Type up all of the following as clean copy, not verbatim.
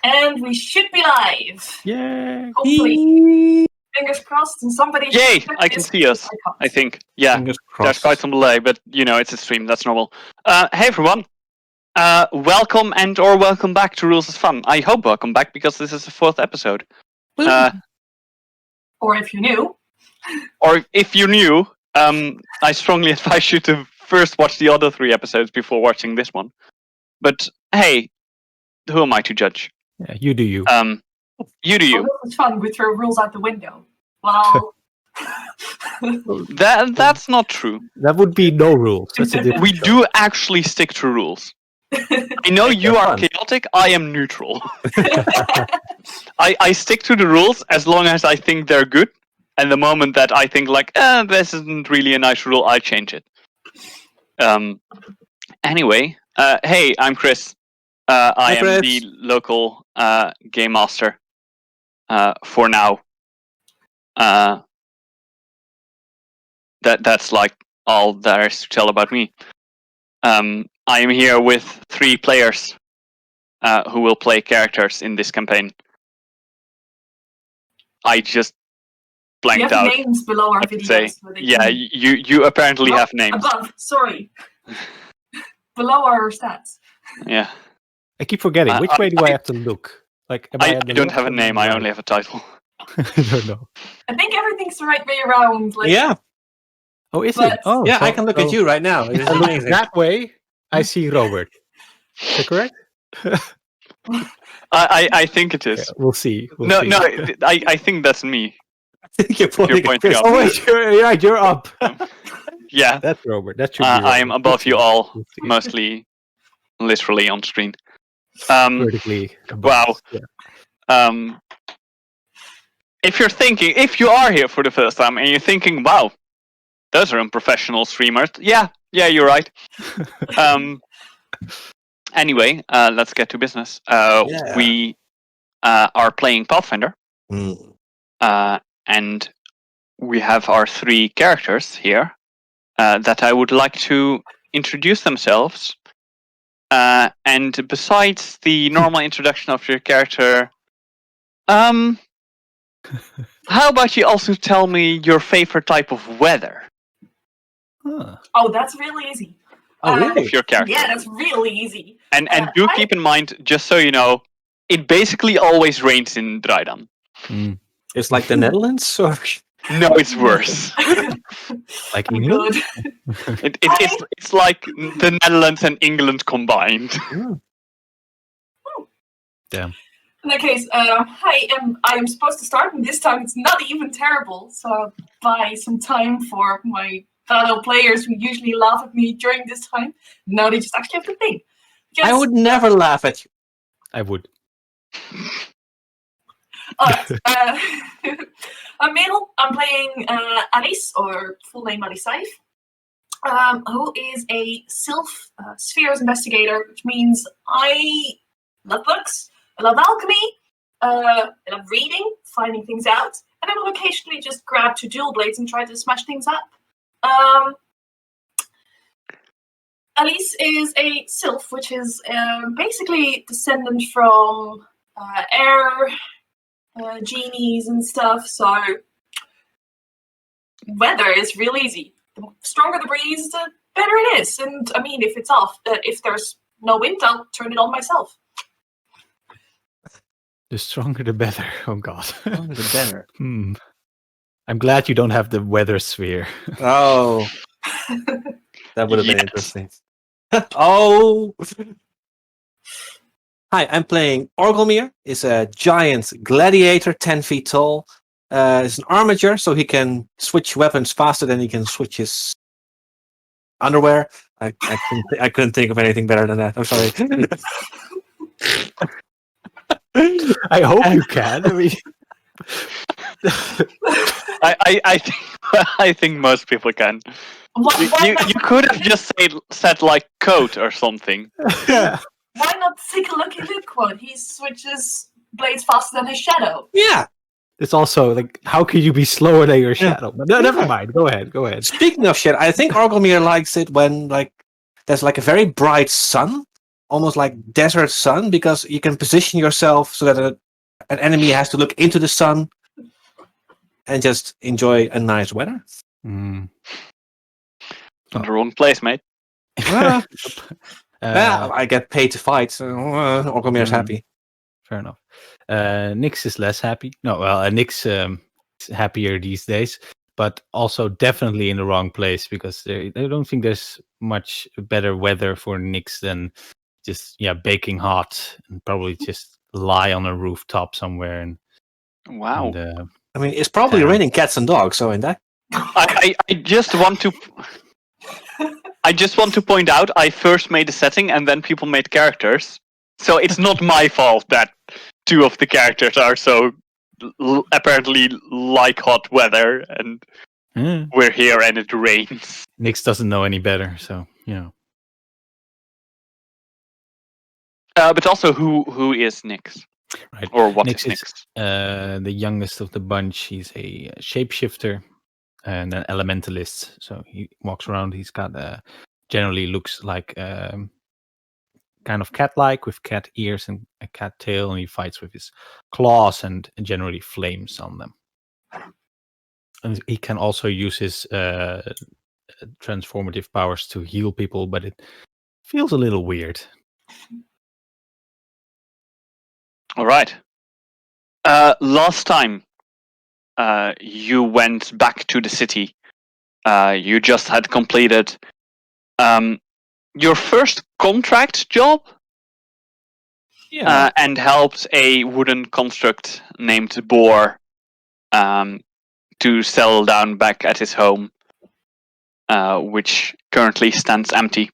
And we should be live. Yay! Hopefully. Fingers crossed and somebody... Yay! I can see us, I think. Yeah, Fingers there's crossed. quite some delay, but it's a stream, that's normal. Hey everyone! Welcome or welcome back to Rules is Fun. I hope welcome back, because this is the 4th episode. Or if you're new. Or if you're new, I strongly advise you to first watch the other 3 episodes before watching this one. But hey, who am I to judge? Yeah, you do you. You do you. Oh, this is fun. We throw rules out the window. Well... That's not true. That would be no rules. That's a different We show. do actually stick to rules. I know you are chaotic, I am neutral. I stick to the rules as long as I think they're good. And the moment that I think this isn't really a nice rule, I change it. Anyway, hey, I'm Chris. I am Chris. the local game master for now. That's like all there is to tell about me. I am here with 3 players who will play characters in this campaign. I just blanked we have out. names below our videos. Yeah, you apparently have names. Above, sorry. Below our stats. Yeah. I keep forgetting. Which way do I have to look? Like, am I at the don't left have a or name, the I right? only have a title. I don't know. I think everything's the right way around. Like, Yeah, Oh, is But- it? Oh, yeah, so- I can look at so you right now. It is If I look amazing. that way, I see Robert. Is that correct? I think it is. Yeah, we'll see. We'll No, see. I think that's me. You're pointing pointing at Chris. up. Oh wait, you're up. Yeah, That's Robert. That should be. I am Robert. above you all, We'll see. mostly literally on screen. Vertically. above. wow. Yeah. If you are here for the first time and you're thinking, wow, those are unprofessional streamers. Yeah, you're right. Anyway, let's get to business. Yeah. We are playing Pathfinder, Mm. and we have our 3 characters here that I would like to introduce themselves. And besides the normal introduction of your character, how about you also tell me your favorite type of weather Huh. oh, that's really easy. Oh, really? of your character? Yeah, that's really easy. And do I- keep in mind, just so you know, it basically always rains in Dreidan. Mm. It's like the Netherlands, or No, it's worse. Like England? Good. It's like the Netherlands and England combined. Damn. In that case, I am supposed to start, and this time it's not even terrible. So I'll buy some time for my fellow players who usually laugh at me during this time. Now they just actually have to think. I would never laugh at you. I would. Alright, I'm male. I'm playing Alice, or full name Alice Saif, who is a sylph spheres investigator, which means I love books, I love alchemy, I love reading, finding things out, and I will occasionally just grab 2 dual blades and try to smash things up. Alice is a sylph, which is basically descendant from air genies and stuff, so weather is real easy. The stronger the breeze, the better it is. And I mean, if it's off, if there's no wind, I'll turn it on myself. The stronger the better. Oh god. The better. Hmm. I'm glad you don't have the weather sphere. Oh, that would have been Yes. interesting. Oh. Hi, I'm playing Orgelmir. He's a giant gladiator, 10 feet tall. He's an armature, so he can switch weapons faster than he can switch his underwear. I couldn't think of anything better than that. I'm sorry. I hope you can. I mean, I think most people can. Why You could have just said like coat or something. why not take a look at Liquid? He switches blades faster than his shadow. Yeah. it's also like, how can you be slower than your shadow? But no, never mind. Go ahead. Speaking of shit, I think Orgelmir likes it when there's a very bright sun, almost like desert sun, because you can position yourself so that an enemy has to look into the sun and just enjoy a nice weather. Mm. In the wrong place, mate. Ah, Uh, I get paid to fight, so Orgelmir's happy. Fair enough. Nyx is less happy. No, well, Nyx is happier these days, but also definitely in the wrong place because I don't think there's much better weather for Nyx than just baking hot and probably just lie on a rooftop somewhere. Wow. I mean, it's probably raining cats and dogs, so in that. I just want to. I just want to point out I first made a setting and then people made characters. So it's not my fault that 2 of the characters are so apparently like hot weather and we're here and it rains. Nyx doesn't know any better, so But also, who is Nyx? Right. Or what Nyx is Nyx? The youngest of the bunch. He's a shapeshifter and an elementalist. So he walks around. He's got generally looks like kind of cat-like with cat ears and a cat tail, and he fights with his claws and generally flames on them. And he can also use his transformative powers to heal people, but it feels a little weird. All right. Last time you went back to the city, you just had completed your first contract job and helped a wooden construct named Boar to settle down back at his home, which currently stands empty.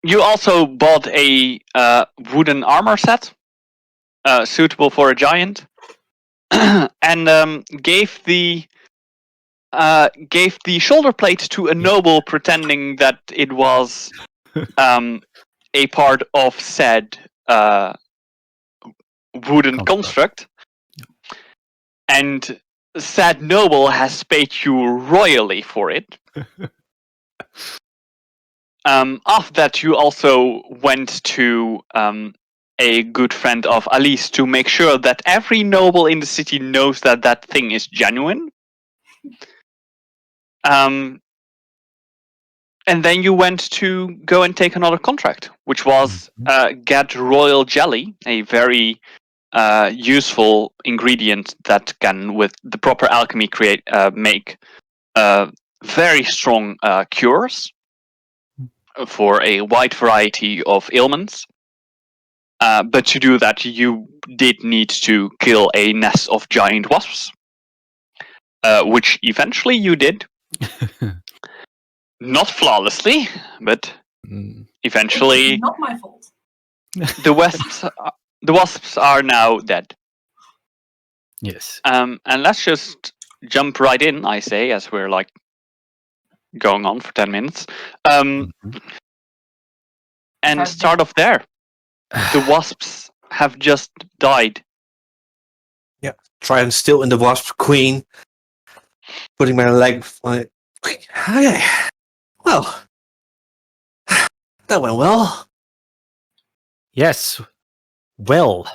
You also bought a wooden armor set suitable for a giant and gave the shoulder plate to a noble, pretending that it was a part of said wooden construct. And said noble has paid you royally for it. After that, you also went to a good friend of Alice to make sure that every noble in the city knows that that thing is genuine. And then you went to go and take another contract, which was get royal jelly, a very useful ingredient that can, with the proper alchemy, make very strong cures for a wide variety of ailments. But to do that, you did need to kill a nest of giant wasps, which eventually you did. Not flawlessly, but eventually. It's not my fault. The wasps are now dead. Yes. And let's just jump right in, I say, as we're like going on for 10 minutes. And start off there. The wasps have just died. Yeah. Try and still in the wasp queen. Putting my leg on it. Okay. Well, that went well. Yes. Well.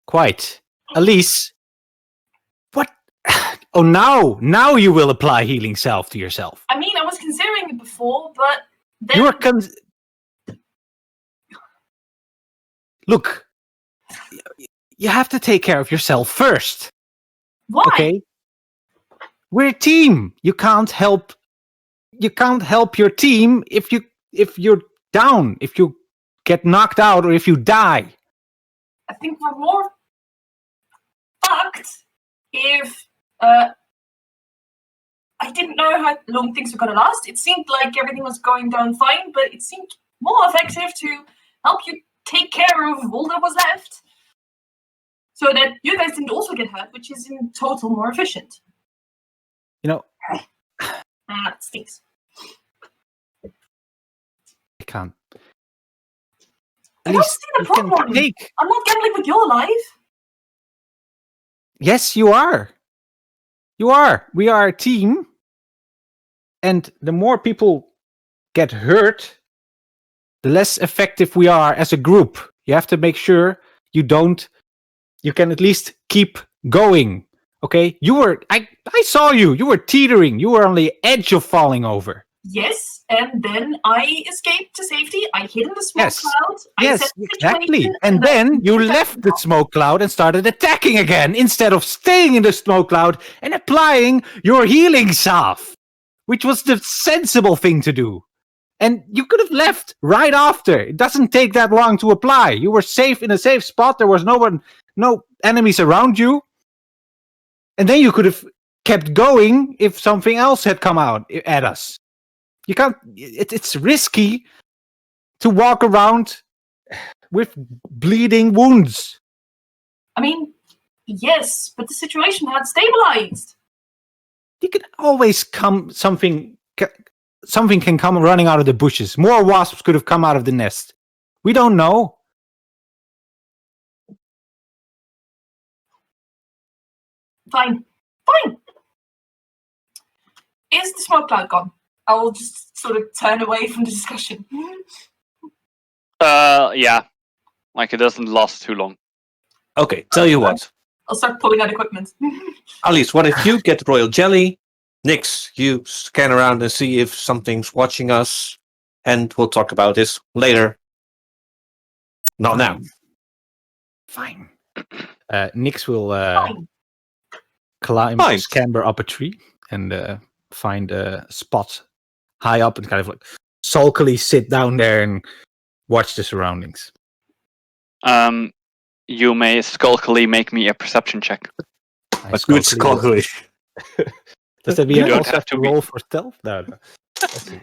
Quite. Elise. What? Oh, now you will apply healing self to yourself. I mean, I was considering it before, but then... You're Look. You have to take care of yourself first. Why? Okay? We're a team. You can't help your team if you're down, if you get knocked out, or if you die. I think we're more fucked if I didn't know how long things were going to last. It seemed like everything was going down fine, but it seemed more effective to help you take care of all that was left, so that you guys didn't also get hurt, which is in total more efficient. You know, it stinks. I can't. I don't see the problem. I'm not gambling with your life. Yes, you are. You are. We are a team. And the more people get hurt, the less effective we are as a group. You have to make sure you can at least keep going. Okay? I saw you. You were teetering. You were on the edge of falling over. Yes, and then I escaped to safety. I hid in the smoke Yes. cloud. I Yes, set the exactly. situation, And then you left the smoke cloud and started attacking again instead of staying in the smoke cloud and applying your healing salve, which was the sensible thing to do. And you could have left right after. It doesn't take that long to apply. You were safe in a safe spot. There was no enemies around you. And then you could have kept going if something else had come out at us. You can't. It's risky to walk around with bleeding wounds. I mean, yes, but the situation had stabilized. You can always something can come running out of the bushes. More wasps could have come out of the nest. We don't know. Fine. Is the smoke cloud gone? I will just sort of turn away from the discussion. Yeah. Like, it doesn't last too long. Okay, tell you what. I'll start pulling out equipment. Alice, what if you get royal jelly? Nix, you scan around and see if something's watching us, and we'll talk about this later. Not now. Fine. Nix will Fine. scamper up a tree and find a spot high up and kind of like sulkily sit down there and watch the surroundings. You may skulkily make me a perception check. A good skulkily. Does that mean You I don't also have have to to be- roll for stealth? No. Let's see.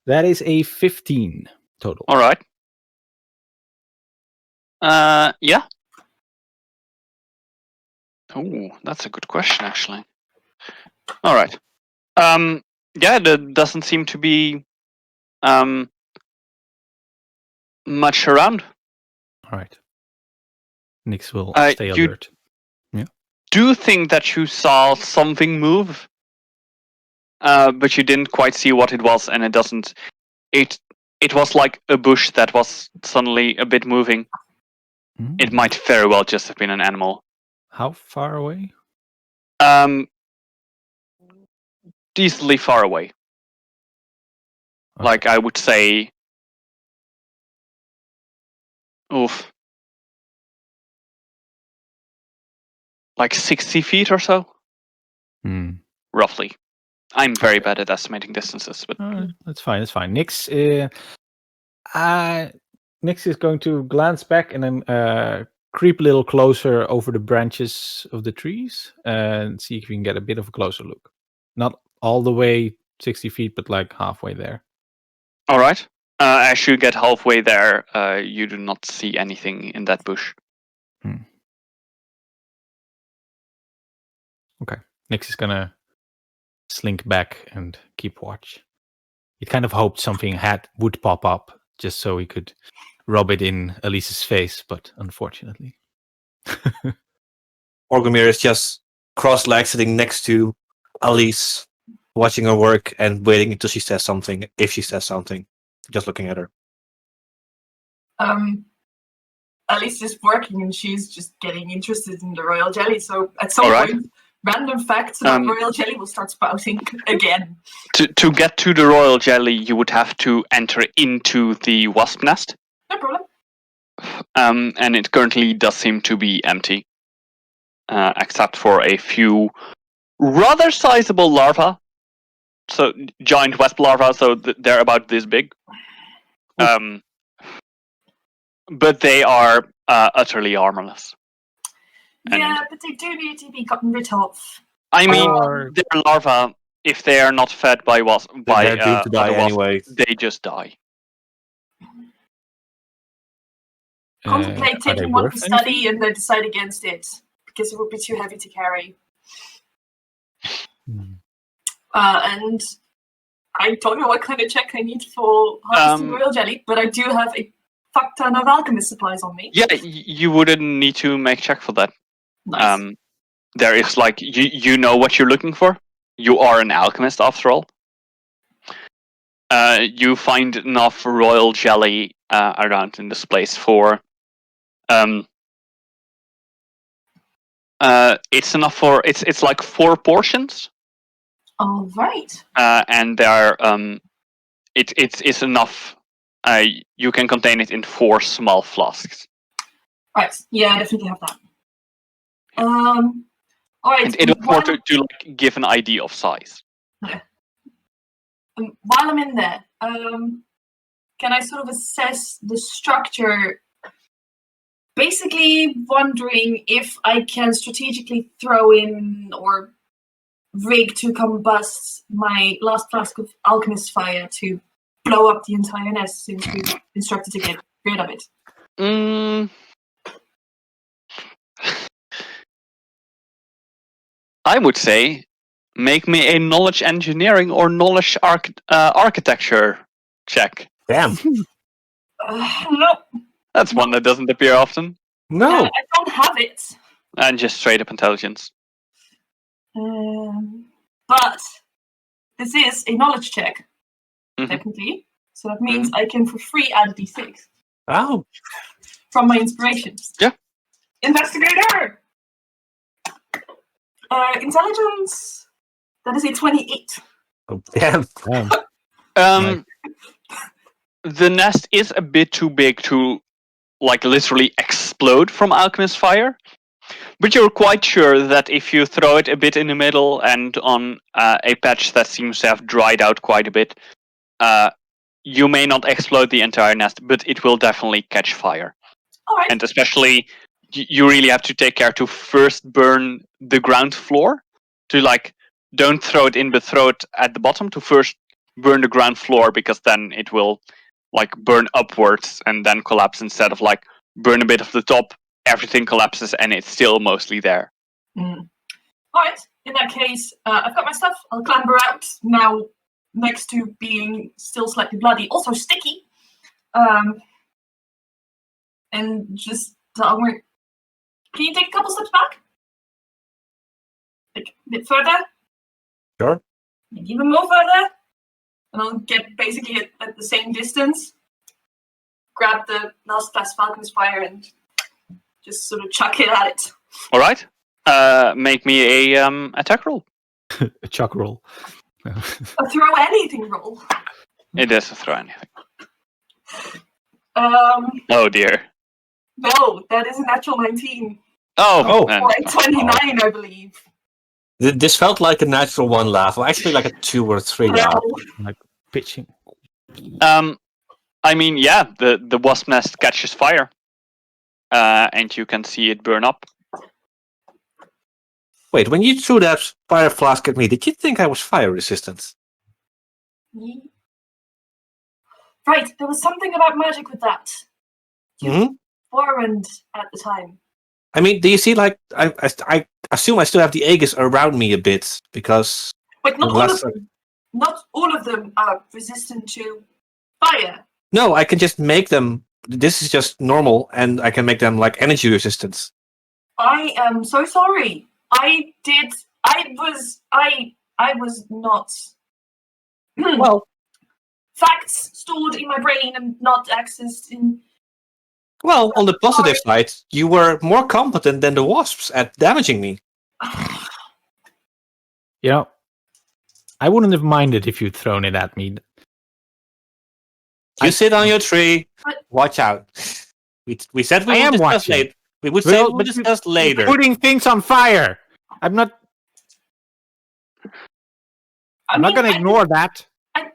That is a 15 total. All right. Yeah. Oh, that's a good question, actually. All right. Yeah, there doesn't seem to be much around. All right. Nix will stay you- alert. Do think that you saw something move, but you didn't quite see what it was, and it doesn't. It was like a bush that was suddenly a bit moving. It might very well just have been an animal. How far away? Decently far away. Okay. Like, I would say, oof, like 60 feet or so, roughly. I'm very bad at estimating distances, but That's fine. That's fine. Nix is going to glance back and then creep a little closer over the branches of the trees and see if we can get a bit of a closer look. Not all the way 60 feet, but like halfway there. all right. As you get halfway there, you do not see anything in that bush. Okay. Nix is gonna slink back and keep watch. He kind of hoped something would pop up just so he could rub it in Elise's face, but unfortunately. Orgomir is just cross-legged sitting next to Alice, watching her work and waiting until she says something, if she says something. Just looking at her. Alice is working and she's just getting interested in the royal jelly. So at some Alright. point, random facts about royal jelly will start spouting again. To get to the royal jelly, you would have to enter into the wasp nest. No problem. And it currently does seem to be empty. Except for a few rather sizable larvae. So, giant wasp larvae, so they're about this big. But they are utterly harmless. Yeah, but they do need to be gotten rid of. I mean, Or- they're larvae. If they are not fed by They're doomed to die other wasps, anyway. they just die. Contemplate are they taking one worth to study anything? and then decide against it. Because it would be too heavy to carry. And I don't know what kind of check I need for harvesting royal jelly, but I do have a fuck ton of alchemist supplies on me. Yeah, you wouldn't need to make check for that. Nice. There is like you know what you're looking for. You are an alchemist after all. you find enough royal jelly around in this place for. It's enough for it's like 4 portions. All right. And there are it's enough. You can contain it in 4 small flasks. Right. Yeah, I definitely have that. All right. And it'll more to like give an idea of size. While I'm in there, can I sort of assess the structure? Basically, wondering if I can strategically throw in or rig to combust my last flask of alchemist fire to blow up the entire nest since we were instructed to get rid of it. I would say, make me a knowledge engineering or knowledge architecture check. Damn. No. That's one that doesn't appear often. No. I don't have it. And just straight up intelligence. But this is a knowledge check, technically. So that means I can for free add a d6. Oh. From my inspirations. Yeah. Investigator! Intelligence. That is a 28. Oh, damn. The nest is a bit too big to like literally explode from alchemist fire. But you're quite sure that if you throw it a bit in the middle and on a patch that seems to have dried out quite a bit, you may not explode the entire nest, but it will definitely catch fire. All right. And especially, you really have to take care to first burn the ground floor. To like, don't throw it in, but throw it at the bottom to first burn the ground floor, because then it will like burn upwards and then collapse instead of like burn a bit of the top. Everything collapses and it's still mostly there. All right. In that case, I've got my stuff. I'll clamber out now, next to being still slightly bloody, also sticky. And just can you take a couple steps back? Like a bit further? Sure. Maybe even more further. And I'll get basically at the same distance. Grab the last flask of alchemist fire and just sort of chuck it at it. All right. Make me a attack roll. A chuck roll. A throw anything roll. It is a throw anything. Oh dear. No, that is a natural 19. Oh. Or a 29, I believe. This felt like a natural 1 laugh, or actually like a 2 or 3 laugh. Like pitching. I mean, yeah, the wasp nest catches fire. And you can see it burn up. Wait, when you threw that fire flask at me, did you think I was fire resistant? Right, there was something about magic with that. You warned at the time. I mean, do you see, like, I assume I still have the Aegis around me a bit, because... Wait, not all of them. Not all of them are resistant to fire. No, I can just make them... This is just normal, and I can make them, like, energy resistance. I am so sorry. I was not... Well... Facts stored in my brain and not accessed in... Well, on the positive side, you were more competent than the wasps at damaging me. You know, I wouldn't have minded if you'd thrown it at me. You sit on your tree. Watch out. We said we would discuss later. We would say we'll discuss later. Putting things on fire. I'm not going to ignore that. I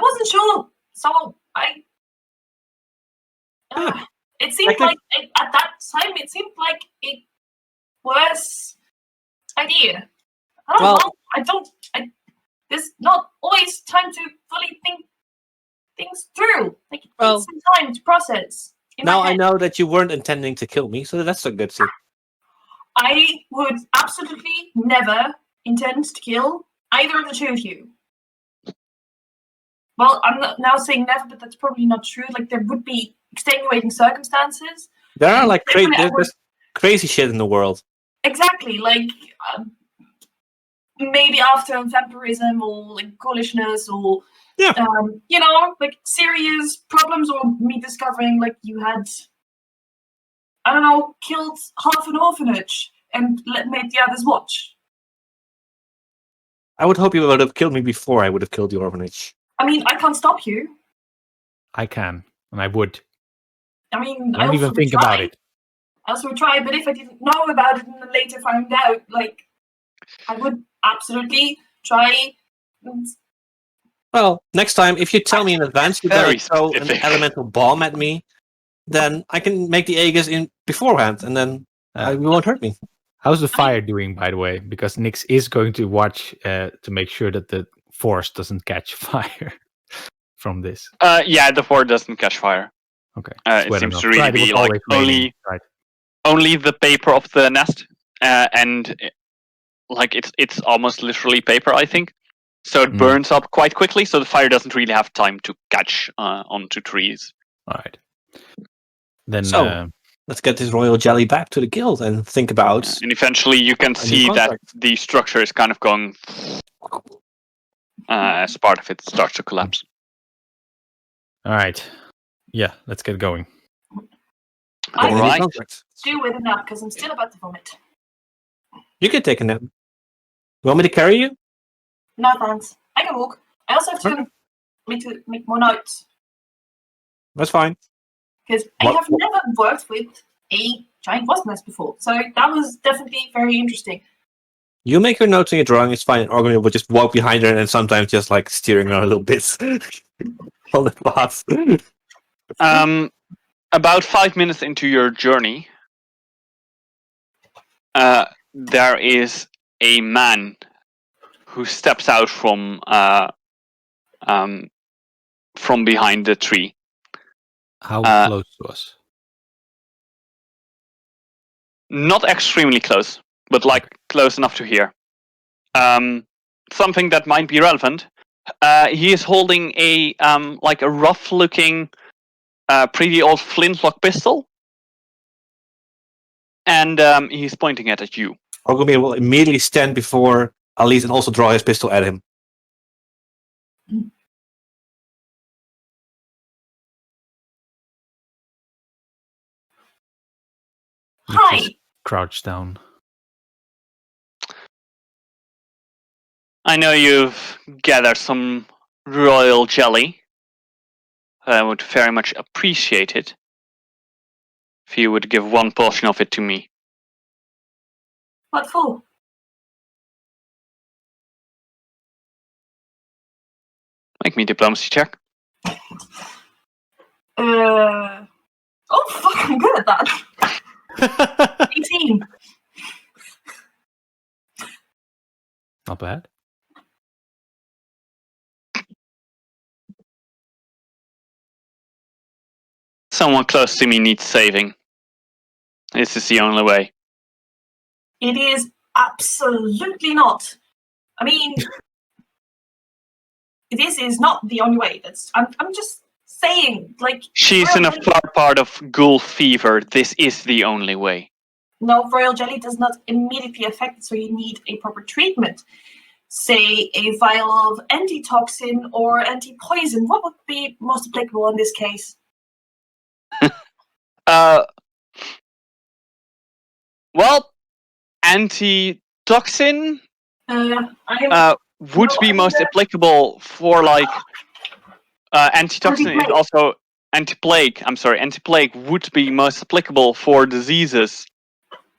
wasn't sure, so it seemed like at that time it seemed like it was idea. I don't know. There's not always time to fully think things through. Like it takes some time to process. Now I know that you weren't intending to kill me, so that's a good thing. I would absolutely never intend to kill either of the two of you. Well, I'm not now saying never, but that's probably not true. Like, there would be extenuating circumstances. There are, like, there's crazy shit in the world. Exactly. Like, maybe after vampirism or like ghoulishness or Yeah. like serious problems, or me discovering like you had, I don't know, killed half an orphanage and made the others watch. I would hope you would have killed me before I would have killed the orphanage. I mean, I can't stop you. I can, and I would. I mean, I Don't also even would think try. about it. I also would try, but if I didn't know about it and then later found out, like, I would absolutely try. Well, next time, if you tell me in advance you're Very going to throw an specific. elemental bomb at me, then I can make the Aegis in beforehand, and then you won't hurt me. How's the fire doing, by the way? Because Nix is going to watch to make sure that the force doesn't catch fire from this. Yeah, the fort doesn't catch fire. Okay. It Well seems enough. to really Right, it be was like always raining, right. only the paper of the nest, and like it's almost literally paper, I think. So it burns up quite quickly, so the fire doesn't really have time to catch onto trees. All right. Then So, let's get this royal jelly back to the guild and think about. And eventually you can new see that contract. the structure is kind of going as part of it starts to collapse. all right. Yeah, let's get going. I All could right. do with a nap because I'm still about to vomit. You can take a nap. You want me to carry you? No thanks. I can walk. I also have to Okay. make more notes That's fine. because I have never worked with a giant wasp nest before, so that was definitely very interesting. You make your notes and your drawing, it's fine. And Orgrimmar will just walk behind her and sometimes just like steering her a little bit on the path. About 5 minutes into your journey, there is a man who steps out from behind the tree. How close to us? Not extremely close, but like close enough to hear. Something that might be relevant. He is holding a like a rough-looking, pretty old flintlock pistol, and he's pointing it at you. Orgrimmar will immediately stand before Alice and also draw his pistol at him. Hi. Just crouch down. I know you've gathered some royal jelly. I would very much appreciate it if you would give one portion of it to me. What for? Make me diplomacy check. Oh fuck! I'm good at that. 18. Not bad. Someone close to me needs saving. This is the only way. It is absolutely not. I mean, this is not the only way. I'm just saying, like. She's in a far part of ghoul fever. This is the only way. No, royal jelly does not immediately affect it, so you need a proper treatment. Say a vial of antitoxin or anti-poison. What would be most applicable in this case? Well, antitoxin would be most applicable for like antitoxin is also anti-plague. I'm sorry, anti-plague would be most applicable for diseases.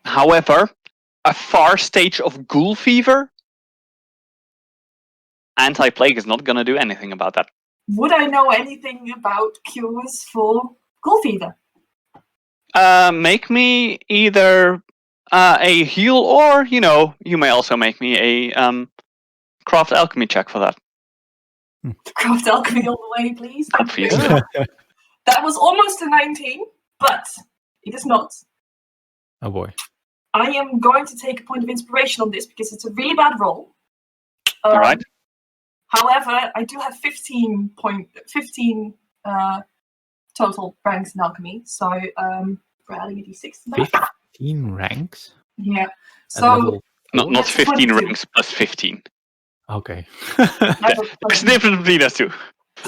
However, a far stage of ghoul fever, anti-plague is not going to do anything about that. Would I know anything about cures for ghoul fever? Make me either a heal, or you may also make me a craft alchemy check for that. Craft alchemy all the way, please. Obviously. That was almost a 19, but it is not. Oh boy. I am going to take a point of inspiration on this because it's a really bad roll. All right. However, I do have 15 total ranks in alchemy, so we're adding a d6 to that. 15 ranks? Yeah. At So level Not That's 15 22. ranks plus 15. Okay. There's a difference between us two.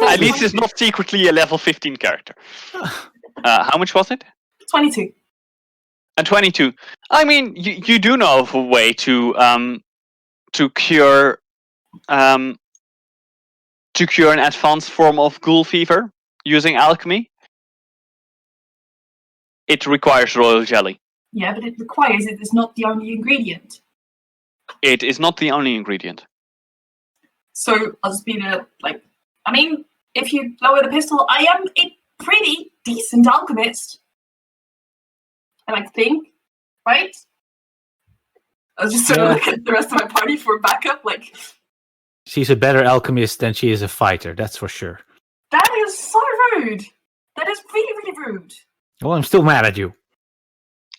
At least it's not secretly a level 15 character. How much was it? 22. And 22. I mean, you do know of a way to cure an advanced form of ghoul fever using alchemy. It requires royal jelly. Yeah, but it requires it. It's not the only ingredient. It is not the only ingredient. So I'll just be I mean, if you lower the pistol, I am a pretty decent alchemist. I like to think, right? I was just sort of looking at the rest of my party for backup, like... She's a better alchemist than she is a fighter, that's for sure. That is so rude! That is really, really rude. Well, I'm still mad at you.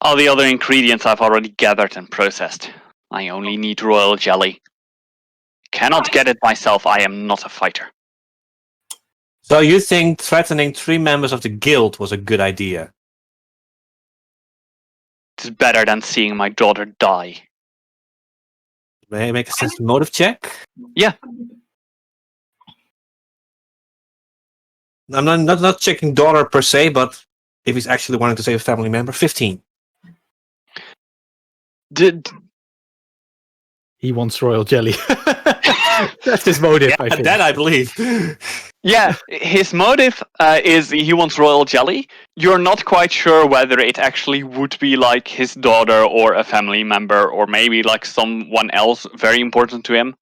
All the other ingredients I've already gathered and processed. I only need royal jelly. Cannot get it myself, I am not a fighter. So you think threatening 3 members of the guild was a good idea? It's better than seeing my daughter die. May I make a sense motive check? Yeah. I'm not checking daughter per se, but if he's actually wanting to save a family member, 15. He wants royal jelly. That's his motive, I think. That I believe. Yeah, his motive is he wants royal jelly. You're not quite sure whether it actually would be like his daughter or a family member or maybe like someone else very important to him.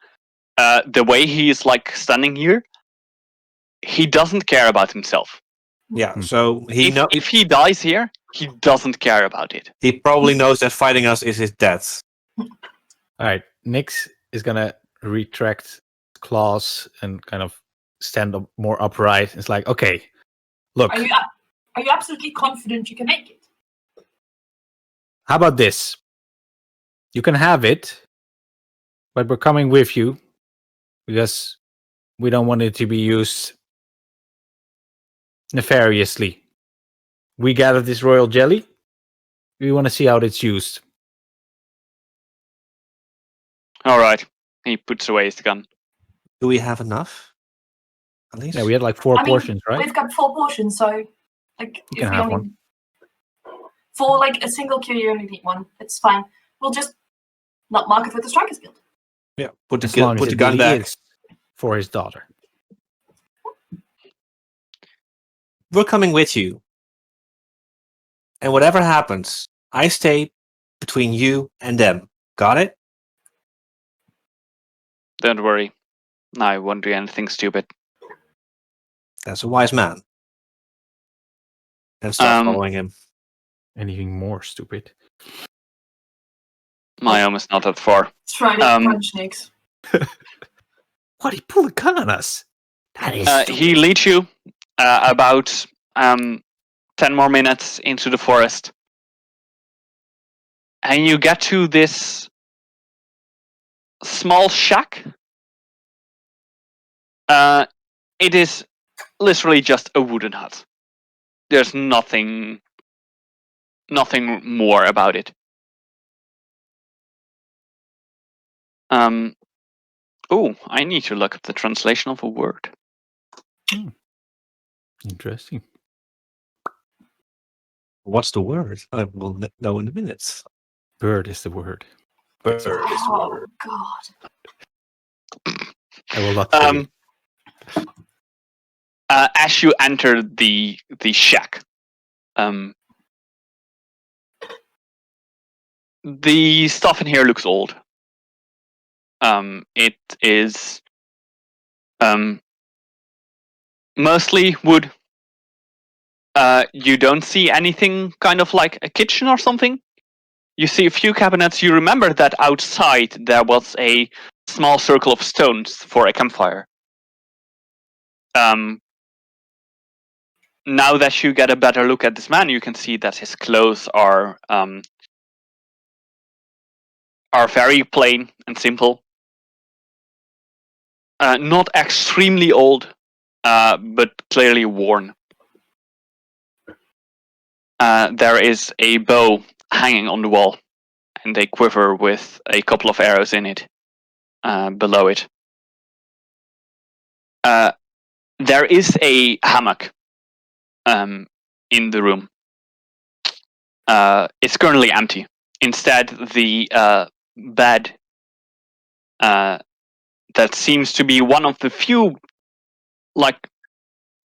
The way he is like standing here, he doesn't care about himself. Yeah, so if he dies here, he doesn't care about it. He probably knows that fighting us is his death. Alright, Nyx is gonna retract claws and kind of stand up more upright. It's like, okay, look. Are you absolutely confident you can make it? How about this? You can have it, but we're coming with you because we don't want it to be used nefariously. We gathered this royal jelly. We want to see how it's used. All right. He puts away his gun. Do we have enough? At least? Yeah, we had like 4 portions, right? We've got 4 portions, so like You can have one. For like a single kill, you only need 1. It's fine. We'll just not mark it with the Strikers Guild. Yeah, put As long as the it gun really back. is for his daughter. We're coming with you. And whatever happens, I stay between you and them. Got it? Don't worry. I won't do anything stupid. That's a wise man. And start following him. Anything more stupid? My arm is not that far. Try to punch Nyx. What? He pulled a gun on us? That is He leads you about 10 more minutes into the forest. And you get to this small shack. It is literally just a wooden hut. There's nothing more about it. I need to look up the translation of a word. Interesting. What's the word? I will know in a minute. Bird is the word. Bird is the Oh word. God. I will not tell you. As you enter the shack, the stuff in here looks old. It is mostly wood. You don't see anything kind of like a kitchen or something. You see a few cabinets. You remember that outside there was a small circle of stones for a campfire. Now that you get a better look at this man, you can see that his clothes are very plain and simple. Not extremely old, but clearly worn. There is a bow hanging on the wall, and they quiver with a couple of arrows in it below it. There is a hammock in the room. It's currently empty. Instead, the bed that seems to be one of the few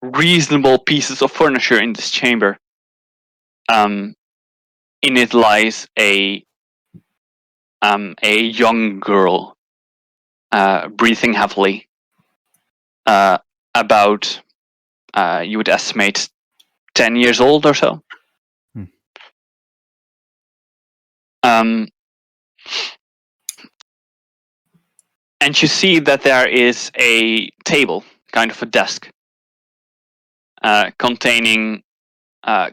reasonable pieces of furniture in this chamber. In it lies a young girl, breathing heavily. About you would estimate 10 years old or so. And you see that there is a table, kind of a desk, containing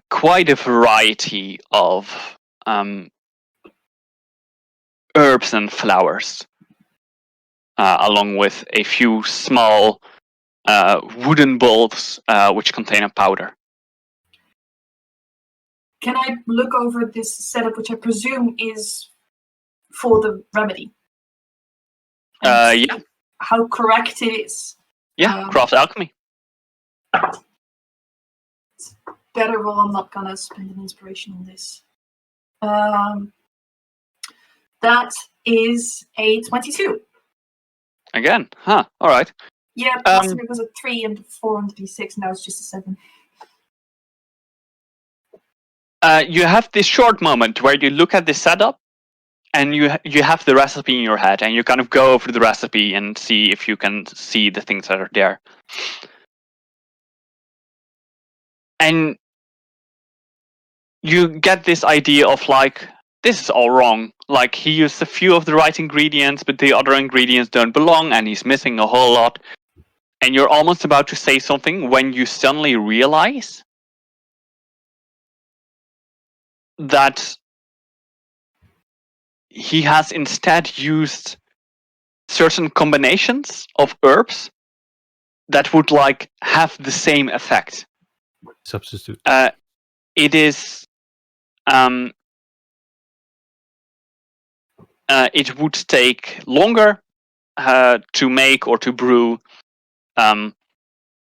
quite a variety of herbs and flowers, along with a few small wooden bowls which contain a powder. Can I look over this setup, which I presume is for the remedy? And Yeah. How correct it is. Yeah, craft alchemy. Better roll. I'm not gonna spend an inspiration on this. That is a 22. Again, huh? All right. Yeah, last time it was a 3 and 4 on the d6, now it's just a 7. You have this short moment where you look at this setup, and you have the recipe in your head, and you kind of go over the recipe and see if you can see the things that are there. And you get this idea of this is all wrong. He used a few of the right ingredients, but the other ingredients don't belong, and he's missing a whole lot. And you're almost about to say something when you suddenly realize that he has instead used certain combinations of herbs that would have the same effect. Substitute. It is it would take longer to make or to brew.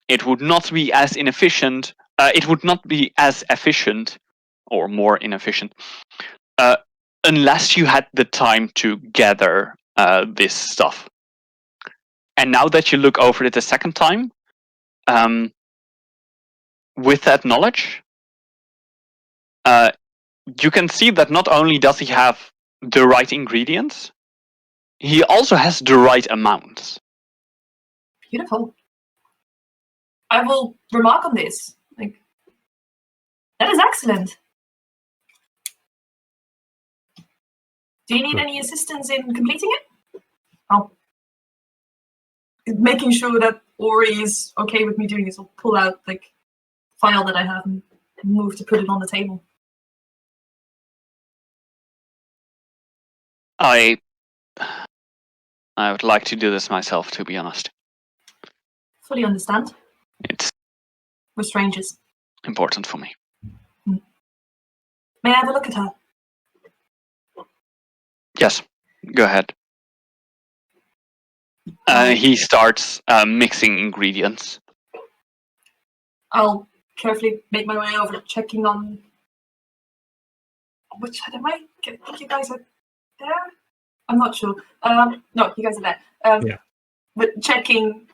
It would not be as inefficient. It would not be as efficient or more inefficient unless you had the time to gather this stuff. And now that you look over it a second time, with that knowledge, you can see that not only does he have the right ingredients, he also has the right amounts. Beautiful. I will remark on this. That is excellent. Do you need any assistance in completing it? Oh. Making sure that Ori is okay with me doing this, I'll pull out file that I have and move to put it on the table. I would like to do this myself, to be honest. Fully understand. It's We're strangers. important for me. May I have a look at her? Yes, go ahead. He starts mixing ingredients. I'll carefully make my way over, checking on... Which side am I? I think you guys are there? I'm not sure. No, you guys are there. Yeah. But checking,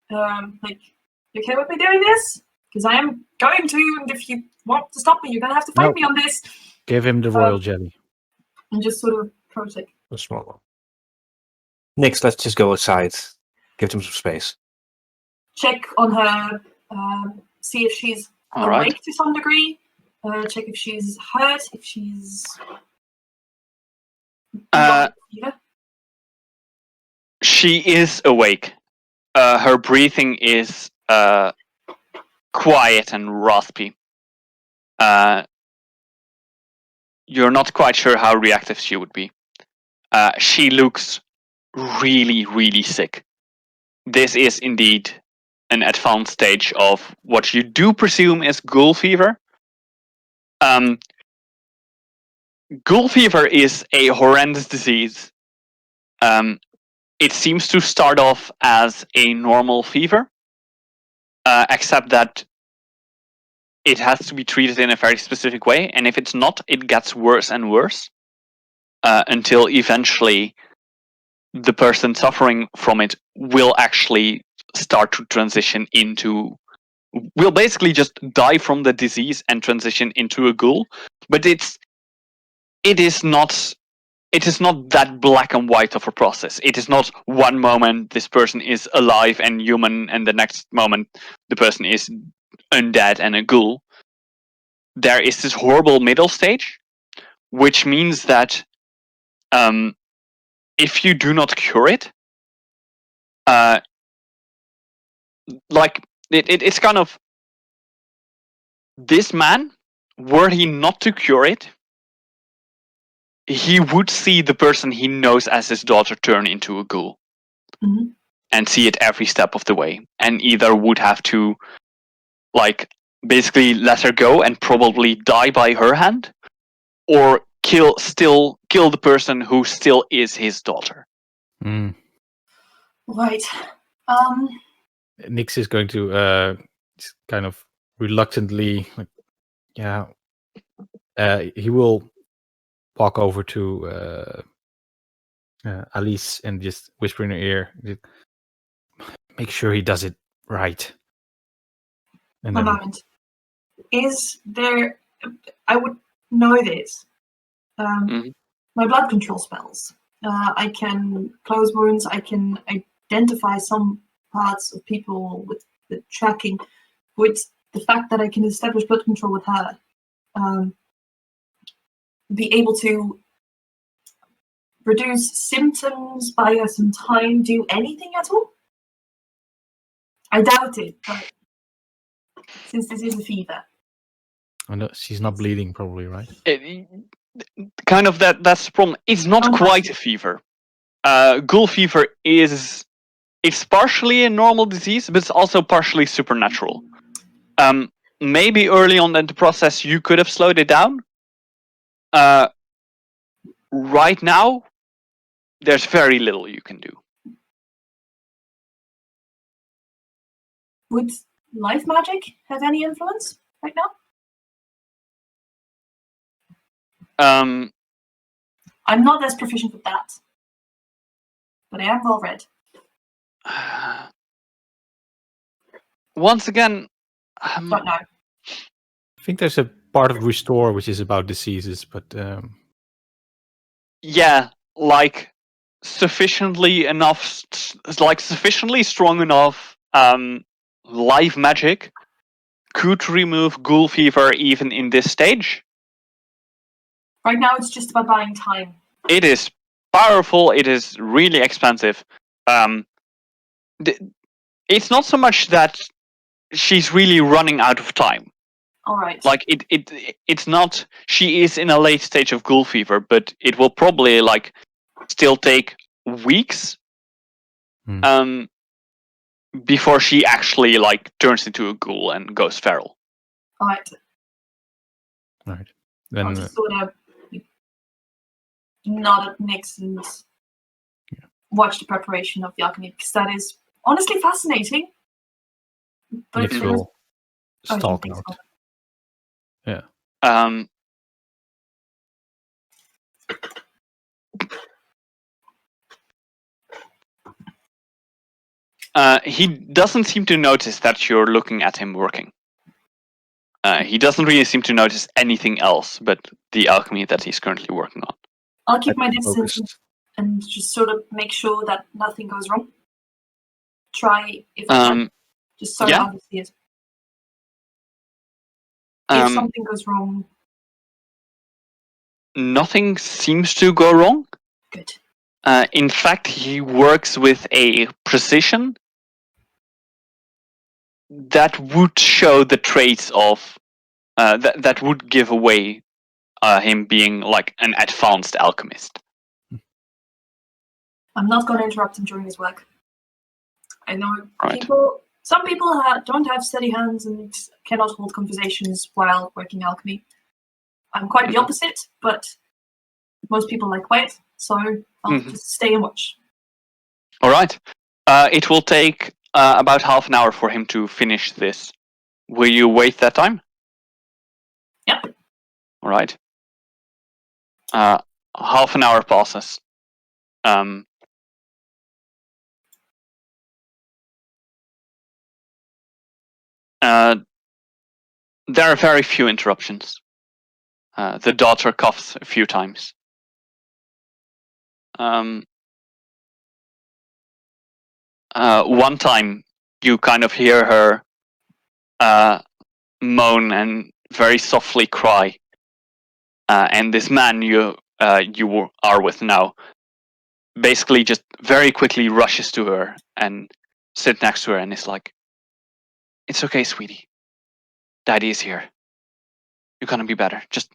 you okay with me doing this? Because I am going to, and if you want to stop me, you're going to have to fight me on this. Give him the royal jelly. And just sort of approach a small one. Nix, let's just go outside. Give them some space. check on her, see if she's awake to some degree. Check if she's hurt, if she's... She is awake. Her breathing is quiet and raspy. You're not quite sure how reactive she would be. She looks really, really sick. This is indeed an advanced stage of what you do presume is ghoul fever. Ghoul fever is a horrendous disease. It seems to start off as a normal fever, except that it has to be treated in a very specific way, and if it's not, it gets worse and worse until eventually the person suffering from it will actually start to transition into, will basically just die from the disease and transition into a ghoul. But it is not that black and white of a process. It is not one moment this person is alive and human, and the next moment the person is undead and a ghoul. There is this horrible middle stage, which means that if you do not cure it, it's kind of, this man, were he not to cure it, he would see the person he knows as his daughter turn into a ghoul. Mhm. And see it every step of the way, and either would have to basically let her go and probably die by her hand, or kill the person who still is his daughter. Mm. Right. Nix is going to kind of reluctantly, he will walk over to Alice and just whisper in her ear, make sure he does it right. And One then, moment. Is there... I would know this. Mhm. My blood control spells. I can close wounds. I can identify some parts of people with the tracking. With the fact that I can establish blood control with her, be able to reduce symptoms, buy her some time, do anything at all? I doubt it, but since this is a fever. oh no, she's not bleeding, probably, right? Kind of that's the problem. It's not Don't quite touch a fever. Ghoul fever it's partially a normal disease, but it's also partially supernatural. Maybe early on in the process you could have slowed it down. Right now, there's very little you can do. Would life magic have any influence right now? I'm not as proficient with that, but I am well read. Once again, Don't know. I think there's a part of Restore which is about diseases, but yeah, sufficiently strong enough life magic could remove ghoul fever even in this stage. Right now, it's just about buying time. It is powerful. It is really expensive. It's not so much that she's really running out of time. All right. It's not. She is in a late stage of ghoul fever, but it will probably still take weeks. Before she actually turns into a ghoul and goes feral. All right. right. I'll Then just sort of nod at Nix and watch the preparation of the alchemy, because that is honestly fascinating. But Nix there is... will stalk out. Yeah. He doesn't seem to notice that you're looking at him working. He doesn't really seem to notice anything else but the alchemy that he's currently working on. I'll keep my distance Focused. and just sort of make sure that nothing goes wrong. Try, if I can, just so yeah. I see it. If something goes wrong... Nothing seems to go wrong. Good. In fact, he works with a precision that would show the traits of that would give away him being an advanced alchemist. I'm not going to interrupt him during his work. I know Right. some people don't have steady hands and cannot hold conversations while working alchemy. I'm quite the opposite, but most people like wet, so I'll just stay and watch. All right. It will take about half an hour for him to finish this. Will you wait that time? Yep. All right. Half an hour passes. There are very few interruptions. The daughter coughs a few times. One time, you kind of hear her moan and very softly cry. And this man you are with now basically just very quickly rushes to her and sits next to her and is like, "It's okay, sweetie. Daddy is here. You're gonna be better. Just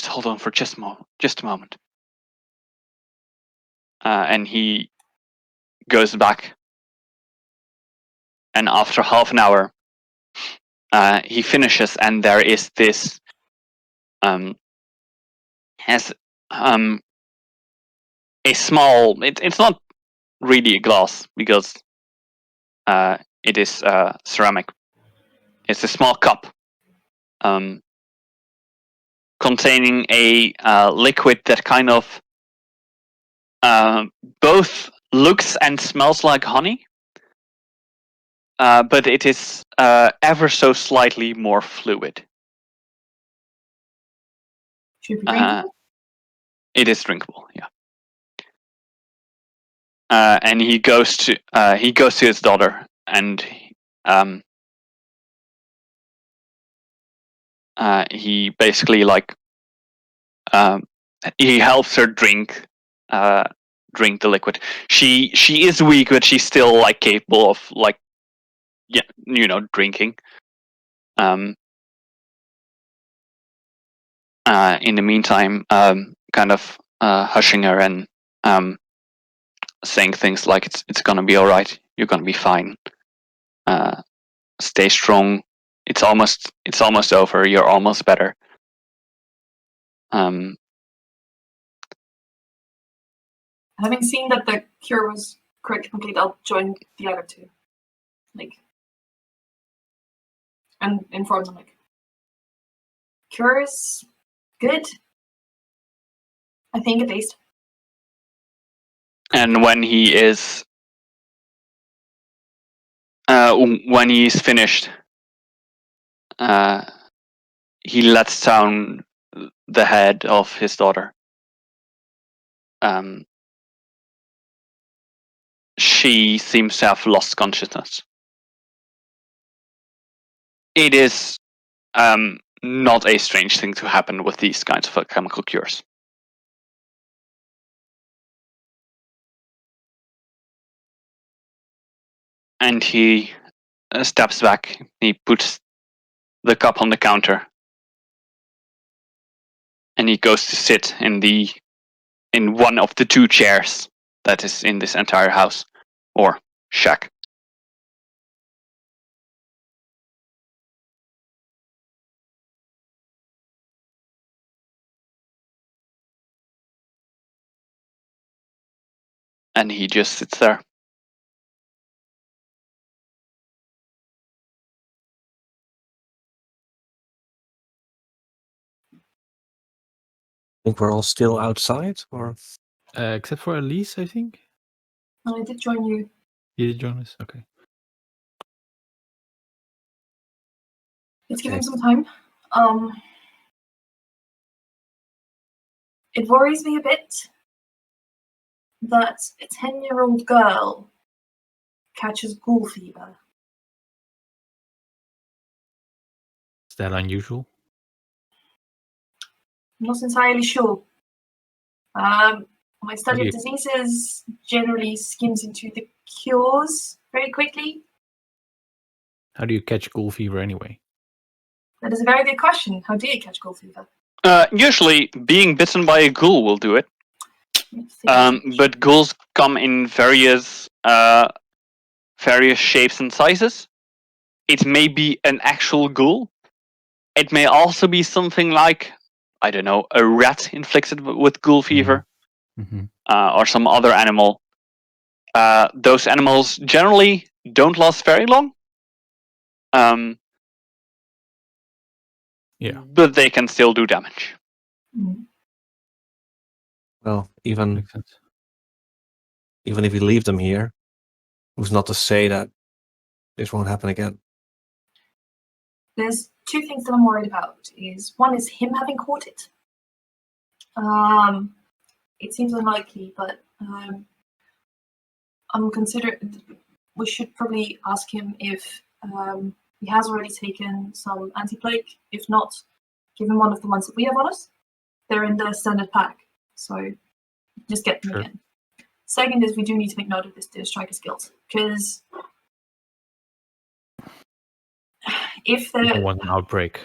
hold on for just a moment." And he goes back. And after half an hour, he finishes, and there is this has a small. It's not really a glass because it is ceramic. It's a small cup containing a liquid that kind of both looks and smells like honey, but it is ever so slightly more fluid. Should be drinkable? It is drinkable, yeah. And he goes to his daughter, and he basically he helps her drink the liquid. She is weak, but she's still capable of drinking. In the meantime, kind of hushing her and saying things like it's gonna be all right. You're gonna be fine. Stay strong. It's almost over. You're almost better. Having seen that the cure was correct complete, I'll join the other two. And inform them cure is good. I think at least. And when he is finished, he lets down the head of his daughter. She seems to have lost consciousness. It is not a strange thing to happen with these kinds of chemical cures. And he steps back. He puts the cup on the counter, and he goes to sit in one of the two chairs that is in this entire house or shack. And he just sits there. I think we're all still outside, or Except for Elise, I think. I did join you. You did join us? Okay. Let's give him some time. It worries me a bit that a 10-year-old girl catches ghoul fever. Is that unusual? I'm not entirely sure. My study of diseases generally skims into the cures very quickly. How do you catch ghoul fever anyway? That is a very good question. How do you catch ghoul fever? Usually, being bitten by a ghoul will do it. But ghouls come in various shapes and sizes. It may be an actual ghoul. It may also be something like I don't know, a rat inflicted with ghoul fever, Mm-hmm. or some other animal, those animals generally don't last very long. Yeah. But they can still do damage. Mm. Well, even Makes sense. if we leave them here, who's not to say that this won't happen again? There's two things that I'm worried about. One is him having caught it. It seems unlikely, but I'm considering we should probably ask him if he has already taken some anti-plague. If not, give him one of the ones that we have on us. They're in the standard pack, so just get them Sure. again. Second is we do need to make note of this Striker's Guild, because if We don't the want an outbreak.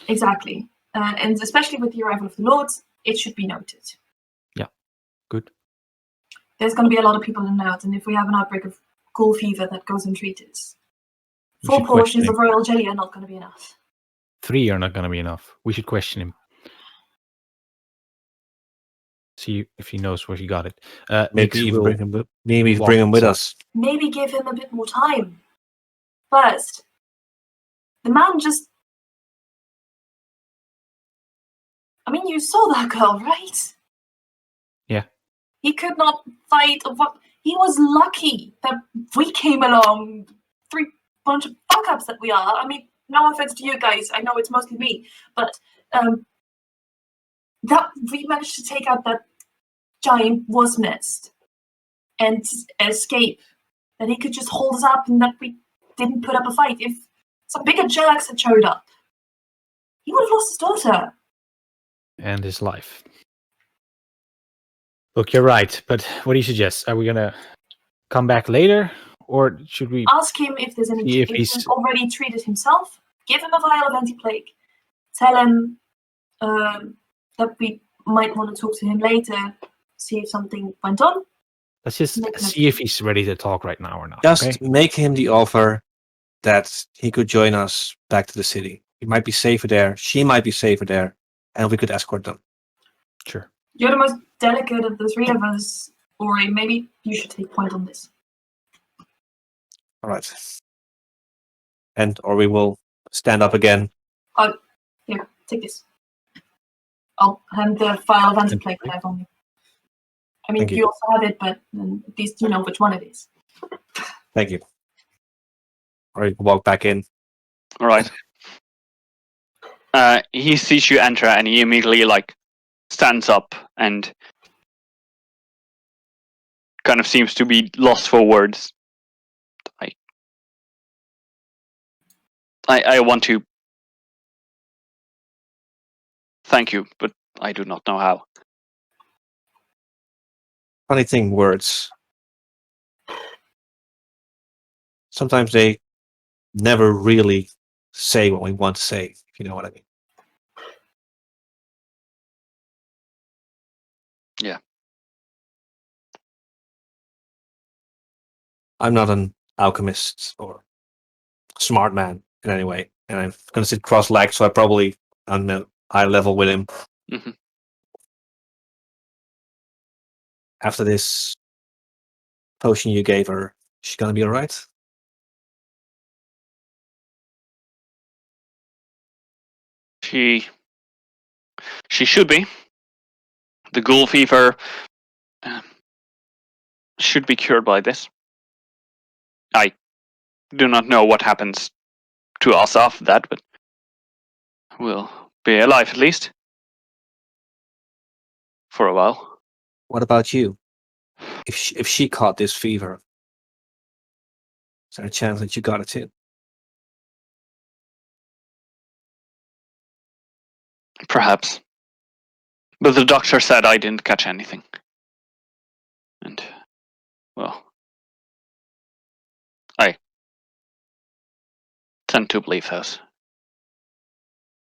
exactly, and especially with the arrival of the Lords, it should be noted. Good. There's going to be a lot of people in and out, and if we have an outbreak of ghoul fever that goes untreated, We 4 should question portions him. of royal jelly are not going to be enough. 3 are not going to be enough. We should question him. See if he knows where he got it. Maybe Nix even will bring him with walk us. Maybe give him a bit more time. First, the man just... I mean, you saw that girl, right? Yeah. He could not fight. He was lucky that we came along, 3 bunch of fuck-ups that we are. I mean, no offense to you guys, I know it's mostly me, but that we managed to take out that giant wasp nest and escape. That he could just hold us up and that we didn't put up a fight. If some bigger jerks had showed up, he would have lost his daughter. and his life. Look, you're right, but what do you suggest? Are we going to come back later? Or should we... Ask him if there's any. See if If he's- he's already treated himself. Give him a vial of anti-plague. Tell him that we might want to talk to him later. See if something went on. Let's just Make see if he's ready to talk right now or not. Just okay? make him the offer that he could join us back to the city. He might be safer there. She might be safer there, and we could escort them. Sure. You're the most delicate of the 3 of us, Ori. Maybe you should take point on this. All right. Or we will stand up again. Here, take this. I'll hand the file of anti-plague that I have on me. I mean, Thank you. you also have it, but at least you know which one it is. Thank you. Or we walk back in. All right. He sees you enter, and he immediately stands up and kind of seems to be lost for words. I want to thank you, but I do not know how. Funny thing, words. Sometimes they never really say what we want to say, if you know what I mean. Yeah. I'm not an alchemist or smart man in any way, and I'm going to sit cross-legged, so I probably on the eye level with him. Mhm. After this potion you gave her, she's going to be all right? She should be. The ghoul fever should be cured by this. I do not know what happens to us after that, but we'll be alive at least for a while. What about you? If she caught this fever, is there a chance that you got it too? Perhaps. But the doctor said I didn't catch anything. And, well, I tend to believe those.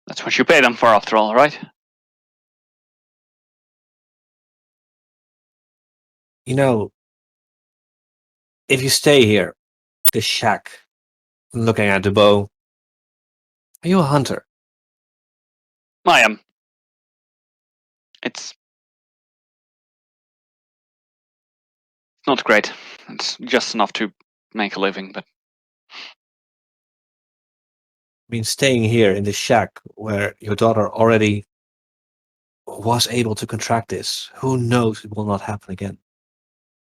That's what you pay them for, after all, right? You know, if you stay here, this shack, looking at the bow, are you a hunter? I am. It's not great. It's just enough to make a living, but I mean, staying here in this shack where your daughter already was able to contract this, who knows it will not happen again.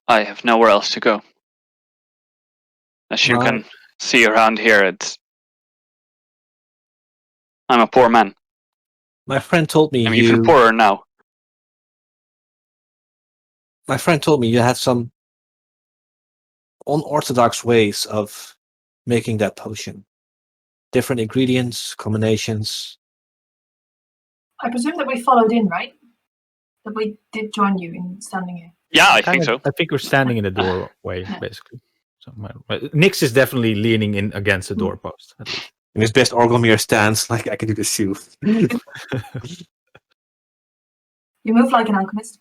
I have nowhere else to go. As you can see around here, I'm a poor man. My friend told me I'm even poorer now. My friend told me you had some unorthodox ways of making that potion. Different ingredients, combinations. I presume that we followed in, right? That we did join you in standing here. Yeah, I think so. I think we're standing in the doorway, basically. So Nyx is definitely leaning in against the doorpost, at least. In his best Orgelmir stance, like I can do this too. You move like an alchemist.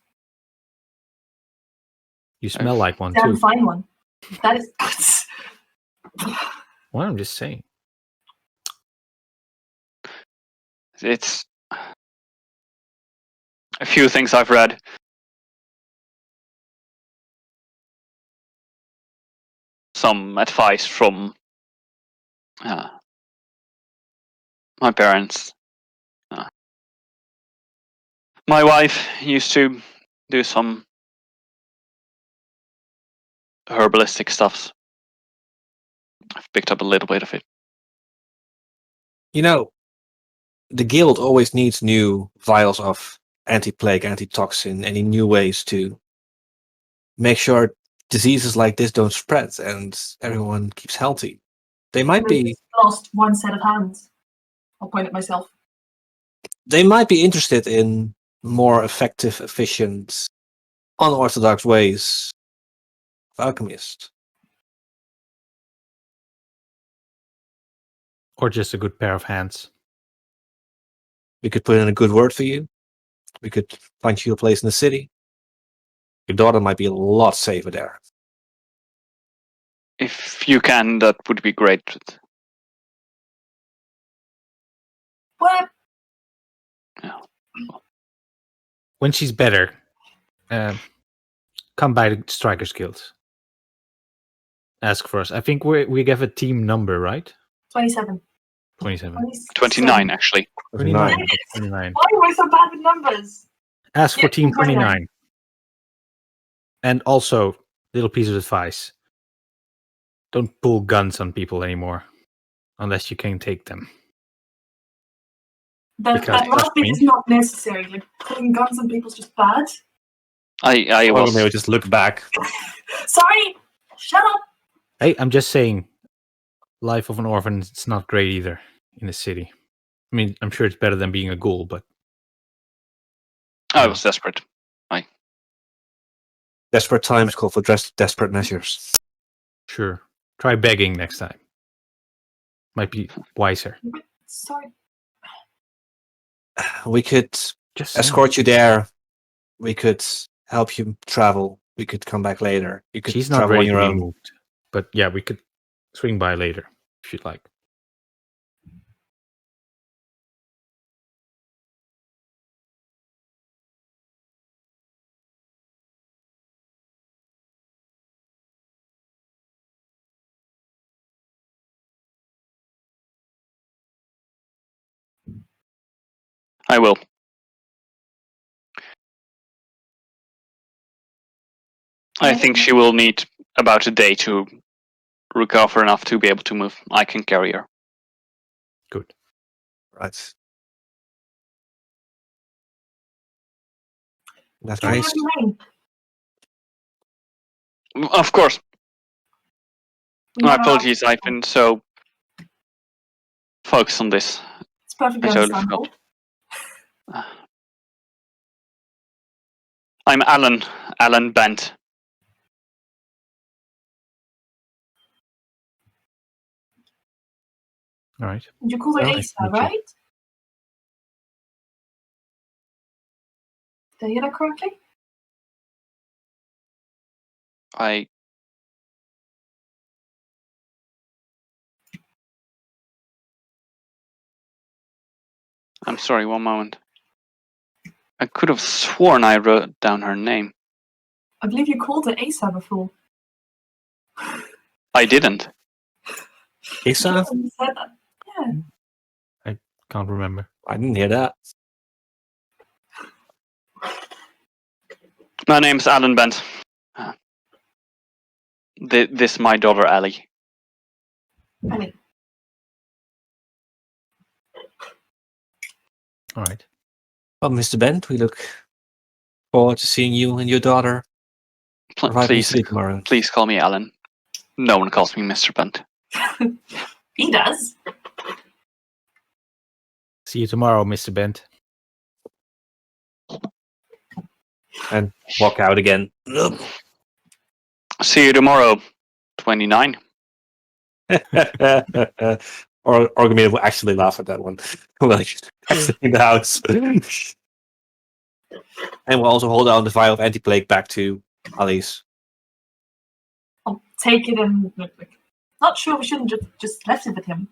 You smell like one Damn too. fine one. That is. Well, I'm just saying. It's a few things I've read. Some advice from my parents. My wife used to do some herbalistic stuffs. I've picked up a little bit of it. You know, the guild always needs new vials of anti-plague, antitoxin, any new ways to make sure diseases like this don't spread and everyone keeps healthy. They might be lost one set of hands. I'll point at myself. They might be interested in more effective, efficient, unorthodox ways of alchemist. Or just a good pair of hands. We could put in a good word for you. We could find you a place in the city. Your daughter might be a lot safer there. If you can, that would be great. What? Yeah. When she's better, come by the Strikers Guild. Ask for us. I think we have a team number, right? 27. 27. 29, actually. 29. 29. 29. Why am I so bad with numbers? Ask for Yeah, team 29. 29. And also, little piece of advice. Don't pull guns on people anymore. Unless you can take them. That last bit is not necessary. Like, putting guns on people is just bad. I was. Orgelmir would just look back. Sorry! Shut up! Hey, I'm just saying, life of an orphan, it's not great either in the city. I mean, I'm sure it's better than being a ghoul, but... I was desperate. Desperate times call for desperate measures. Sure. Try begging next time. Might be wiser. Sorry. We could Just escort you there. We could help you travel. We could come back later. You could She's not travel on ready your to be own. moved. But yeah, we could swing by later, if you'd like. I will. I think she will need about a day to recover enough to be able to move. I can carry her. Good. Right. That's Can I nice. have your name? Of course. We My never apologies. asked. I've been so focused on this. It's perfectly I totally understandable. forgot. I'm Alan Bent. All right. You call her Well, Asa, thank you. right? Did I hear that correctly? I'm sorry, one moment. I could have sworn I wrote down her name. I believe you called her Asa before. I didn't. Asa? Yeah, you said that. Yeah. Can't remember. I didn't hear that. My name's Alan Bent. This is my daughter, Allie. I mean, All right. Well, Mr. Bent, we look forward to seeing you and your daughter arrive in the Please, city tomorrow. please call me Alan. No one calls me Mr. Bent. he does. See you tomorrow, Mr. Bent. And walk out again. See you tomorrow, 29. Or Orgomir will actually laugh at that one. Well, he's exiting the house. And we'll also hold on the vial of anti-plague back to Alice. I'll take it and not sure we shouldn't just left it with him.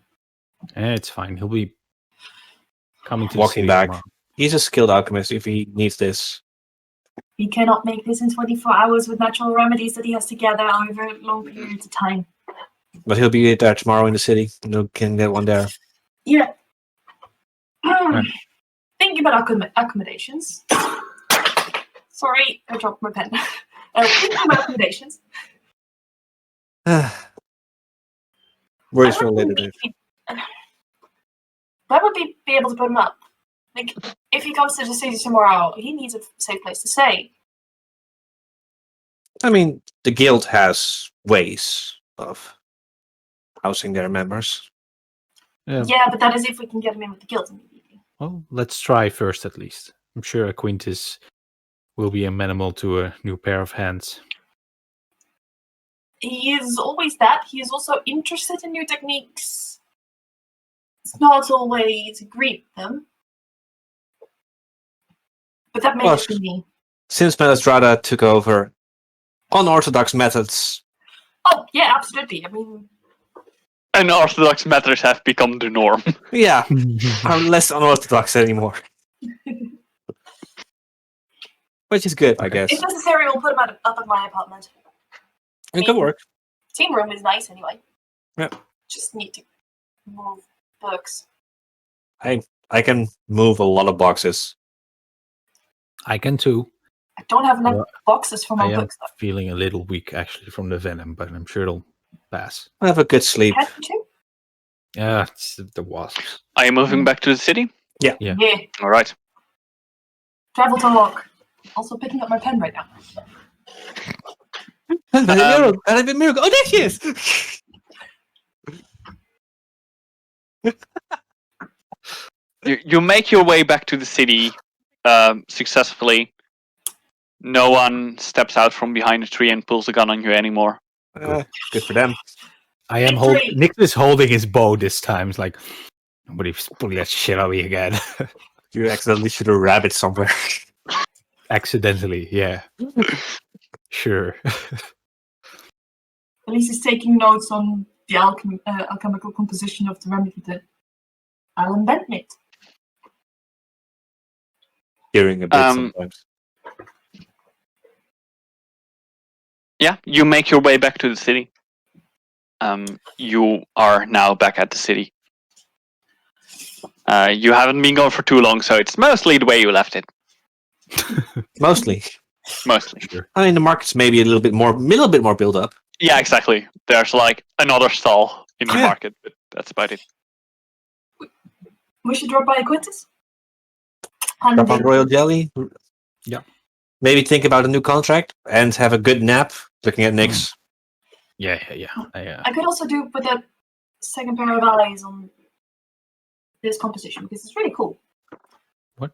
It's fine. He'll be coming to Walking the city back. tomorrow. He's a skilled alchemist if he needs this. He cannot make this in 24 hours with natural remedies that he has to gather over long periods of time. But he'll be there tomorrow in the city. You can get one there. Yeah. Right. Thinking about accommodations. Sorry, I dropped my pen. Thinking about accommodations. Worries Where for would later. we Dave. where would we be able to put him up? Like, if he comes to the city tomorrow, he needs a safe place to stay. I mean, the guild has ways of housing their members. Yeah, but that is if we can get him in with the guild immediately. Well, let's try first at least. I'm sure Quintus will be amenable to a new pair of hands. He is always that. He is also interested in new techniques. It's not always agreed with them. But that may Well, just be me. Since Menestrada took over unorthodox methods, Oh, yeah, absolutely. I mean, Unorthodox methods have become the norm. yeah, are less unorthodox anymore. Which is good, I guess. if necessary, we'll put him up at my apartment. It could work. Team room is nice anyway. Yeah. Just need to move books. I can move a lot of boxes. I can too. I don't have enough Well, boxes for I my am books. feeling a little weak actually from the venom, but I'm sure it'll pass. I have a good sleep. Had to? Yeah, it's the wasps. Are you moving back to the city? Yeah. Yeah. All right. Travel to walk. Also picking up my pen right now. Miracle. Oh, there she is! You make your way back to the city successfully. No one steps out from behind a tree and pulls a gun on you anymore. Good for them. I am Victory! Nick is holding his bow this time. It's like nobody's pulling that shit on me again. You accidentally shoot a rabbit somewhere. Accidentally, yeah. Sure. At least he's taking notes on the alchemical composition of the remedy that Alan Bent made. Hearing a bit sometimes. Yeah, you make your way back to the city. You are now back at the city. You haven't been gone for too long, so it's mostly the way you left it. Mostly. Mostly. Sure. I mean, the market's maybe a little bit more built up. Yeah, exactly. There's like another stall in the Yeah. market, but that's about it. We should drop by Quintus. And Drop on Royal Jelly. Yeah. Maybe think about a new contract and have a good nap looking at Nyx. Yeah. I could also do with a second pair of eyes on this composition because it's really cool. Like,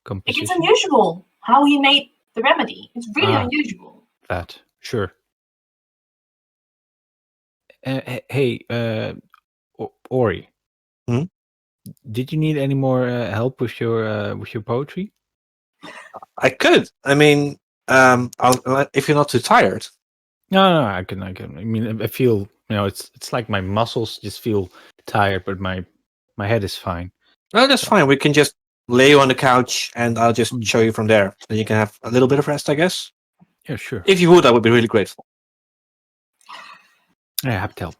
Composition. it's unusual how he made the remedy. It's really unusual. That sure. Hey, Ori. Hmm? Did you need any more help with your poetry? I could. I mean, if you're not too tired. No, I can. I mean, I feel it's like my muscles just feel tired, but my head is fine. No, that's fine. We can just lay you on the couch, and I'll just show you from there. Then you can have a little bit of rest, I guess. Yeah, sure. If you would, I would be really grateful. Yeah, happy to help.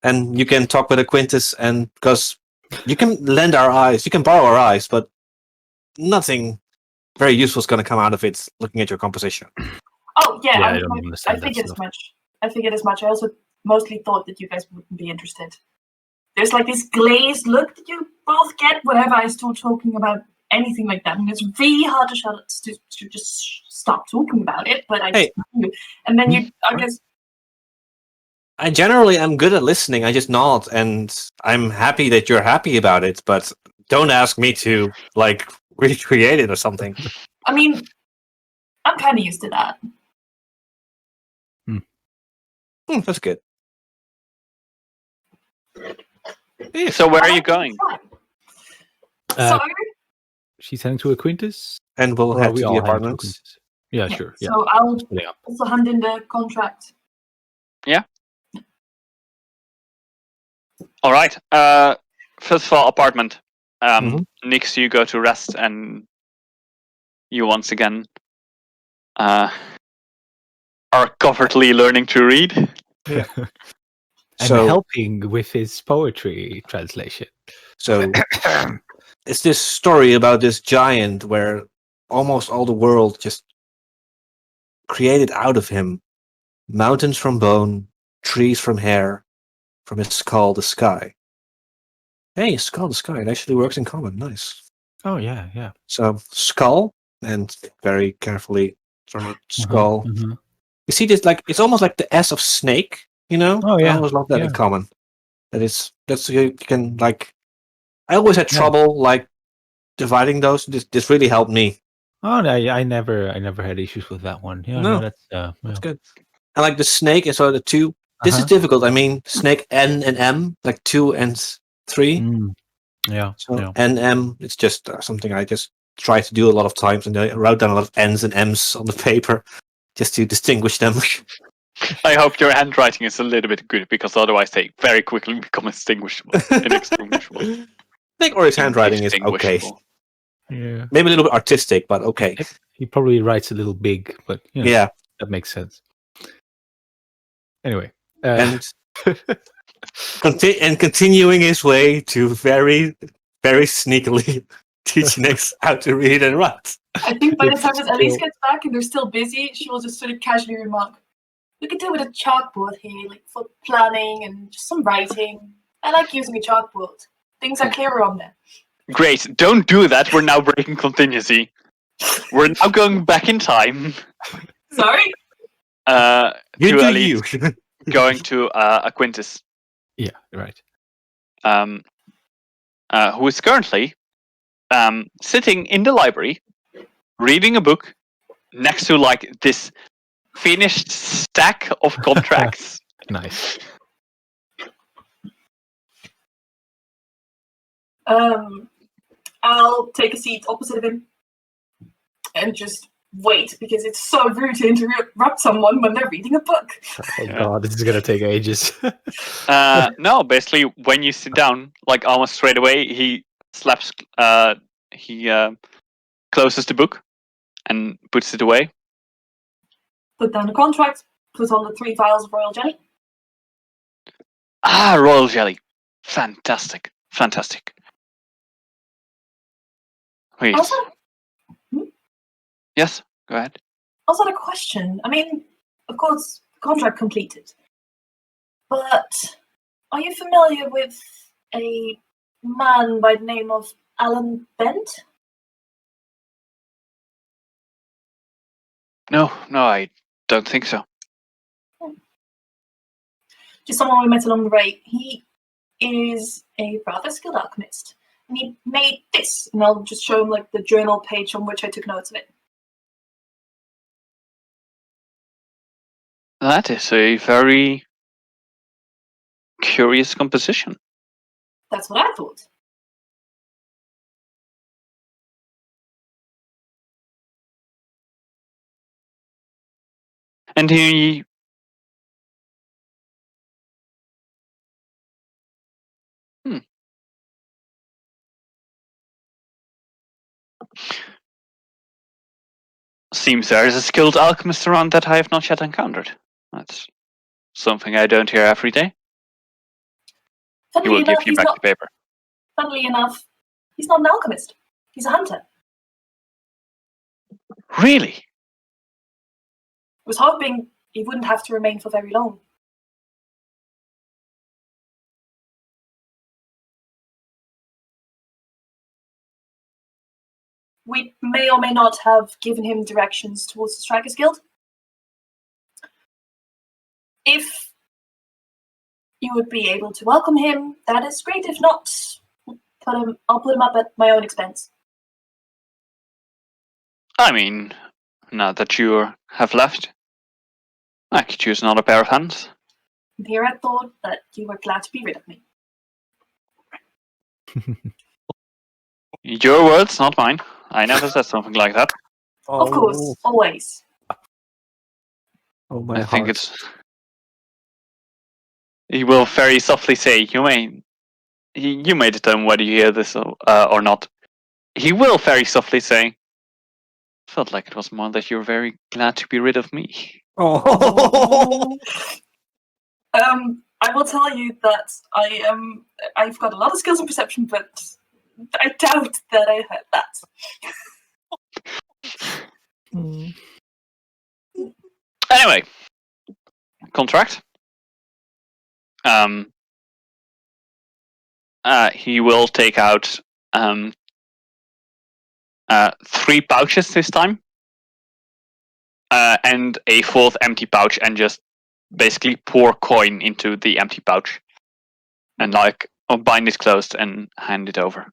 And you can talk with Aquintus, and because you can lend our eyes, you can borrow our eyes, but nothing very useful is going to come out of it looking at your composition. Oh yeah, Yeah, I don't understand I that figured as stuff. much. I figured as much. I also mostly thought that you guys wouldn't be interested. There's like this glazed look that you both get whenever I start talking about anything like that, and it's really hard to just stop talking about it. But I Hey. just do. And then you, I guess, I generally am good at listening. I just nod, and I'm happy that you're happy about it, but don't ask me to, like, recreate it or something. I mean, I'm kind of used to that. That's good. Yeah. So where are you going? So, She's heading to Aquintus? And we'll Or are head we to all the heading to apartments. Aquintus? Yeah, sure. Yeah. so I'll Splitting up. also hand in the contract. All right. First of all, apartment. Mhm. Nix, you go to rest, and you once again are covertly learning to read. And So- helping with his poetry translation. So it's this story about this giant where almost all the world just created out of him. Mountains from bone, trees from hair, from his skull the sky. Hey, skull the sky. It actually works in common. Nice. Oh, yeah, yeah. So skull, and very carefully drawn skull. Mhm. You see this, like, it's almost like the S of snake, you know? Oh, yeah, I always love that in yeah. common. That's you can, like, I always had Yeah. trouble like dividing those. This really helped me. Oh, no, I never had issues with that one. Yeah, No, no, that's That's good. And like the snake, and so the two. This is Uh-huh. difficult. I mean, snake N and M, like 2 and 3. Mm. Yeah, So yeah. N M, it's just something I just try to do a lot of times, and I wrote down a lot of N's and M's on the paper just to distinguish them. I hope your handwriting is a little bit good, because otherwise they very quickly become extinguishable. Inextinguishable. I think Ori's handwriting is okay. Indistinguishable. Yeah. Maybe a little bit artistic, but okay. He probably writes a little big, but you know, Yeah, that makes sense. Anyway. and continuing his way to very, very sneakily teach Nix how to read and write. I think by the time that Elise Still- gets back and they're still busy, she will just sort of casually remark, "We could do with a chalkboard here, like for planning and just some writing. I like using a chalkboard. Things are clearer on there." Great. Don't do that. We're now breaking continuity. We're now going back in time. Sorry? You to do Elise you. going to Aquintus, Yeah, right. who is currently sitting in the library, reading a book next to like this finished stack of contracts. Nice. I'll take a seat opposite of him and just wait, because it's so rude to interrupt someone when they're reading a book. Oh Yeah. god, this is gonna take ages. No, basically, when you sit down, like almost straight away, he slaps. He closes the book and puts it away. Put down the contract, put on the 3 vials of royal jelly. Ah, royal jelly, fantastic, fantastic. Wait, Also, yes, go ahead. also a question. I mean, of course, contract completed. But are you familiar with a man by the name of Alan Bent? No, I don't think so. Just someone we met along the way. He is a rather skilled alchemist. And he made this. And I'll just show him like the journal page on which I took notes of it. That is a very curious composition. That's what I thought. And he Seems there is a skilled alchemist around that I have not yet encountered. That's something I don't hear every day. He will give you back the paper. Funnily enough, he's not an alchemist. He's a hunter. Really? Was hoping he wouldn't have to remain for very long. We may or may not have given him directions towards the Strikers Guild. If you would be able to welcome him, that is great. If not, I'll put him up at my own expense. I mean, now that you have left, I could use another pair of hands. And here I thought that you were glad to be rid of me. Your words, not mine. I never said something like that. Of course, always. Oh my I think heart. it's. He will very softly say, "You may determine whether you hear this or not." He will very softly say, "Felt like it was more that you're very glad to be rid of me." Oh. I will tell you that I've got a lot of skills in perception, but I doubt that I heard that. Anyway, contract. He will take out 3 pouches this time, and a 4th empty pouch, and just basically pour coin into the empty pouch, and bind it closed and hand it over.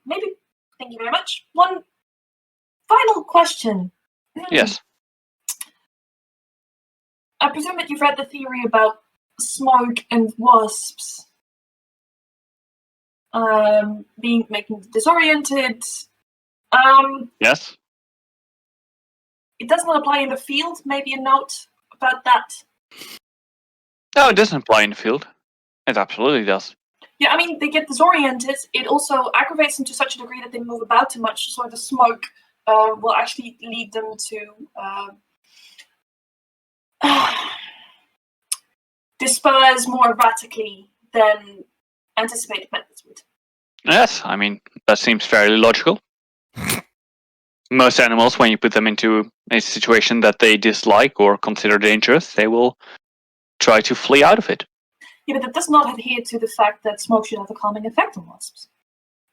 Maybe. Thank you very much. One final question. Yes. I presume that you've read the theory about smoke and wasps making disoriented. Yes. It does not apply in the field. Maybe a note about that. No, it doesn't apply in the field. It absolutely does. Yeah, I mean, they get disoriented. It also aggravates them to such a degree that they move about too much, so the smoke will actually lead them to disperse more erratically than anticipated methods would. Yes, I mean, that seems fairly logical. Most animals, when you put them into a situation that they dislike or consider dangerous, they will try to flee out of it. Yeah, but that does not adhere to the fact that smoke should have a calming effect on wasps.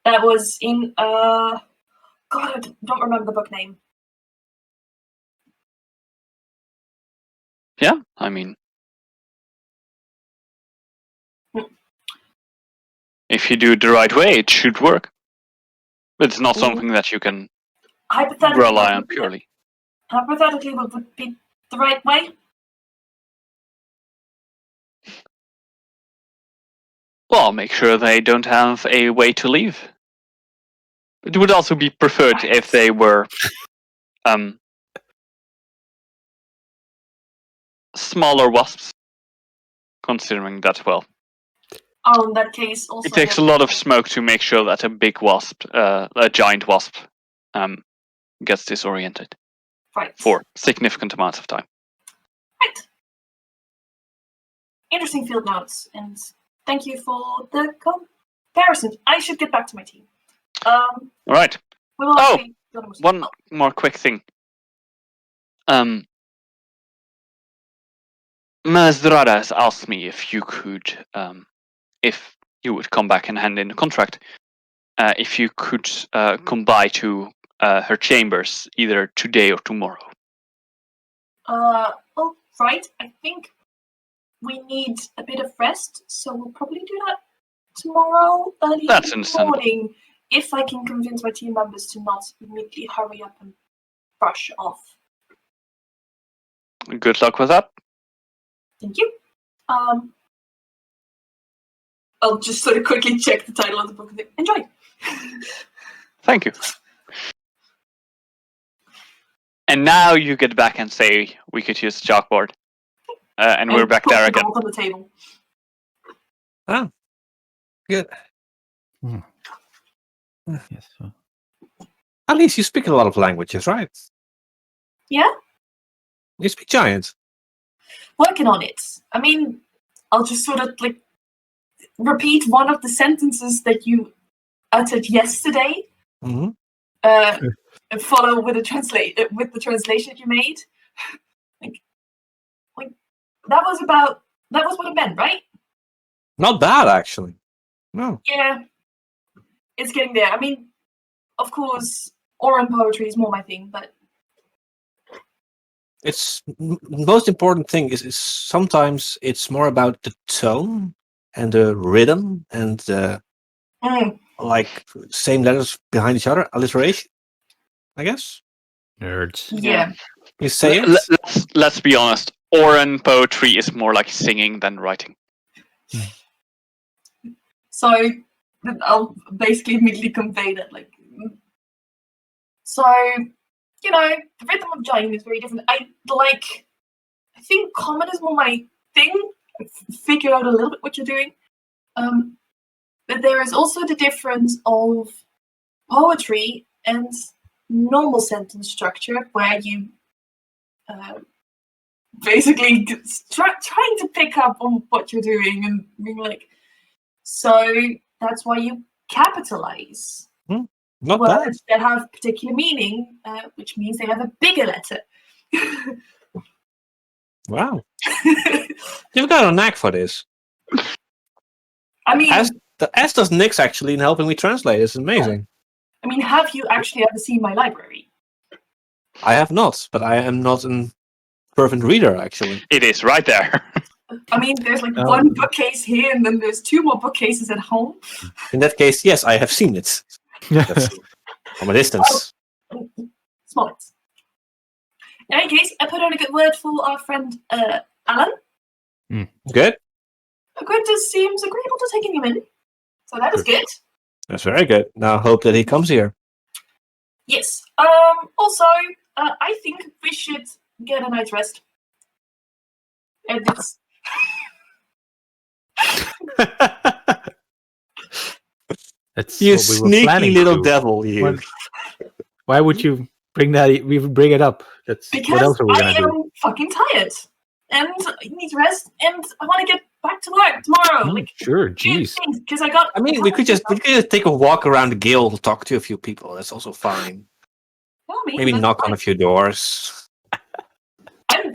That was in, God, I don't remember the book name. Yeah, I mean, if you do it the right way, it should work. But it's not something that you can rely on purely. Hypothetically, what would be the right way? Well, make sure they don't have a way to leave. It would also be preferred if they were smaller wasps, considering that, well, Oh, in that case, also. it takes a lot of smoke to make sure that a big wasp, a giant wasp, gets disoriented for significant amounts of time. Right. Interesting field notes, and thank you for the comparison. I should get back to my team. All right. One more quick thing. Mazdrada has asked me if you could, if you would come back and hand in the contract, if you could come by to her chambers either today or tomorrow. Oh, right. I think we need a bit of rest, so we'll probably do that tomorrow early in the morning. If I can convince my team members to not immediately hurry up and brush off. Good luck with that. Thank you. I'll just sort of quickly check the title of the book and think, enjoy. Thank you. And now you get back and say we could use the chalkboard. And we're back there again. On the table. Oh, good. Yes. At least you speak a lot of languages, right? Yeah, You speak giant. working on it. I mean, I'll just sort of like repeat one of the sentences that you uttered yesterday. Mm-hmm. And follow with the translation you made. like that was what it meant, right? Not bad, actually. No. Yeah, it's getting there. I mean, of course, oral poetry is more my thing, but It's most important thing is sometimes it's more about the tone and the rhythm and the like same letters behind each other, alliteration, I guess. Nerds. yeah. You say it. Let's be honest. Oran poetry is more like singing than writing. So I'll basically immediately convey that, like, so you know, the rhythm of Jain is very different. I think common is more my thing. Figure out a little bit what you're doing. But there is also the difference of poetry and normal sentence structure, where you basically trying to pick up on what you're doing and being like, so that's why you capitalize Not bad. words that have particular meaning, which means they have a bigger letter. Wow. You've got a knack for this. I mean, As does Nix actually in helping me translate. It's amazing. I mean, have you actually ever seen my library? I have not, but I am not a fervent reader, actually. It is right there. I mean, there's like one bookcase here, and then there's 2 more bookcases at home. In that case, yes, I have seen it. That's from a distance. Small. In any case, I put on a good word for our friend Alan. Good. Quintus seems agreeable to taking him in, so that is good. That's very good. Now hope that he comes here. Yes. Also, I think we should get a night's rest. And it's That's You what we were sneaky planning little to. devil, you. Why would you bring that? We would bring it up. That's what because else are we I gonna am do? fucking tired. And I need rest, and I want to get back to work tomorrow. Like, Sure, jeez. because I got. I mean, we could just take a walk around the guild, talk to a few people. That's also fine. Well, I mean, Maybe that's knock on fine. a few doors. I'm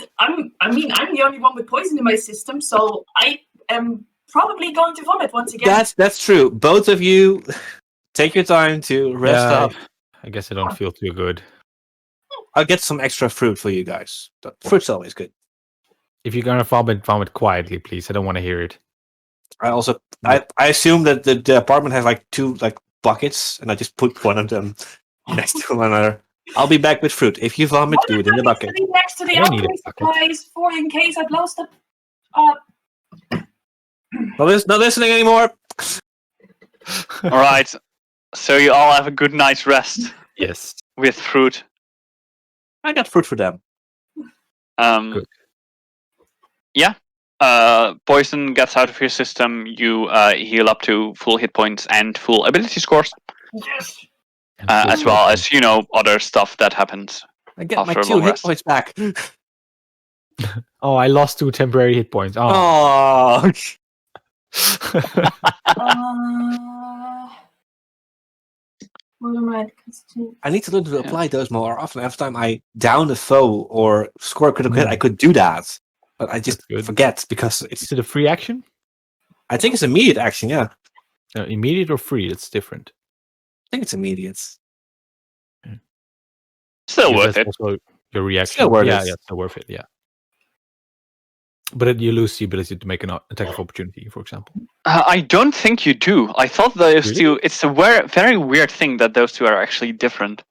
the only one with poison in my system, so I am probably going to vomit once again. That's true. Both of you, take your time to rest Yeah, up. I guess I don't feel too good. I'll get some extra fruit for you guys. Fruit's always good. If you're gonna vomit quietly, please. I don't want to hear it. I assume that the apartment has like 2 like buckets, and I just put one of them next to one another. I'll be back with fruit. If you vomit, do it in the bucket. Next to the I don't need a alchemy bucket. supplies for in case I've lost a. Not listening anymore. All right. So you all have a good night's rest Yes. with fruit. I got fruit for them. Good. Yeah. Poison gets out of your system. You heal up to full hit points and full ability scores, Yes. as well as other stuff that happens. I get my After a 2 long hit rest. points back. Oh, I lost 2 temporary hit points. Oh. Oh. What am I? I need to learn to apply those more often. Every time I down a foe or score a critical hit, I could do that. But I just forget because Is it a free action? I think it's immediate action, yeah. Immediate or free? It's different. I think it's immediate. Still Because worth that's it. also your reaction. Still worth yeah, it. yeah, still worth it. Yeah. But you lose the ability to make an attack of opportunity, for example. I don't think you do. I thought those Really? two. It's a very weird thing that those two are actually different.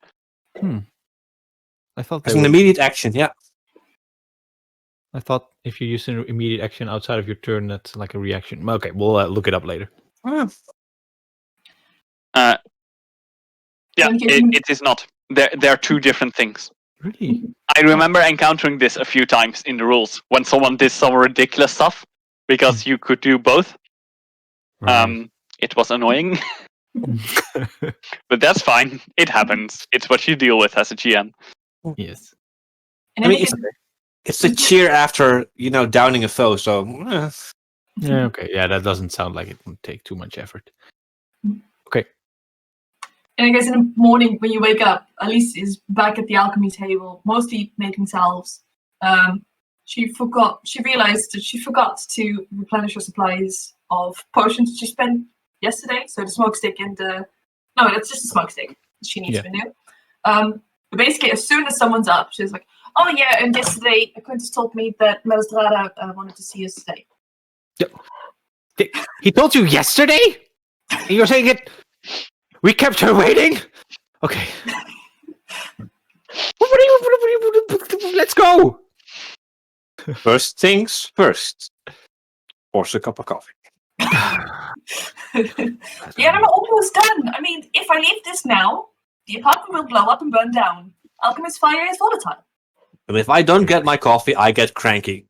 I thought It's an immediate action, yeah. I thought if you use an immediate action outside of your turn, that's like a reaction. Okay, we'll look it up later. Yeah, it is not. They're 2 different things. Really? I remember encountering this a few times in the rules when someone did some ridiculous stuff because you could do both. Right. It was annoying. But that's fine. It happens. It's what you deal with as a GM. Yes. And I then mean, it's a cheer after downing a foe. So Yeah. Okay. Yeah, that doesn't sound like it would take too much effort. Okay. And I guess in the morning when you wake up, Alice is back at the alchemy table, mostly making salves. She realized that she forgot to replenish her supplies of potions she spent yesterday. So the smoke stick and no, that's just a smoke stick. She needs to renew. But basically, as soon as someone's up, she's like, "Oh yeah, and yesterday Quintus told me that Melisdrada wanted to see us today." He told you yesterday? And you're saying it? We kept her waiting? Okay. Let's go! first things first. Force a cup of coffee. Yeah, I'm almost done. I mean, if I leave this now, the apartment will blow up and burn down. Alchemist fire is volatile. And if I don't get my coffee, I get cranky.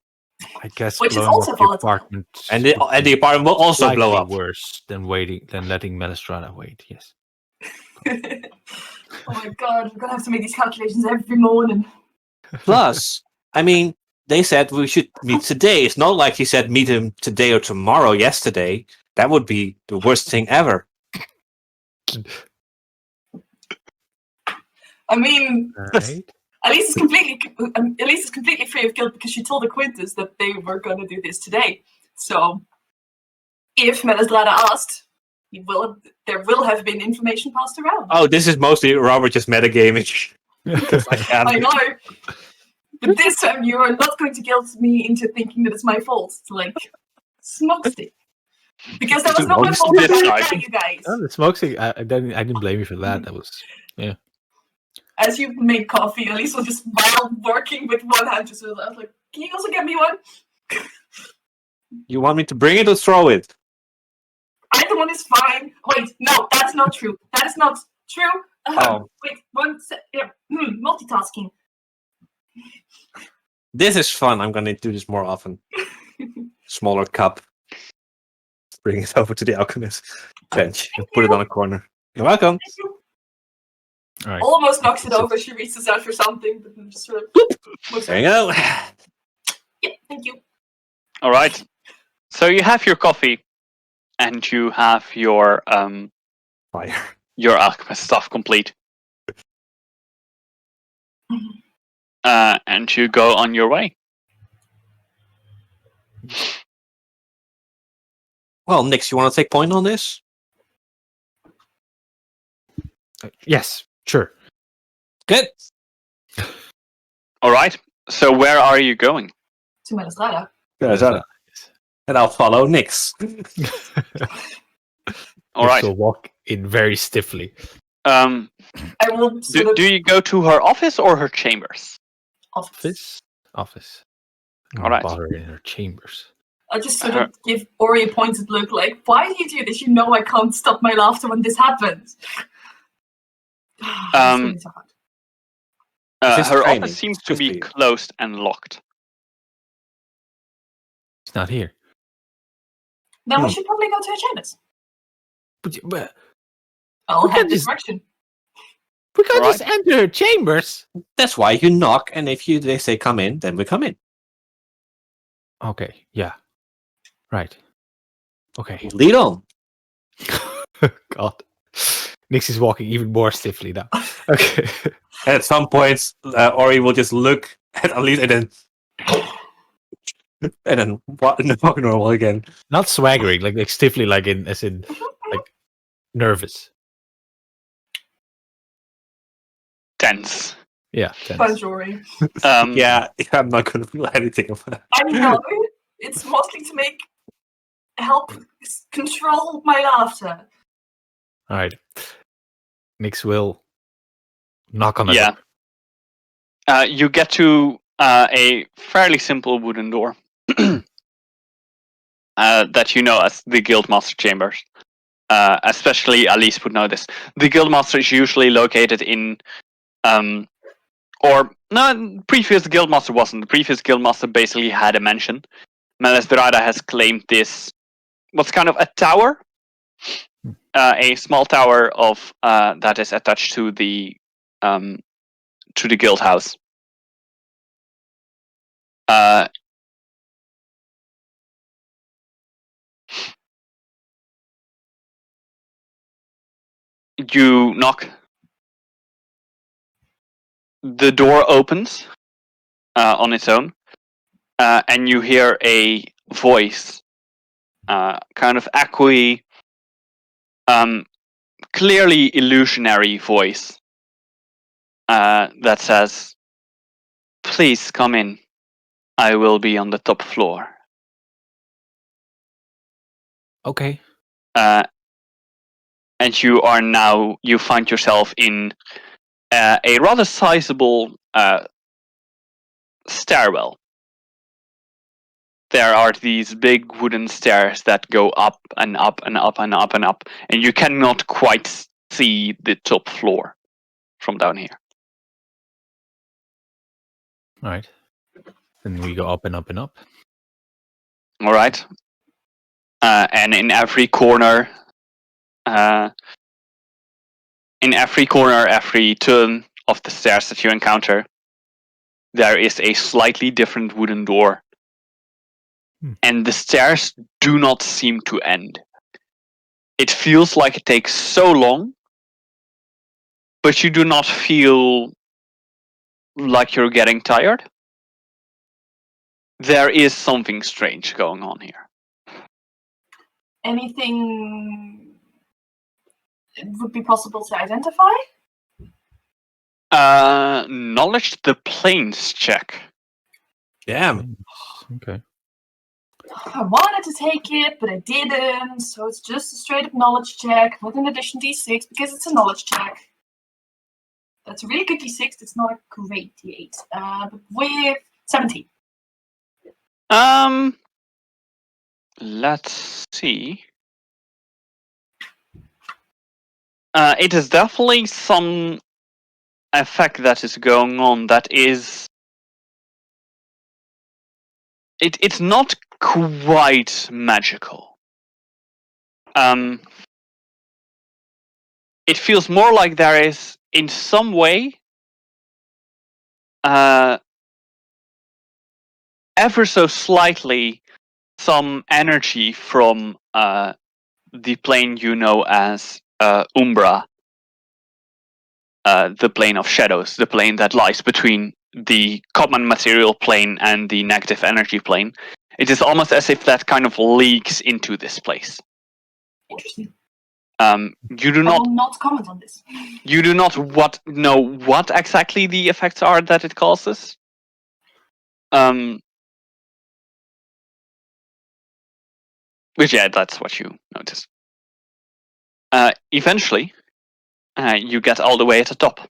I guess Which is blowing also up the volatile. apartment And the apartment will also slightly blow up. worse than letting Melisdrada wait. Yes. Oh my god, I'm gonna have to make these calculations every morning. Plus, I mean, they said we should meet today. It's not like he said meet him today or tomorrow, yesterday. That would be the worst thing ever. I mean, Right. Elise is completely free of guilt because she told Quintus that they were gonna do this today. So, if Melisdrada asked, there will have been information passed around. Oh, this is mostly Robert just metagaming. I know. But this time you are not going to guilt me into thinking that it's my fault. It's like, smoke stick. Because that was not my fault, I'm gonna tell you guys. Oh, the smoke stick. I didn't blame you for that. That was As you make coffee, Elise was just while working with one hand. I was like, "Can you also get me one?" You want me to bring it or throw it? Either one is fine. Wait, no, that's not true. That is not true. Wait, multitasking. This is fun. I'm going to do this more often. Smaller cup. Bring it over to the alchemist bench and put it on a corner. You're welcome. all right. Almost knocks it over. She reaches out for something, but then just sort of. There you go. Yeah, thank you. All right. So you have your coffee, and you have your Fire. your alchemist stuff complete. And you go on your way. Well, Nix, you want to take point on this? Yes, sure. Good. All right. So where are you going? To Melisdrada. And I'll follow Nix. All right. So walk in very stiffly. Um, I will sort of do you go to her office or her chambers? Office. All right. Bother in her chambers. I'll just sort of give Ori a pointed look like, "Why do you do this? You know I can't stop my laughter when this happens." It's really so hard. Her training. office seems to Just be for you. closed and locked. He's not here. Then we should probably go to her chambers. But I'll We head can this just- direction. we can't All just enter her chambers. That's why you knock, and if they say come in, then we come in. Okay. Yeah. Right. Okay. Lead on. God. Nix is walking even more stiffly now. Okay. And at some points, Ori will just look at Elise and then walk normal again. Not swaggering, like stiffly, like nervous. Tense. Yeah. tense. Fun Ori. Yeah, I'm not going to feel anything of that. I know. It's mostly to help control my laughter. All right. Nix will knock on the Yeah. door. You get to a fairly simple wooden door that you know as the Guildmaster chambers. Especially Alice would know this. The Guildmaster is usually located in, previous Guildmaster wasn't. The previous Guildmaster basically had a mansion. Melisdrada has claimed this, what's kind of a tower, a small tower of that is attached to the guild house. You knock. The door opens on its own, and you hear a voice, kind of echoey, clearly illusionary voice, that says, "Please come in. I will be on the top floor." Okay. And you find yourself in a rather sizable stairwell. There are these big wooden stairs that go up and up and up and up and up, and you cannot quite see the top floor from down here. All right. Then we go up and up and up. All right. And in every corner, every turn of the stairs that you encounter, there is a slightly different wooden door. And the stairs do not seem to end. It feels like it takes so long, but you do not feel like you're getting tired. There is something strange going on here. Anything it would be possible to identify? Knowledge the planes check. Yeah. Okay. I wanted to take it, but I didn't, so it's just a straight up knowledge check with an addition d6 because it's a knowledge check. That's a really good d6, it's not a great d8. But with 17. Let's see. It is definitely some effect that is going on that is... It's not quite magical. It feels more like there is, in some way, ever so slightly, some energy from the plane you know as Umbra, the plane of shadows, the plane that lies between the common material plane and the negative energy plane. It is almost as if that kind of leaks into this place. Interesting. You do I not will not comment on this. You do not know what exactly the effects are that it causes. Which, yeah, that's what you notice. Eventually, you get all the way at the top.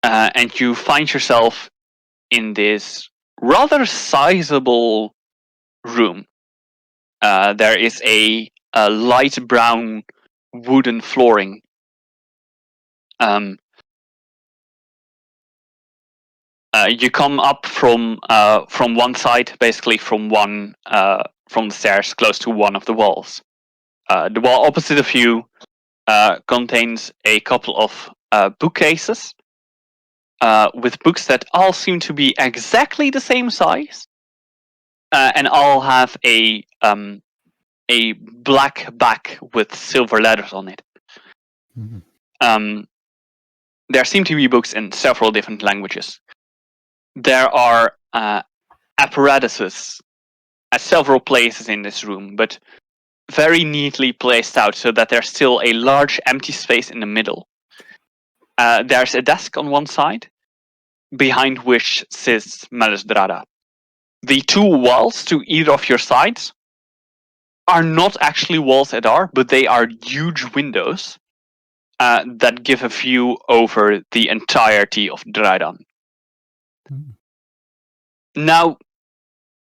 And you find yourself in this rather sizable room. There is a light brown wooden flooring. You come up from one side, basically from the stairs, close to one of the walls. The wall opposite of you contains a couple of bookcases with books that all seem to be exactly the same size, and all have a black back with silver letters on it. Mm-hmm. There seem to be books in several different languages. There are apparatuses at several places in this room, but very neatly placed out so that there's still a large empty space in the middle. There's a desk on one side, behind which sits Dreidan. The two walls to either of your sides are not actually walls at all, but they are huge windows that give a view over the entirety of Dreidan. Mm. Now,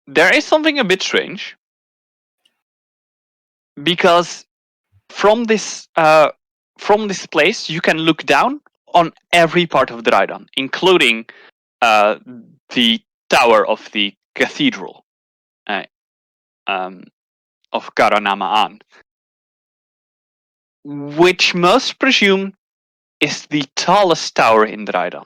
there is something a bit strange, because from this place you can look down on every part of Dreidan, including the tower of the cathedral of Karanamaan. which most presume is the tallest tower in Dreidan.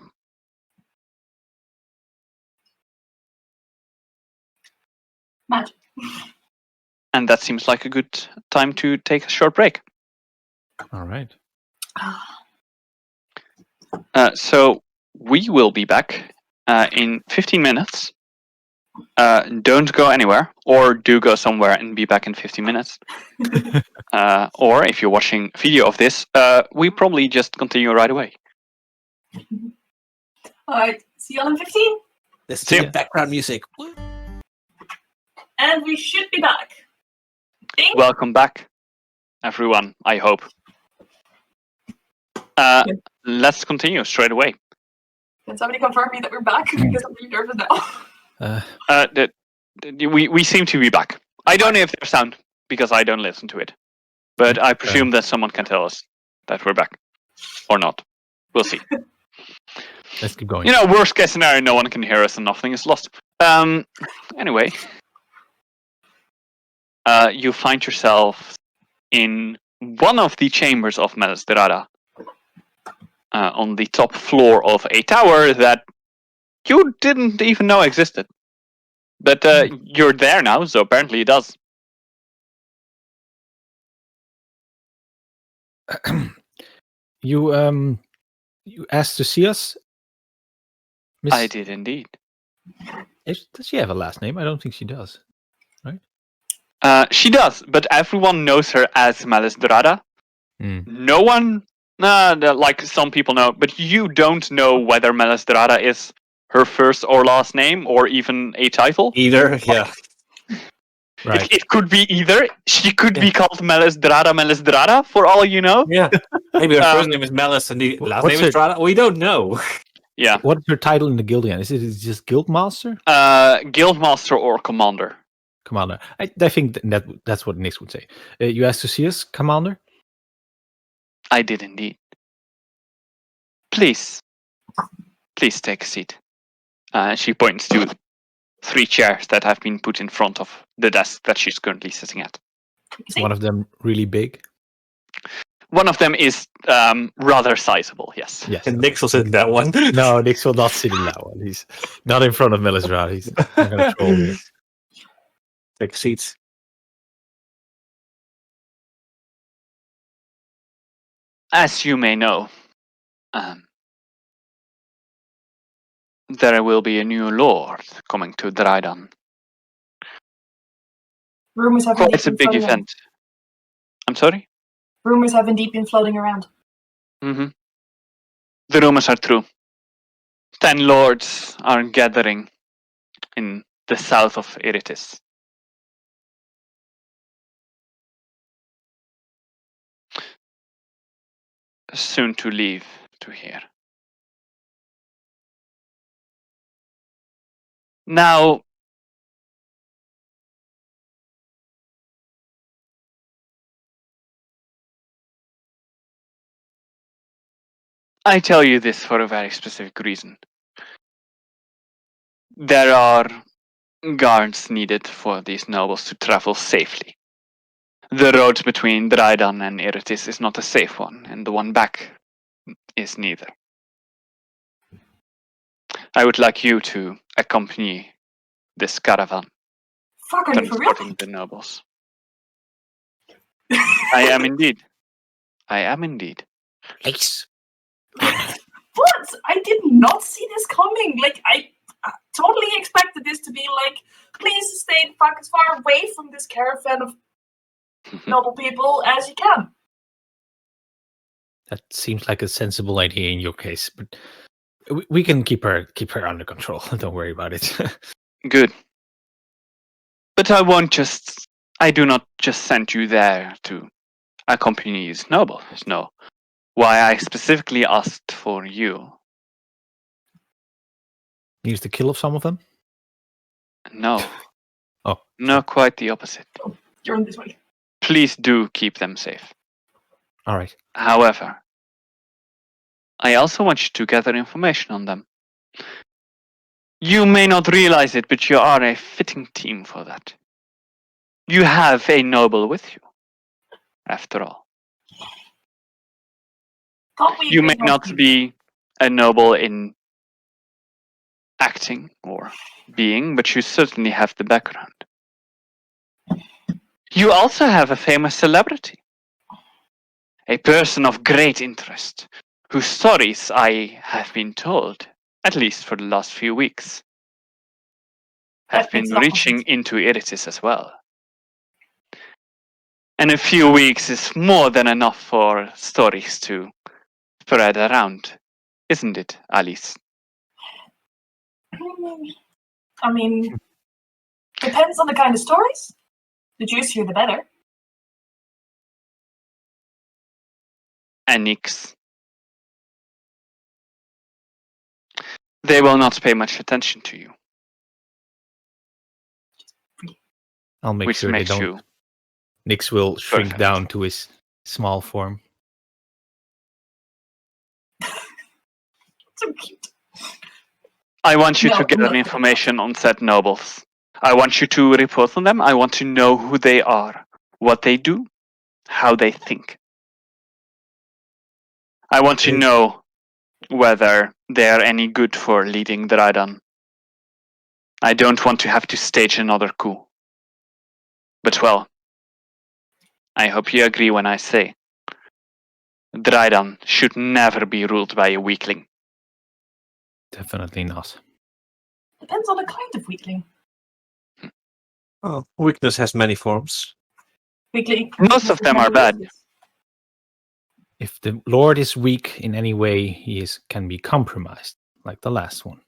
Magic. And that seems like a good time to take a short break. All right. So we will be back in 15 minutes. Don't go anywhere, or do go somewhere and be back in 15 minutes. Or if you're watching video of this, we probably just continue right away. Alright, see you all in 15. Let's See see ya. the background music. And we should be back. Ding. Welcome back, everyone, I hope. Let's continue straight away. Can somebody confirm me that we're back? Because I'm really nervous now. We seem to be back. I don't know if there's sound, because I don't listen to it. But I presume that someone can tell us that we're back. Or not. We'll see. Let's keep going. You know, worst case scenario, no one can hear us and nothing is lost. Anyway. You find yourself in one of the chambers of Melis Dreidan. On the top floor of a tower that you didn't even know existed. But you're there now, so apparently it does. You asked to see us? Miss... I did indeed. Does she have a last name? I don't think she does. She does, but everyone knows her as Melis Dreidan. No one, like some people know, but you don't know whether Melis Dreidan is her first or last name, or even a title. Either, yeah. Right. It could be either. She could be called Melis Dreidan, for all you know. Yeah. Maybe her first name is Melis and the last what's name is Dreidan. We don't know. Yeah. What's her title in the guild again? Is it just Guildmaster? Guildmaster or Commander. Commander. I think that's what Nix would say. You asked to see us, Commander? I did indeed. Please take a seat. She points to 3 chairs that have been put in front of the desk that she's currently sitting at. Is one of them really big? One of them is rather sizable, yes. Yes. And Nix will sit in that one. No, Nix will not sit in that one. He's not in front of Melis Dreidan. He's not going to troll me. Take seats. As you may know, there will be a new lord coming to Dreidan. Rumors have Quite a big event. I'm sorry? Rumors have indeed been floating around. Mm-hmm. The rumors are true. 10 lords are gathering in the south of Iritis. Soon to leave to here. Now, I tell you this for a very specific reason. There are guards needed for these nobles to travel safely. The road between Dreidan and Iritis is not a safe one, and the one back is neither. I would like you to accompany this caravan, Fuck, are you for real? transporting the nobles. I am indeed. Ace. What? I did not see this coming. Like, I totally expected this to be like, please stay the fuck as far away from this caravan of noble people as you can. That seems like a sensible idea in your case, but we can keep her under control. Don't worry about it. Good. But I do not just send you there to accompany these nobles. No. Why I specifically asked for you. Use the kill of some of them? No. Oh. No, quite the opposite. You're in this way. Please do keep them safe. All right. However, I also want you to gather information on them. You may not realize it, but you are a fitting team for that. You have a noble with you, after all. thought we You may agreed not to- be a noble in acting or being, but you certainly have the background. You also have a famous celebrity. A person of great interest, whose stories I have been told, at least for the last few weeks, have That been makes a lot of reaching sense. into Iritis as well. And a few weeks is more than enough for stories to spread around, isn't it, Alice? I mean, depends on the kind of stories. The juicier, the better. And Nix? They will not pay much attention to you, I'll make which sure they makes don't. you Nix will shrink perfect. down to his small form. So cute. I want you No, to get no, an information on said nobles. I want you to report on them. I want to know who they are, what they do, how they think. I want to Yes. know whether they are any good for leading Dreidan. I don't want to have to stage another coup. But well, I hope you agree when I say Dreidan should never be ruled by a weakling. Definitely not. Depends on the kind of weakling. Oh, weakness has many forms. Weakling. Most of them are bad. If the Lord is weak in any way, he can be compromised, like the last one.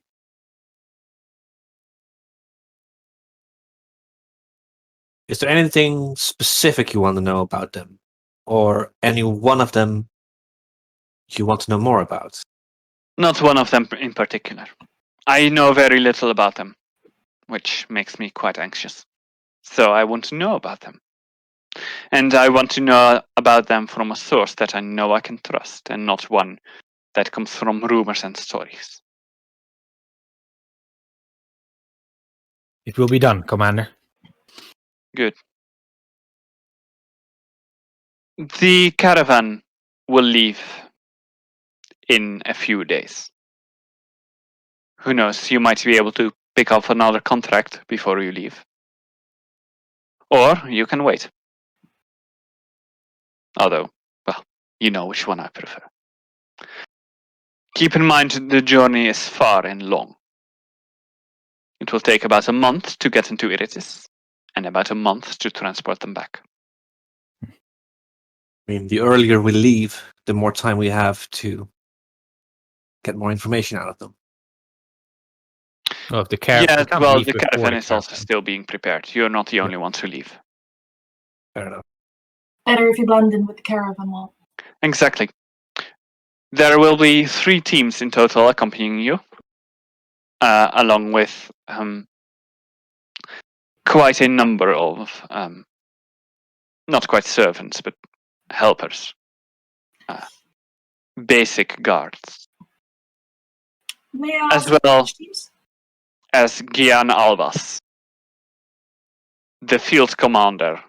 Is there anything specific you want to know about them? Or any one of them you want to know more about? Not one of them in particular. I know very little about them, which makes me quite anxious. So I want to know about them. And I want to know about them from a source that I know I can trust, and not one that comes from rumors and stories. It will be done, Commander. Good. The caravan will leave in a few days. Who knows, you might be able to pick up another contract before you leave. Or you can wait. Although, well, you know which one I prefer. Keep in mind the journey is far and long. It will take about a month to get into Iritis, and about a month to transport them back. I mean, the earlier we leave, the more time we have to get more information out of them. Well, if the Yeah, can't well, leave the before caravan the is also caravan. still being prepared. You're not the only ones who leave. Fair enough. Better if you blend in with the caravan wall. Exactly. There will be 3 teams in total accompanying you, along with quite a number of, not quite servants, but helpers. Basic guards. May I As ask well which teams? as Gian Albas, the field commander,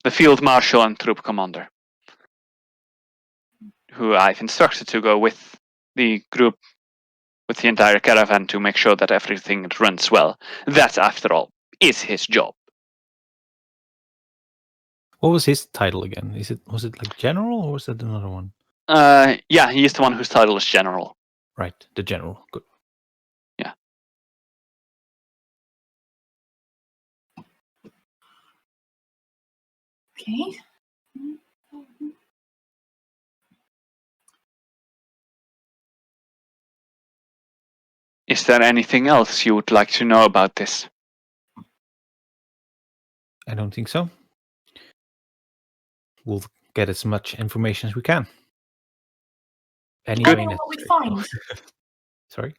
the field marshal and troop commander, who I've instructed to go with the group, with the entire caravan, to make sure that everything runs well. That, after all, is his job. What was his title again? Was it like general, or was that another one? Yeah, he is the one whose title is general. Right, the general. Good. Okay. Is there anything else you would like to know about this? I don't think so. We'll get as much information as we can. Depending on what we find. Sorry?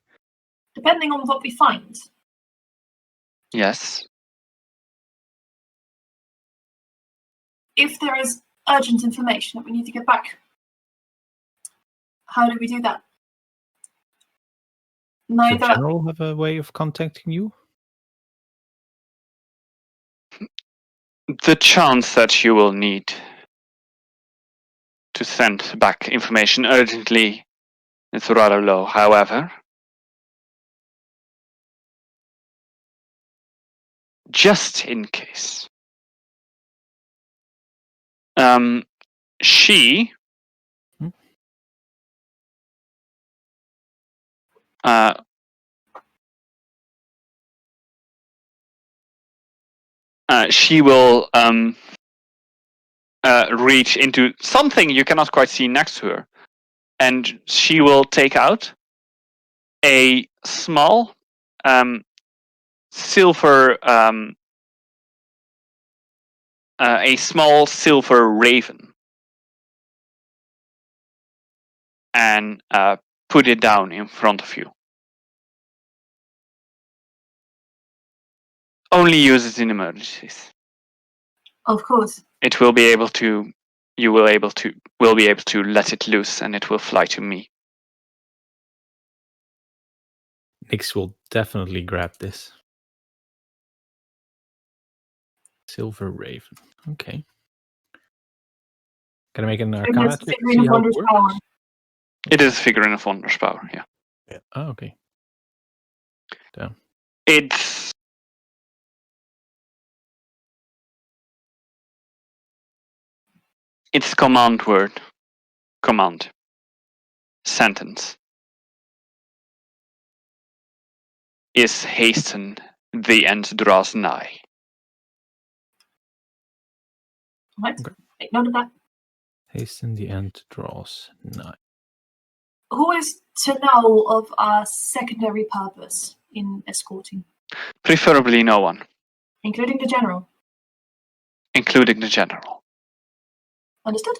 Depending on what we find. Yes. If there is urgent information that we need to get back, how do we do that? Does Neither. the general have a way of contacting you? The chance that you will need to send back information urgently. It's rather low, however. Just in case. She she will reach into something you cannot quite see next to her, and she will take out a small silver raven and put it down in front of you. Only use it in emergencies. Of course. It will be able to. You will be able to let it loose, and it will fly to me. Nix will definitely grab this. Silver Raven. Okay. Can I make an Arcana It's check to figuring see of how it Wondrous works? power. It is a figure of Wondrous power. Yeah. Oh, okay. Damn. Its command sentence is hasten, the end draws nigh. Right. Okay. Take note of that. Hasten, the end draws nigh. Who is to know of our secondary purpose in escorting? Preferably no one, Including the general. including the general. Understood?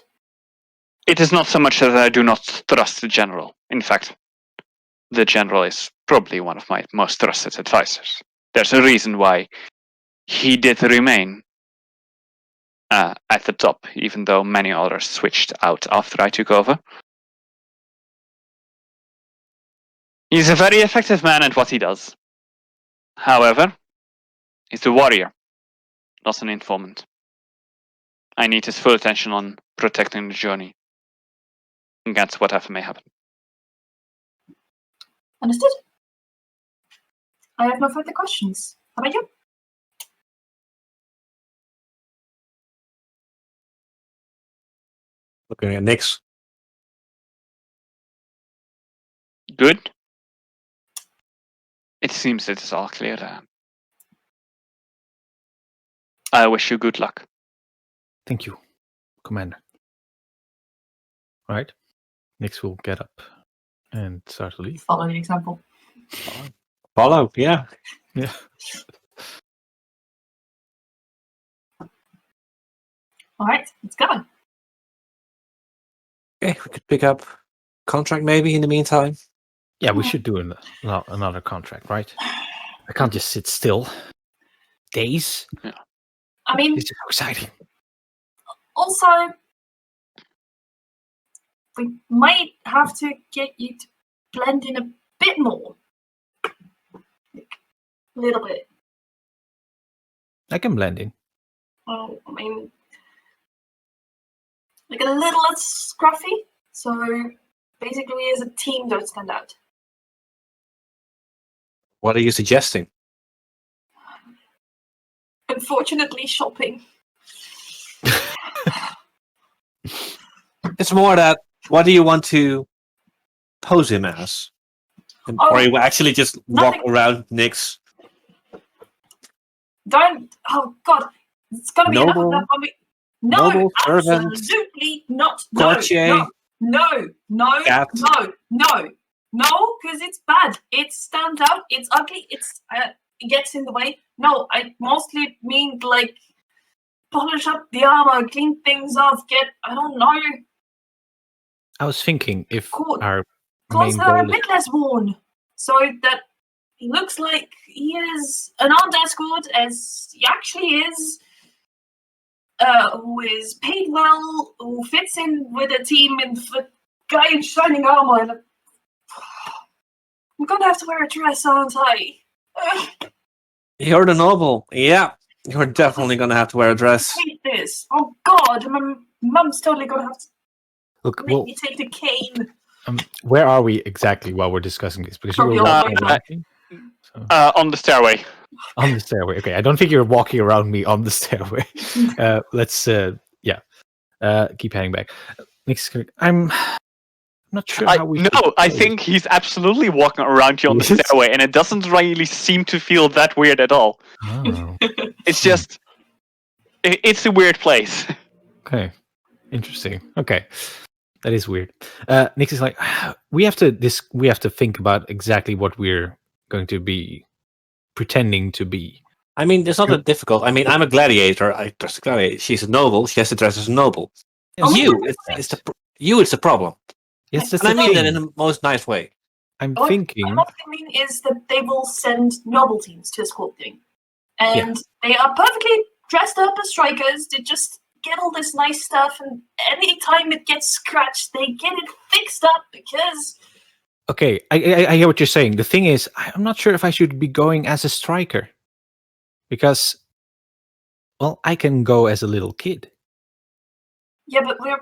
It is not so much that I do not trust the general. In fact, the general is probably one of my most trusted advisors. There's a reason why he did remain at the top, even though many others switched out after I took over. He's a very effective man at what he does. However, he's a warrior, not an informant. I need his full attention on protecting the journey against whatever may happen. Understood? I have no further questions. How about you? Looking at Nix. Good? It seems it is all clear there. I wish you good luck. Thank you, Commander. All right. Nix will get up and start to leave. Follow the example. Follow, yeah. Yeah. All right, let's go. Okay, we could pick up contract maybe in the meantime. Yeah, we should do another contract, right? I can't just sit still. Days? I mean, This is so exciting. also, we might have to get you to blend in a bit more. Like, a little bit. I can blend in. Well, I mean, like a little less scruffy. So basically, as a team, don't stand out. What are you suggesting? Unfortunately, shopping. It's more that, what do you want to pose him as? Or you actually just walk around Nix? Don't. Oh, God. It's going to be enough of Noble, that one. No, noble servant, absolutely not. courtier, No, cat. no, because it's bad. It stands out. It's ugly. It gets in the way. No, I mostly mean like polish up the armor, clean things off, I don't know, I was thinking if our clothes main that are a goal is... bit less worn, so that he looks like he is an armed escort, as he actually is, who is paid well, who fits in with a team, and the guy in shining armor. And I'm gonna have to wear a dress, aren't I? You're the noble. Yeah, you're definitely going to have to wear a dress. I hate this. Oh God, my mum's totally gonna have to. Look, Make well, me take the cane. where are we exactly while we're discussing this? Because you Probably were all walking the way around back. me. So, On the stairway. on the stairway. Okay, I don't think you're walking around me on the stairway. Let's keep heading back. I'm not sure how we. I think he's absolutely walking around you on the He is? stairway, and it doesn't really seem to feel that weird at all. Oh, It's just, it's a weird place. okay, interesting. Okay, that is weird. Nix is like, we have to think about exactly what we're going to be pretending to be. I mean, it's not that difficult. I mean, I'm a gladiator. I dress a gladiator. She's a noble. She has to dress as a noble. Yes, It's the problem. Yes, that's And I the mean that thing. in the most nice way. I'm What thinking. I'm assuming is that they will send noble teams to sculpting. And they are perfectly dressed up as strikers. They just get all this nice stuff, and anytime it gets scratched, they get it fixed up because... Okay, I hear what you're saying. The thing is, I'm not sure if I should be going as a striker. Because, well, I can go as a little kid. Yeah, but we're...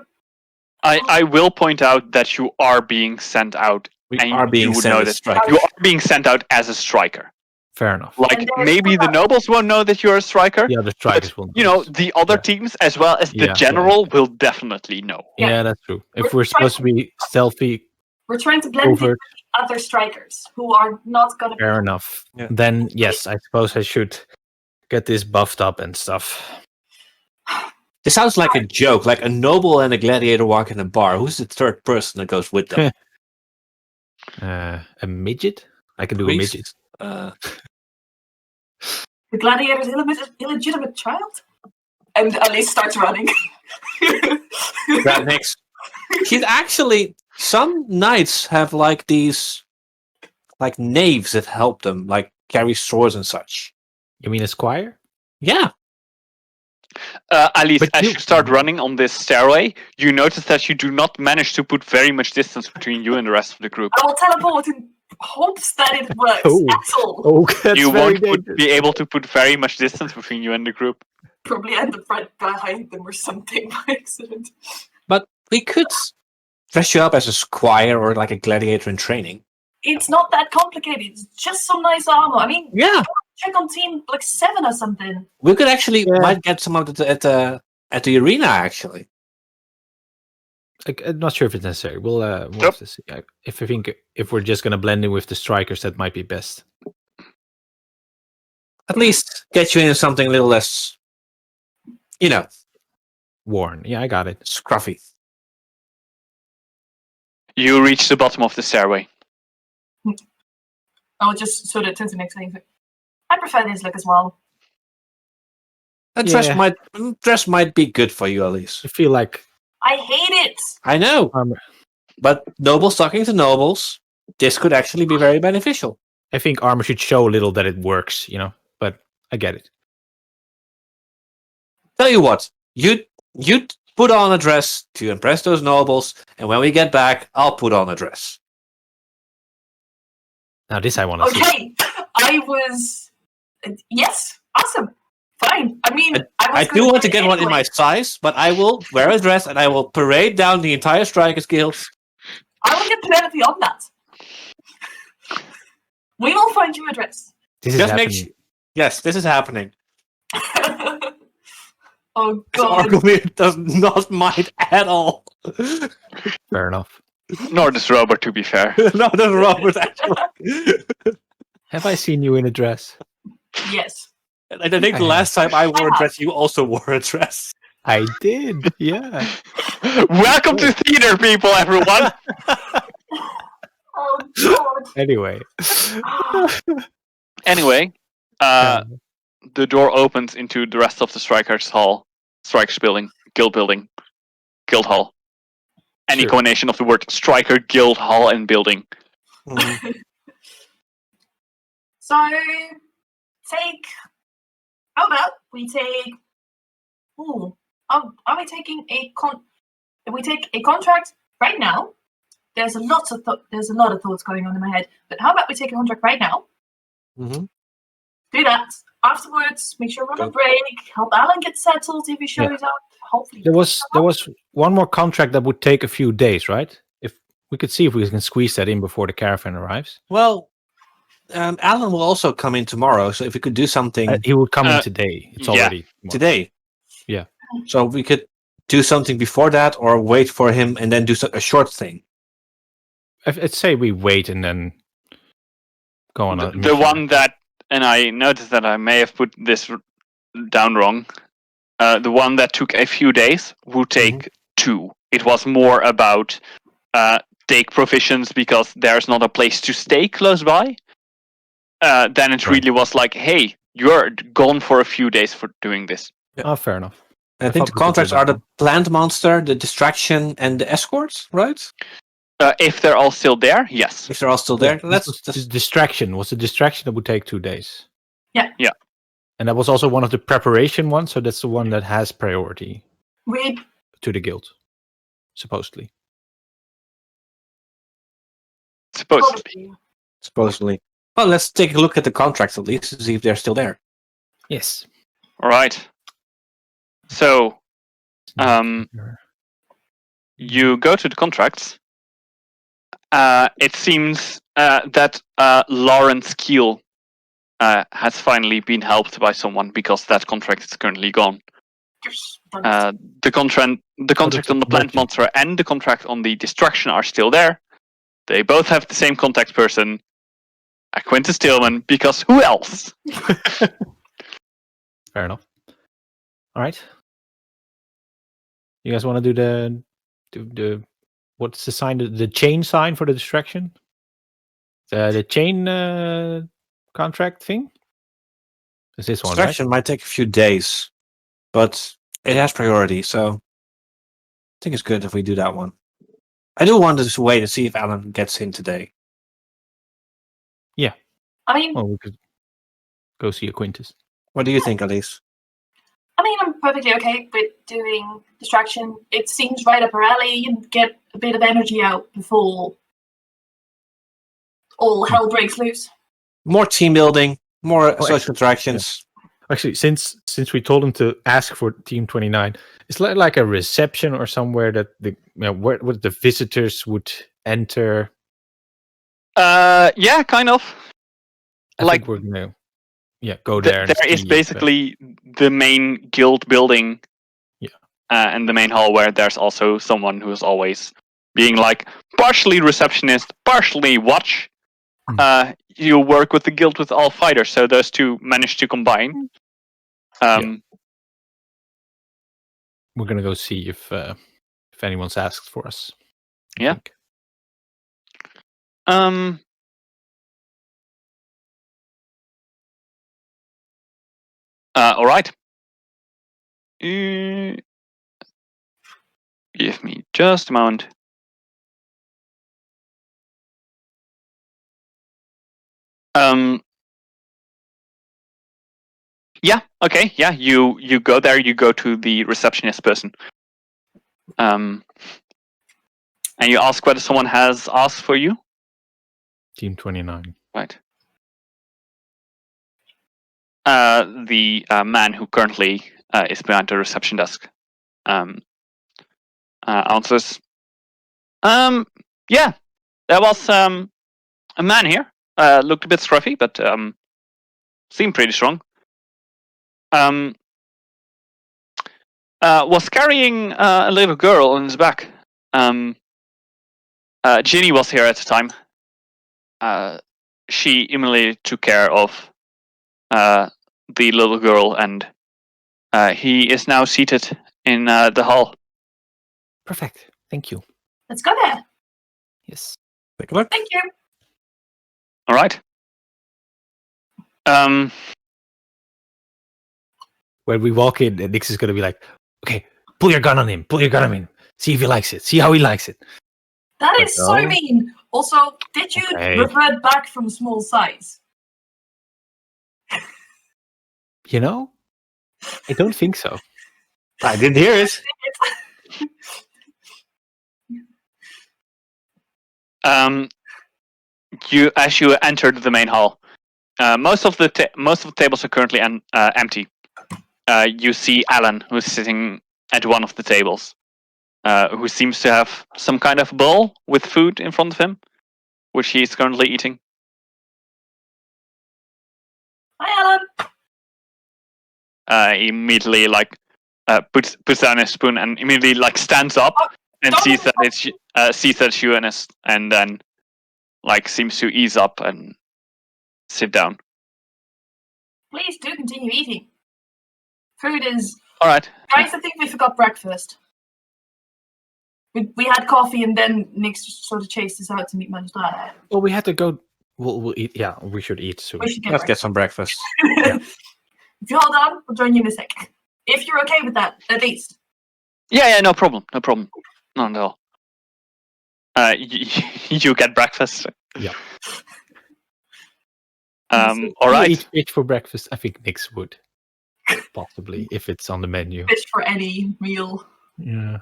I will point out that you are being sent out. We and are being you would sent know as that strikers. you are being sent out as a striker. Fair enough. Like, And there's maybe the someone- nobles won't know that you're a striker. The other strikers will know. You know, the other Yeah. teams, as well as the Yeah. general, will definitely know. Yeah, that's true. If We're we're supposed to be stealthy, We're trying to blend in overt, with the other strikers who are not going to be... fair enough. Yeah. Then, yes, I suppose I should get this buffed up and stuff. This sounds like a joke, like a noble and a gladiator walk in a bar. Who's the third person that goes with them? A midget? I can do Priest? a midget. The gladiator's illegitimate child? And Alice starts running. That makes. She's actually. Some knights have like these, like knaves that help them, like carry swords and such. You mean a squire? Yeah. Alice, But as you- you start running on this stairway, you notice that you do not manage to put very much distance between you and the rest of the group. I will teleport in hopes that it works. Oh. Axel Oh, that's You very won't dangerous. be able to put very much distance between you and the group. probably end up right behind them or something by accident. But we could dress you up as a squire or like a gladiator in training. It's not that complicated. It's just some nice armor. I mean, Yeah. check on team like 7 or something. We could actually Yeah. might get some of it at the arena actually. I'm not sure if it's necessary. We'll have to see. If we're just gonna blend in with the strikers, that might be best. At least get you in something a little less, Worn. Yeah, I got it. scruffy. You reach the bottom of the stairway. I'll just sort of turn to the next thing. I prefer this look as well. A Yeah. dress might be good for you, Elise. I feel like I hate it. I know, armor. but nobles talking to nobles, this could actually be very beneficial. I think armor should show a little that it works, but I get it. Tell you what, you put on a dress to impress those nobles, and when we get back, I'll put on a dress. Now this I want to see. Okay, I was... Yes, awesome. Fine. I mean, I do want to get one in my size, but I will wear a dress and I will parade down the entire Strikers Guild. I will get Penelope on that. We will find you a dress. This is Just happening. make yes, this is happening. Oh This god. Orgulmir does not mind at all. Fair enough. Nor does Robert, to be fair. No, that's Robert actually. Have I seen you in a dress? Yes. And I think the last time I wore a dress, you also wore a dress. I did. Yeah. Welcome to theater, people, everyone! Oh god. Anyway. Anyway, the door opens into the rest of the Strikers Hall. Strikers building, guild hall. Any Sure. combination of the word striker, guild, hall, and building. So, how about we take... are we taking if we take a contract right now, there's a lot of thoughts going on in my head, but how about we take a contract right now? Mm-hmm. Do that. Afterwards, make sure we're on a break. Help Alan get settled if he shows up. Hopefully. There was one more contract that would take a few days, right? If we could see if we can squeeze that in before the caravan arrives. Well, Alan will also come in tomorrow, so if we could do something He would come in today. It's yeah. already today. Yeah. So we could do something before that, or wait for him and then do a short thing. I'd say we wait and then go on. The one that, and I noticed that I may have put this down wrong. The one that took a few days would take 2. It was more about take provisions because there's not a place to stay close by. Then it really was like, hey, you're gone for a few days for doing this. Oh, fair enough. I think the contracts are the plant monster, the distraction, and the escorts, right? If they're all still there, yes. If they're all still there, That's the distraction. Was the distraction that would take 2 days? Yeah. Yeah. And that was also one of the preparation ones, so that's the one that has priority to the guild, supposedly. Supposedly. Well, let's take a look at the contracts at least to see if they're still there. Yes. All right. So, you go to the contracts. It seems that Lawrence Keel has finally been helped by someone because that contract is currently gone. The contract on the plant monster and the contract on the distraction are still there. They both have the same contact person, Quintus Tillman, because who else? Fair enough. All right. You guys want to do the what's the sign? The chain sign for the distraction? The chain contract thing? Is this one, Distraction might take a few days, but it has priority, so I think it's good if we do that one. I do want to wait and see if Alan gets in today. Yeah. I mean, well, we could go see a Quintus. What do you think, Elise? I mean, I'm perfectly okay with doing distraction. It seems right up our alley. You get a bit of energy out before all hell breaks loose. More team building, more social interactions. Yeah. Actually, since we told him to ask for Team 29, it's like a reception or somewhere that where the visitors would enter. Yeah, kind of. I think we're gonna go there. There is basically the main guild building, and the main hall where there's also someone who's always being like partially receptionist, partially watch. You work with the guild with all fighters, so those two manage to combine. We're gonna go see if anyone's asked for us. I think. All right. Give me just a moment. Yeah. Okay. Yeah. You go there. You go to the receptionist person. And you ask whether someone has asked for you. Team 29. Right. The man who currently is behind the reception desk answers. Yeah, there was a man here. Looked a bit scruffy, but seemed pretty strong. Was carrying a little girl on his back. Ginny was here at the time. She immediately took care of the little girl, and he is now seated in the hall. Perfect. Thank you. Let's go there. Yes. Take a look. Thank you. All right. When we walk in, Nix is going to be like, okay, pull your gun on him. Pull your gun on him. See if he likes it. See how he likes it. That is so mean. Also, did you revert back from small size? You know, I don't think so. I didn't hear it. As you entered the main hall, Most of the tables are currently empty. You see Alan, who's sitting at one of the tables, who seems to have some kind of bowl with food in front of him, which he is currently eating. Hi, Alan. He immediately puts down his spoon and immediately stands up and sees that it's you, and then seems to ease up and sit down. Please do continue eating. Food is... All right. Guys, I think we forgot breakfast. We had coffee and then Nick sort of chased us out to meet my dad. Well, we had to go. We'll eat. Yeah, we should eat soon. Let's get some breakfast. If you hold on, we'll join you in a sec. If you're okay with that, at least. Yeah, no problem. Not at all. You get breakfast. Yeah. All right. Eat fish for breakfast. I think Nick's would possibly if it's on the menu. Fish for any meal. Yeah.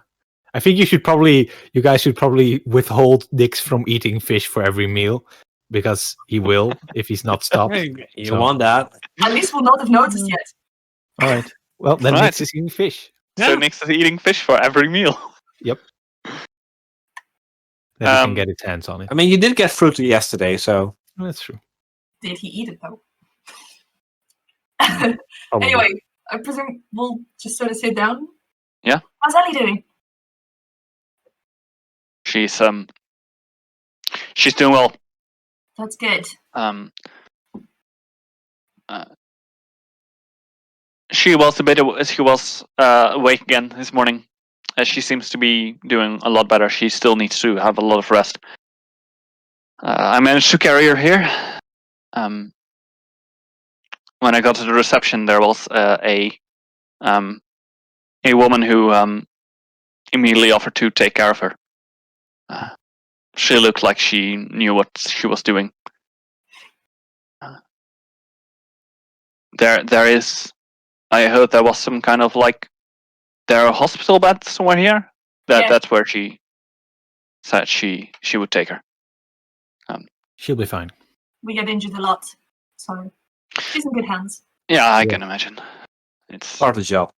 I think you guys should probably withhold Nick's from eating fish for every meal, because he will if he's not stopped. You want that? At least we'll not have noticed yet. All right. Well, then Right. Nix is eating fish. So Nix is eating fish for every meal. Yep. Then he can get his hands on it. I mean, you did get fruit yesterday, so... That's true. Did he eat it, though? Probably. Anyway, I presume we'll just sort of sit down. Yeah. How's Ellie doing? She's doing well. That's good. She was awake again this morning. She seems to be doing a lot better. She still needs to have a lot of rest. I managed to carry her here. When I got to the reception, there was a woman who immediately offered to take care of her. She looked like she knew what she was doing. There is. I heard there was some kind of there are hospital beds somewhere here. That's where she said she would take her. She'll be fine. We get injured a lot, so she's in good hands. Yeah, I can imagine. It's part of the job.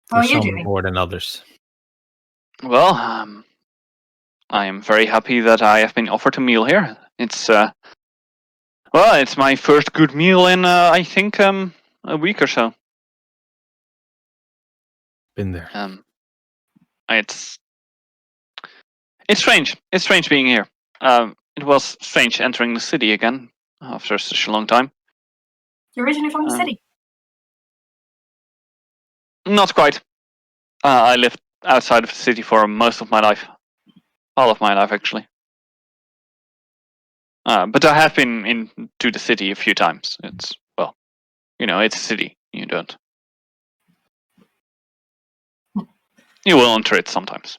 How are For you some doing? more than others. well. I am very happy that I have been offered a meal here. It's it's my first good meal in I think a week or so. Been there. It's strange. It's strange being here. It was strange entering the city again after such a long time. You're originally from the city. Not quite. I lived outside of the city for most of my life. All of my life, actually. But I have been into the city a few times. It's it's a city. You will enter it sometimes.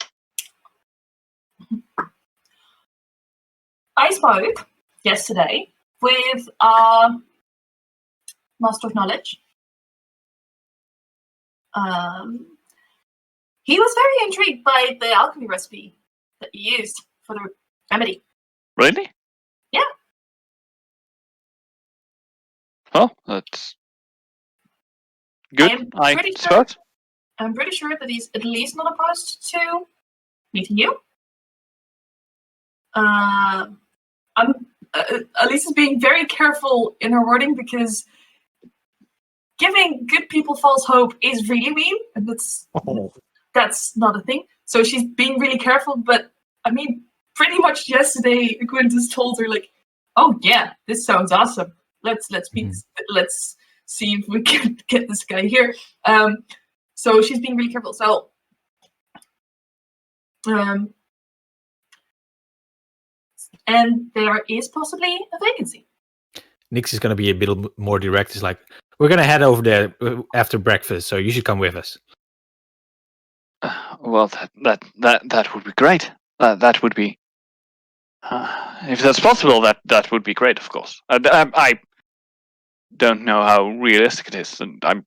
I spoke yesterday with Master of Knowledge. He was very intrigued by the alchemy recipe that you used for the remedy. Really? Yeah. Well, that's good. I suppose. I'm pretty sure that he's at least not opposed to meeting you. Elisa's being very careful in her wording because giving good people false hope is really mean, and that's not a thing. So she's being really careful, but I mean, pretty much yesterday, Quintus told her "Oh yeah, this sounds awesome. Let's see if we can get this guy here." So she's being really careful. So, and there is possibly a vacancy. Nix is going to be a bit more direct. It's like, we're going to head over there after breakfast, so you should come with us. Well, that would be great. That would be, if that's possible, that would be great. Of course, I don't know how realistic it is, and I'm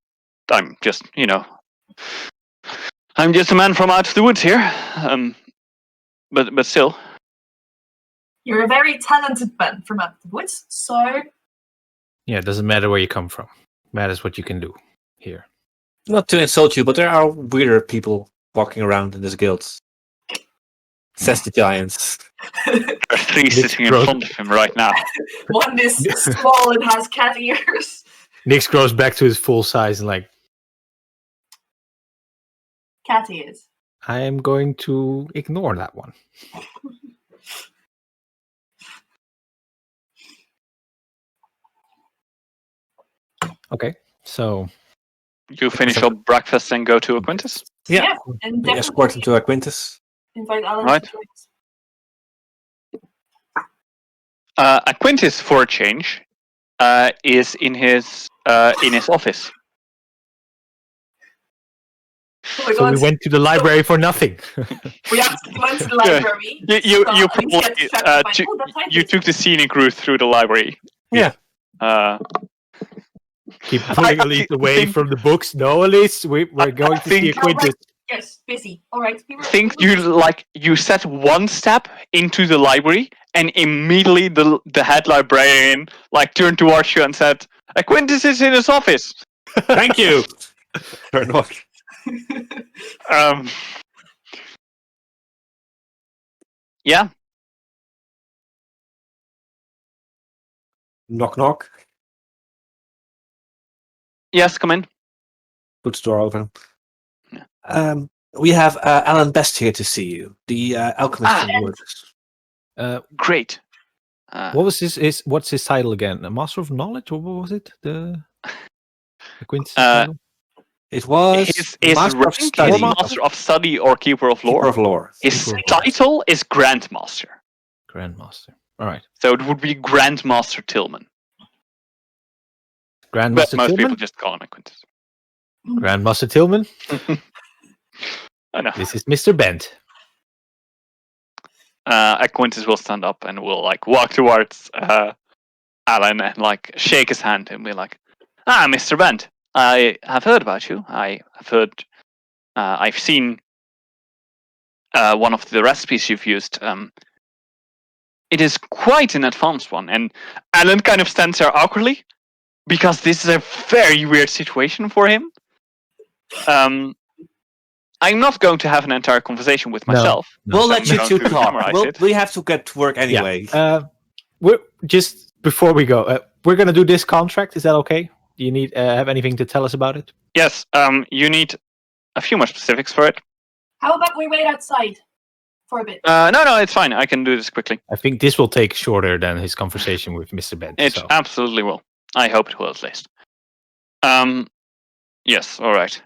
just I'm just a man from out of the woods here. But still, You're a very talented man from out the woods, so Yeah, it doesn't matter where you come from. Matters what you can do here. Not to insult you, but there are weirder people walking around in this guild. Says the giants. There are three Nick's sitting in growth. front of him right now. one is small and has cat ears. Nix grows back to his full size and like, Cat ears. I am going to ignore that one. Okay, so You finish up breakfast and go to Aquintus? Yeah. And We escort him definitely to Aquintus. invite Alan Right. to join us. Aquintus, for a change, is in his office. Oh my so we god, went to the library for nothing. we actually went to the library. You Stop, you and probably get distracted by, "Oh, that type you is-" took the scenic route through the library. Yeah. Keep pulling I Elise away think- from the books. No, Elise, we're going to see think- Aquintus. Yes, busy. All right. We were, Think we were you set one step into the library and immediately the head librarian turned towards you and said, "Aquintus is in his office." Thank you. Turn off. Yeah. Knock knock. Yes, come in. Puts the door open. Yeah. We have Alan Best here to see you, the alchemist from the and- woods. Great. What was what's his title again? A Master of Knowledge, or what was it? The Aquintus title? It was his Master of rank is Study. Master of Study or Keeper of Lore. Keeper of Lore. His Keeper of Lore. title is Grandmaster. Grandmaster. All right, So it would be Grandmaster Tillman. But Grandmaster most people Tillman. just call him Aquintus. Grandmaster Tillman. I know. This is Mr. Bent. Aquintus will stand up and will walk towards Alan and shake his hand and be like, Mr. Bent, I have heard about you. I have heard, I've seen one of the recipes you've used. It is quite an advanced one. And Alan kind of stands there awkwardly because this is a very weird situation for him. I'm not going to have an entire conversation with No. myself. We'll So let I'm you going two to talk. summarize it. We have to get to work anyway. We're just before we go. We're gonna do this contract. Is that okay? Do you need have anything to tell us about it? Yes, you need a few more specifics for it. How about we wait outside for a bit? No, it's fine. I can do this quickly. I think this will take shorter than his conversation with Mr. Bent. It so. absolutely will. I hope it will at least. Yes, all right.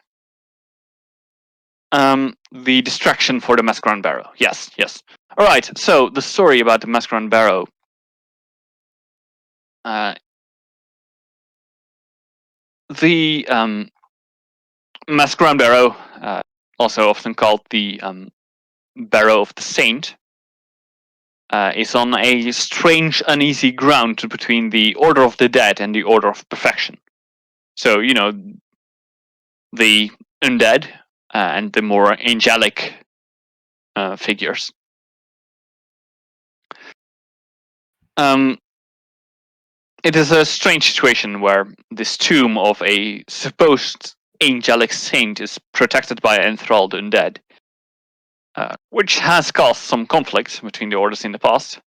The distraction for the Masquerade Barrow. Yes. All right. So the story about the Masquerade Barrow. The Masquerade Barrow, also often called the Barrow of the Saint, is on a strange, uneasy ground between the Order of the Dead and the Order of Perfection. So, the undead and the more angelic figures. It is a strange situation where this tomb of a supposed angelic saint is protected by enthralled undead, which has caused some conflict between the orders in the past,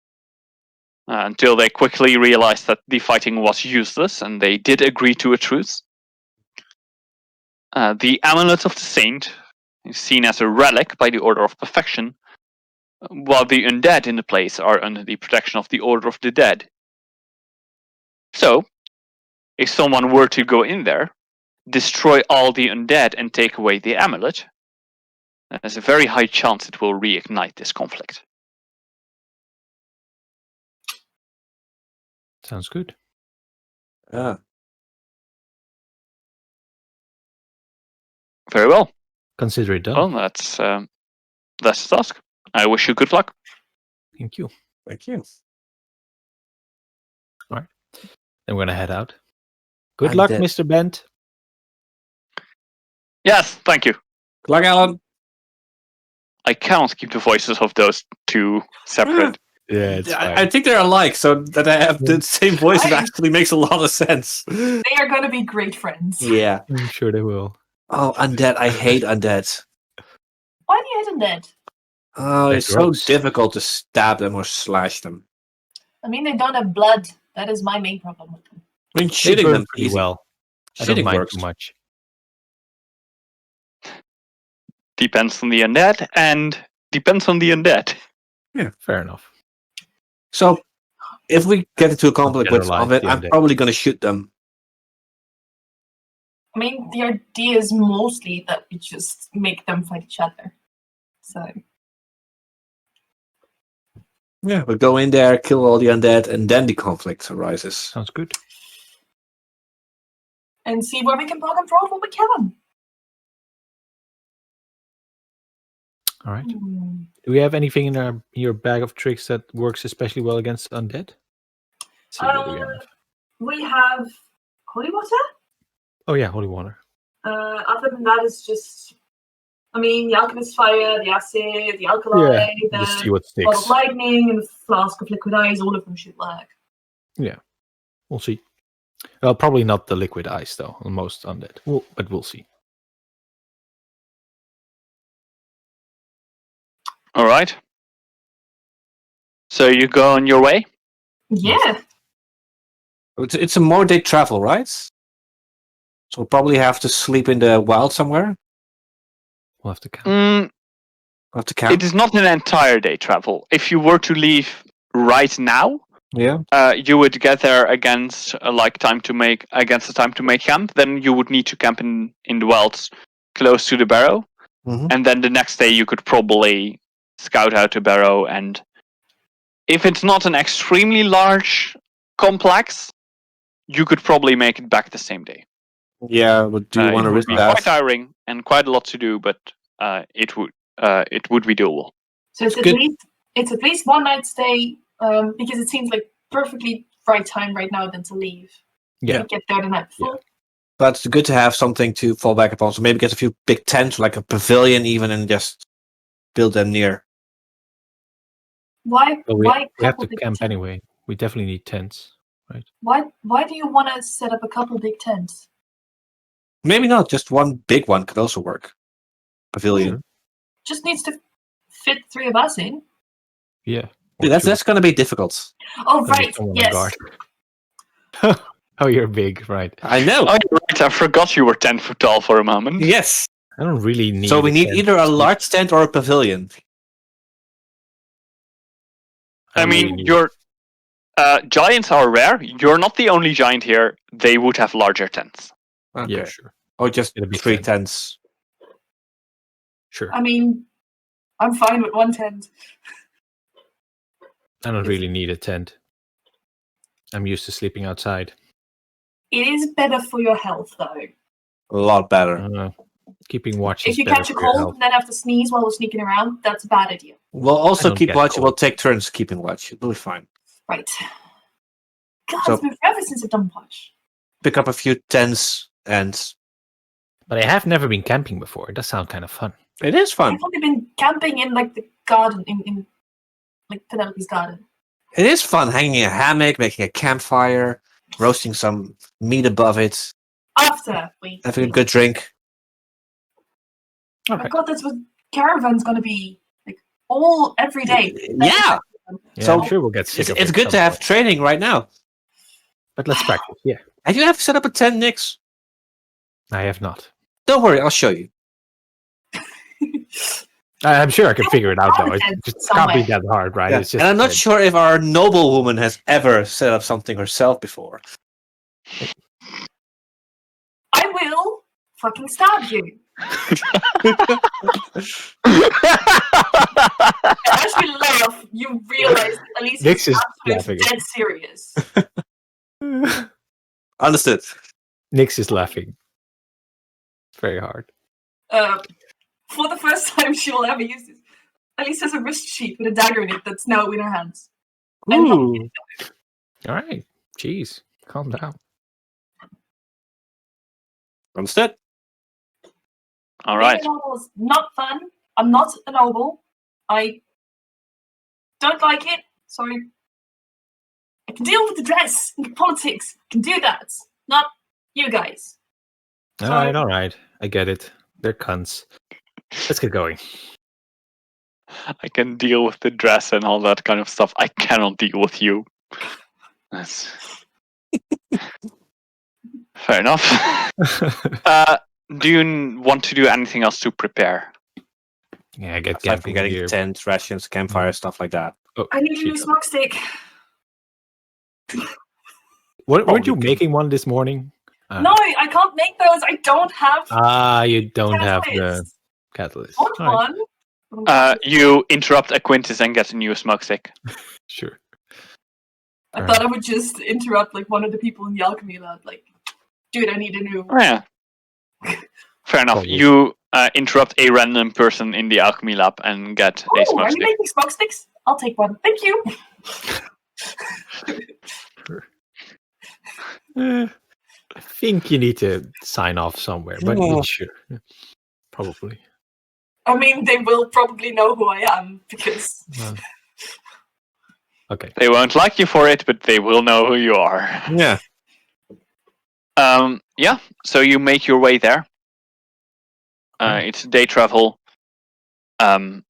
until they quickly realized that the fighting was useless and they did agree to a truce. The Amulet of the Saint is seen as a relic by the Order of Perfection, while the undead in the place are under the protection of the Order of the Dead. So, if someone were to go in there, destroy all the undead and take away the amulet, there's a very high chance it will reignite this conflict. Sounds good. Yeah. Very well. Consider it done. Well, that's the task. I wish you good luck. Thank you. Thank you. Then we're gonna head out. Good I'm luck, dead. Mr. Bent. Yes, thank you. Good luck, Alan. I cannot keep the voices of those two separate. Yeah, it's fine. I think they're alike, so that I have the same voices actually makes a lot of sense. They are going to be great friends. Yeah. I'm sure they will. Oh, undead. I hate undead. Why do you hate undead? Oh, They're it's gross. so difficult to stab them or slash them. I mean, they don't have blood. That is my main problem with them. I mean, They shooting burn them pretty easy. well. I don't Shooting mind works. too much. Depends on the undead, and depends on the undead. Yeah, fair enough. So, if we get into a conflict with generalize undead, the I'm undead. probably going to shoot them. I mean, the idea is mostly that we just make them fight each other. So, Yeah, we'll go in there, kill all the undead, and then the conflict arises. Sounds good. and see where we can poke and prod when we can. All right. Hmm. Do we have anything in your bag of tricks that works especially well against undead? Let's see, what do we have? We have holy water. Oh yeah, holy water. Other than that, it's just, I mean, the alchemist fire, the acid, the alkali, Just see the what ball sticks. of lightning, and the flask of liquid ice. All of them should work. We'll see. Well, probably not the liquid ice though. On most undead, but we'll see. All right. So you go on your way. Yeah. It's a more day travel, right? So we'll probably have to sleep in the wild somewhere. We'll have to count. Mm, We'll have to camp. it is not an entire day travel. If you were to leave right now, Yeah. you would get there against the time to make camp. Then you would need to camp in the wilds close to the barrow, Mhm. and then the next day you could probably scout out the barrow. And if it's not an extremely large complex, you could probably make it back the same day. Yeah, but do you want It to would risk be that? quite tiring and quite a lot to do, but it would be doable. So it's Good. at least one night stay, because it seems like perfectly right time right now then to leave. Yeah. To get there the night before. But it's good to have something to fall back upon. So maybe get a few big tents, like a pavilion even, and just build them near. Why? But we Why have couple to big camp tents? anyway. We definitely need tents. Why do you want to set up a couple big tents? Maybe not, just one big one could also work. Pavilion. Sure. Just needs to fit three of us in. Yeah. Dude, that's going to be difficult. Oh There'll be right, someone on yes. guard. Oh, you're big, right? I know. Oh, you're right. I forgot you were 10 foot tall for a moment. Yes. I don't really need. So we a need tent either to a sleep. large tent or a pavilion. I don't mean, really need- your giants are rare. You're not the only giant here. They would have larger tents. Okay. Yeah, sure. Or just It'll be 3 10. tents. Sure. I mean, I'm fine with one tent. I don't really need a tent. I'm used to sleeping outside. It is better for your health though. A lot better. Keeping watch If is you better catch a for your cold health. and then have to sneeze while we're sneaking around, that's a bad idea. We'll also don't keep get watch. cold. We'll take turns keeping watch. It'll be fine. Right. God, So- it's been forever since I've done watch. Pick up a few tents, and But I have never been camping before. It does sound kind of fun. it is fun. I've only been camping in like the garden, in like Penelope's garden. It is fun hanging a hammock, making a campfire, roasting some meat above it, After we having a good drink. Oh my god, that's what caravan's gonna be like every day. Yeah. Yeah, So, I'm sure we'll get sick It's, of it's it good at to some have point. training right now. But let's practice. Yeah, Have you ever set up a tent, Nix? I have not. Don't worry, I'll show you. I'm sure I can figure it out though. It Content just can't be somewhere. that hard, right? Yeah. It's just And I'm not a- sure if our noblewoman has ever set up something herself before. I will fucking stab you. As you laugh, you realize that Elise Nix is is absolutely laughing. dead serious. Understood. Nix is laughing. It's very hard. For the first time she will ever use this, Elise has a wrist sheath with a dagger in it that's now in her hands. And Ooh. All right. Jeez. Calm down. Understood. All right. Being a noble is not fun. I'm not a noble. I don't like it. Sorry. I can deal with the dress and the politics. I can do that. Not you guys. All right. I get it. They're cunts. Let's get going. I can deal with the dress and all that kind of stuff. I cannot deal with you. That's fair enough. Do you want to do anything else to prepare? Yeah, I get Aside from camping getting gear. tents, rations, campfire, stuff like that. Oh, I need a new shit. smoke stick. Weren't you Probably making one this morning? No, I can't make those. I don't have You don't have the catalyst. catalyst. Want All right, one? You interrupt Aquintus and get a new smoke stick. sure. I thought I would just interrupt like one of the people in the alchemy lab. Like, dude, I need a new. Oh, yeah. Fair enough. Probably. You interrupt a random person in the alchemy lab and get a Oh, smoke are you stick. making smoke sticks? I'll take one. Thank you. I think you need to sign off somewhere, but Yeah. sure. Probably. I mean, they will probably know who I am because. Okay. They won't like you for it, but they will know who you are. Yeah. Yeah, so you make your way there. It's day travel. Part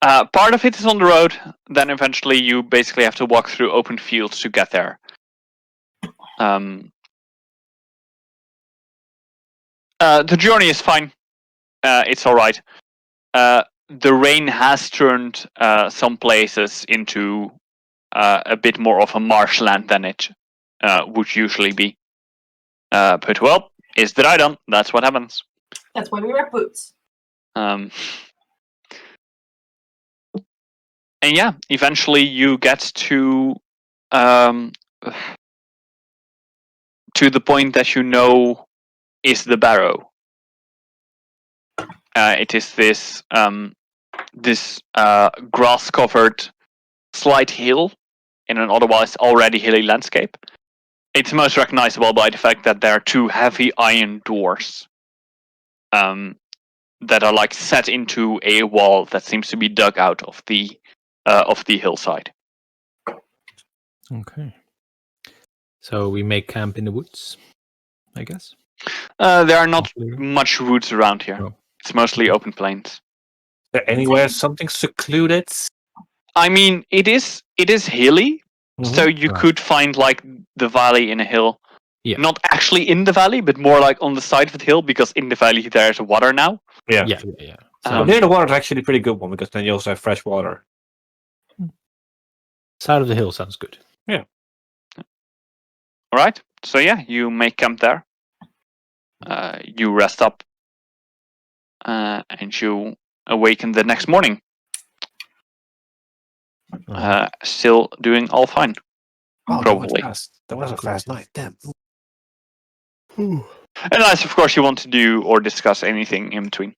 of it is on the road. Then eventually you basically have to walk through open fields to get there. The journey is fine. It's all right. The rain has turned some places into a bit more of a marshland than it would usually be. But well, it's Dreidan. That's what happens. That's why we wear boots. And yeah, eventually you get to the point that you know is the barrow. It is this grass-covered slight hill in an otherwise already hilly landscape. It's most recognizable by the fact that there are two heavy iron doors that are like set into a wall that seems to be dug out of the hillside. Okay. So we make camp in the woods, I guess. There are not Hopefully. much woods around here. Oh. It's mostly open plains. Is there anywhere something secluded? I mean, it is hilly, so you Right. could find like the valley in a hill. Yeah. Not actually in the valley, but more like on the side of the hill, because in the valley there's water now. Yeah. Yeah. So near the water is actually a pretty good one because then you also have fresh water. Side of the hill sounds good. All right. So yeah, you make camp there. You rest up, and you awaken the next morning. Still doing all fine. Oh, Probably. That was a fast night. Damn. Unless, of course, you want to do or discuss anything in between.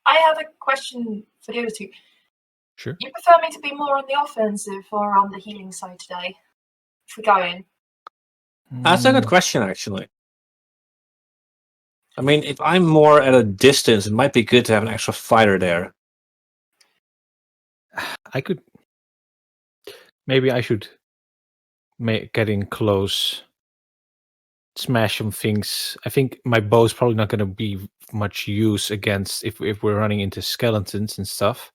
I have a question for the other two. Sure. You prefer me to be more on the offensive or on the healing side today? If we go in. That's a good question, actually. I mean, if I'm more at a distance, it might be good to have an extra fighter there. I could. Maybe I should get in close, smash some things. I think my bow's probably not going to be much use against if we're running into skeletons and stuff.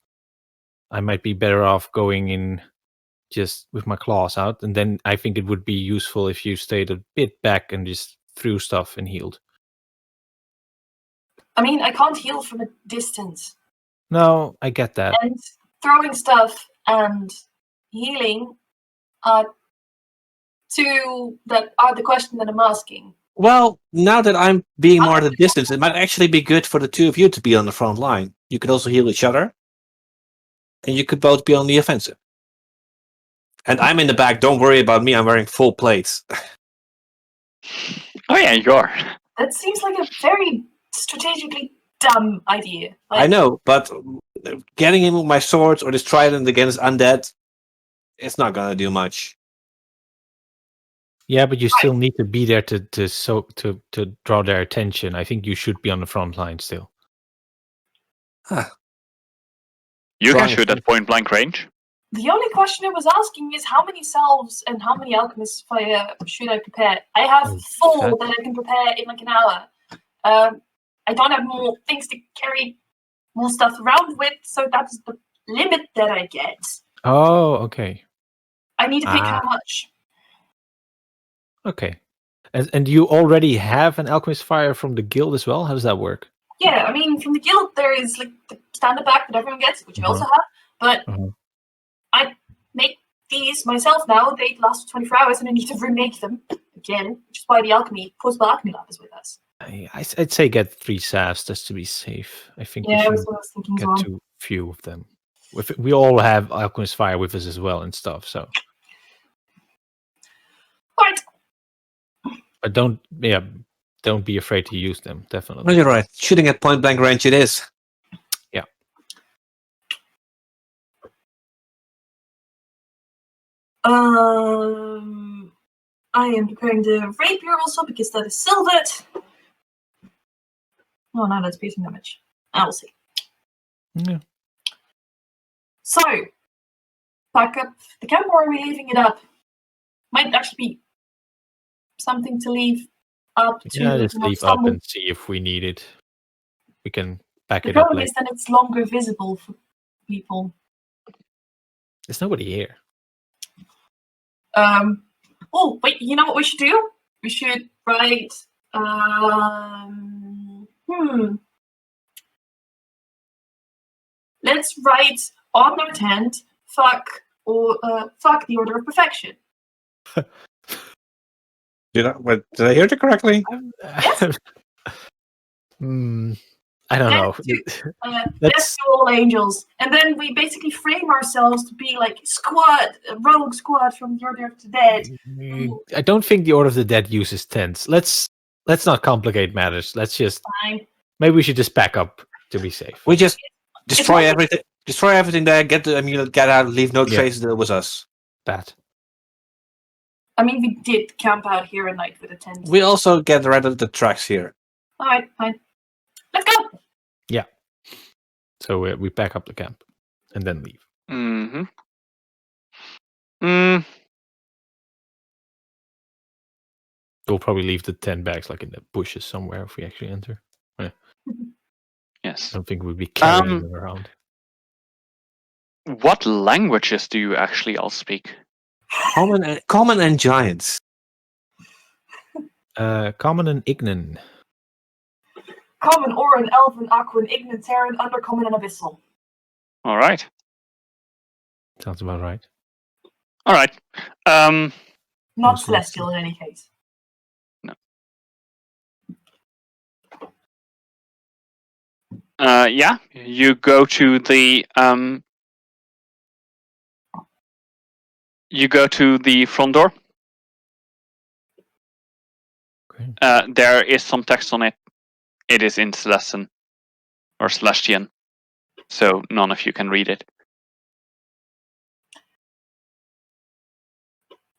I might be better off going in just with my claws out, and then I think it would be useful if you stayed a bit back and just threw stuff and healed. I mean, I can't heal from a distance. No, I get that. And throwing stuff and healing are two that are the question that I'm asking. Well, now that I'm being more at a distance, it might actually be good for the two of you to be on the front line. You could also heal each other, and you could both be on the offensive. And I'm in the back. Don't worry about me. I'm wearing full plates. Oh yeah, you are. That seems like a very strategically dumb idea. I know, but getting in with my swords or this trident against undead, it's not gonna do much. Yeah, but you still need to be there to draw their attention. I think you should be on the front line still. Huh. You can Drawing shoot at point blank range. The only question I was asking is how many salves and how many alchemist fire should I prepare? I have 4 that I can prepare in like an hour. I don't have more things to carry more stuff around with, so that's the limit that I get. Oh, okay. I need to pick how much. Okay. And you already have an alchemist fire from the guild as well? How does that work? Yeah, I mean, from the guild there is like the standard pack that everyone gets, which I also have, but I make these myself now. They last 24 hours and I need to remake them again, which is why the Possible Alchemy Lab is with us. I'd say get 3 salves just to be safe. I think we Yeah, should that's what I was thinking as get well. too few of them. We all have alchemist fire with us as well and stuff, so. Right. But don't be afraid to use them, definitely. No, you're right. Shooting at point blank range it is. Yeah. I am preparing the rapier also because that is silvered. Oh no, that's piercing damage. I will see. Yeah. So, pack up the camp, or are we leaving it up? Might actually be something to leave up to. Yeah, just leave up and see if we need it. We can pack The it up problem later. is that it's longer visible for people. There's nobody here. Oh, wait, you know what we should do? We should write, Let's write on our tent, fuck the Order of Perfection. Did I hear it correctly? I don't know. Let's do all angels. And then we basically frame ourselves to be like rogue squad from the Order of the Dead. I don't think the Order of the Dead uses tents. Let's not complicate matters. Let's just maybe we should just pack up to be safe. We just destroy everything. Destroy everything there. Get the amulet. Get out. Leave no trace that it was us. Bad. I mean, we did camp out here at night with a tent. We also get rid of the tracks here. All right, fine. Let's go. Yeah. So we pack up the camp and then leave. We'll probably leave the 10 bags like in the bushes somewhere if we actually enter. Yeah. Yes. I don't think we'd be carrying them around. What languages do you actually all speak? Common and giants. Common and Ignan. Common, Oran, Elven, Aquan, Ignan, Terran, Undercommon, and Abyssal. All right. Sounds about right. All right. Not Celestial in any case. No. Yeah, you go to the front door. Okay. There is some text on it. It is in Celestian or Celestian, so none of you can read it.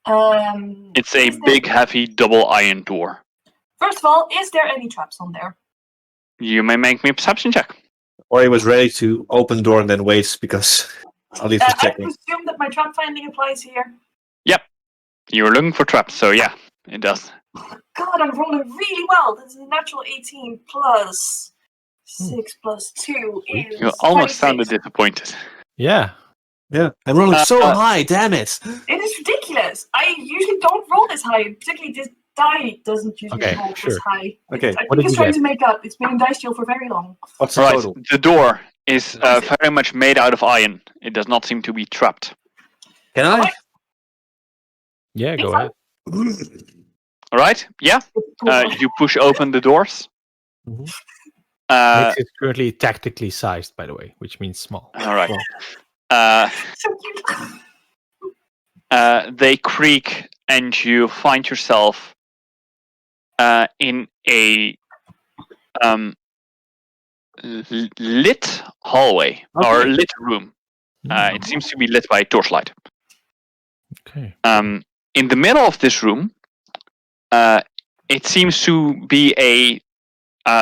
It's a big, heavy, double iron door. First of all, is there any traps on there? You may make me a perception check. Or he was ready to open the door and then waits because Ali was I checking. presume that my trap finding applies here. Yep. You were looking for traps, so yeah, it does. God, I'm rolling really well. This is a natural 18 plus 6 plus 2 is You almost 26. sounded disappointed. Yeah. Yeah, I'm rolling so high. Damn it! It is ridiculous. I usually don't roll this high. Particularly this die doesn't usually roll this high. Okay, I what think did it's you trying get? to make up. It's been in dice jail for very long. What's the Right, total? the door is very much made out of iron. It does not seem to be trapped. Can I? Yeah, go ahead. All right, yeah. You push open the doors. Makes it currently tactically sized, by the way, which means small. All right. So cute. They creak, and you find yourself in a lit hallway or lit room. It seems to be lit by a torchlight. Okay. In the middle of this room, it seems to be a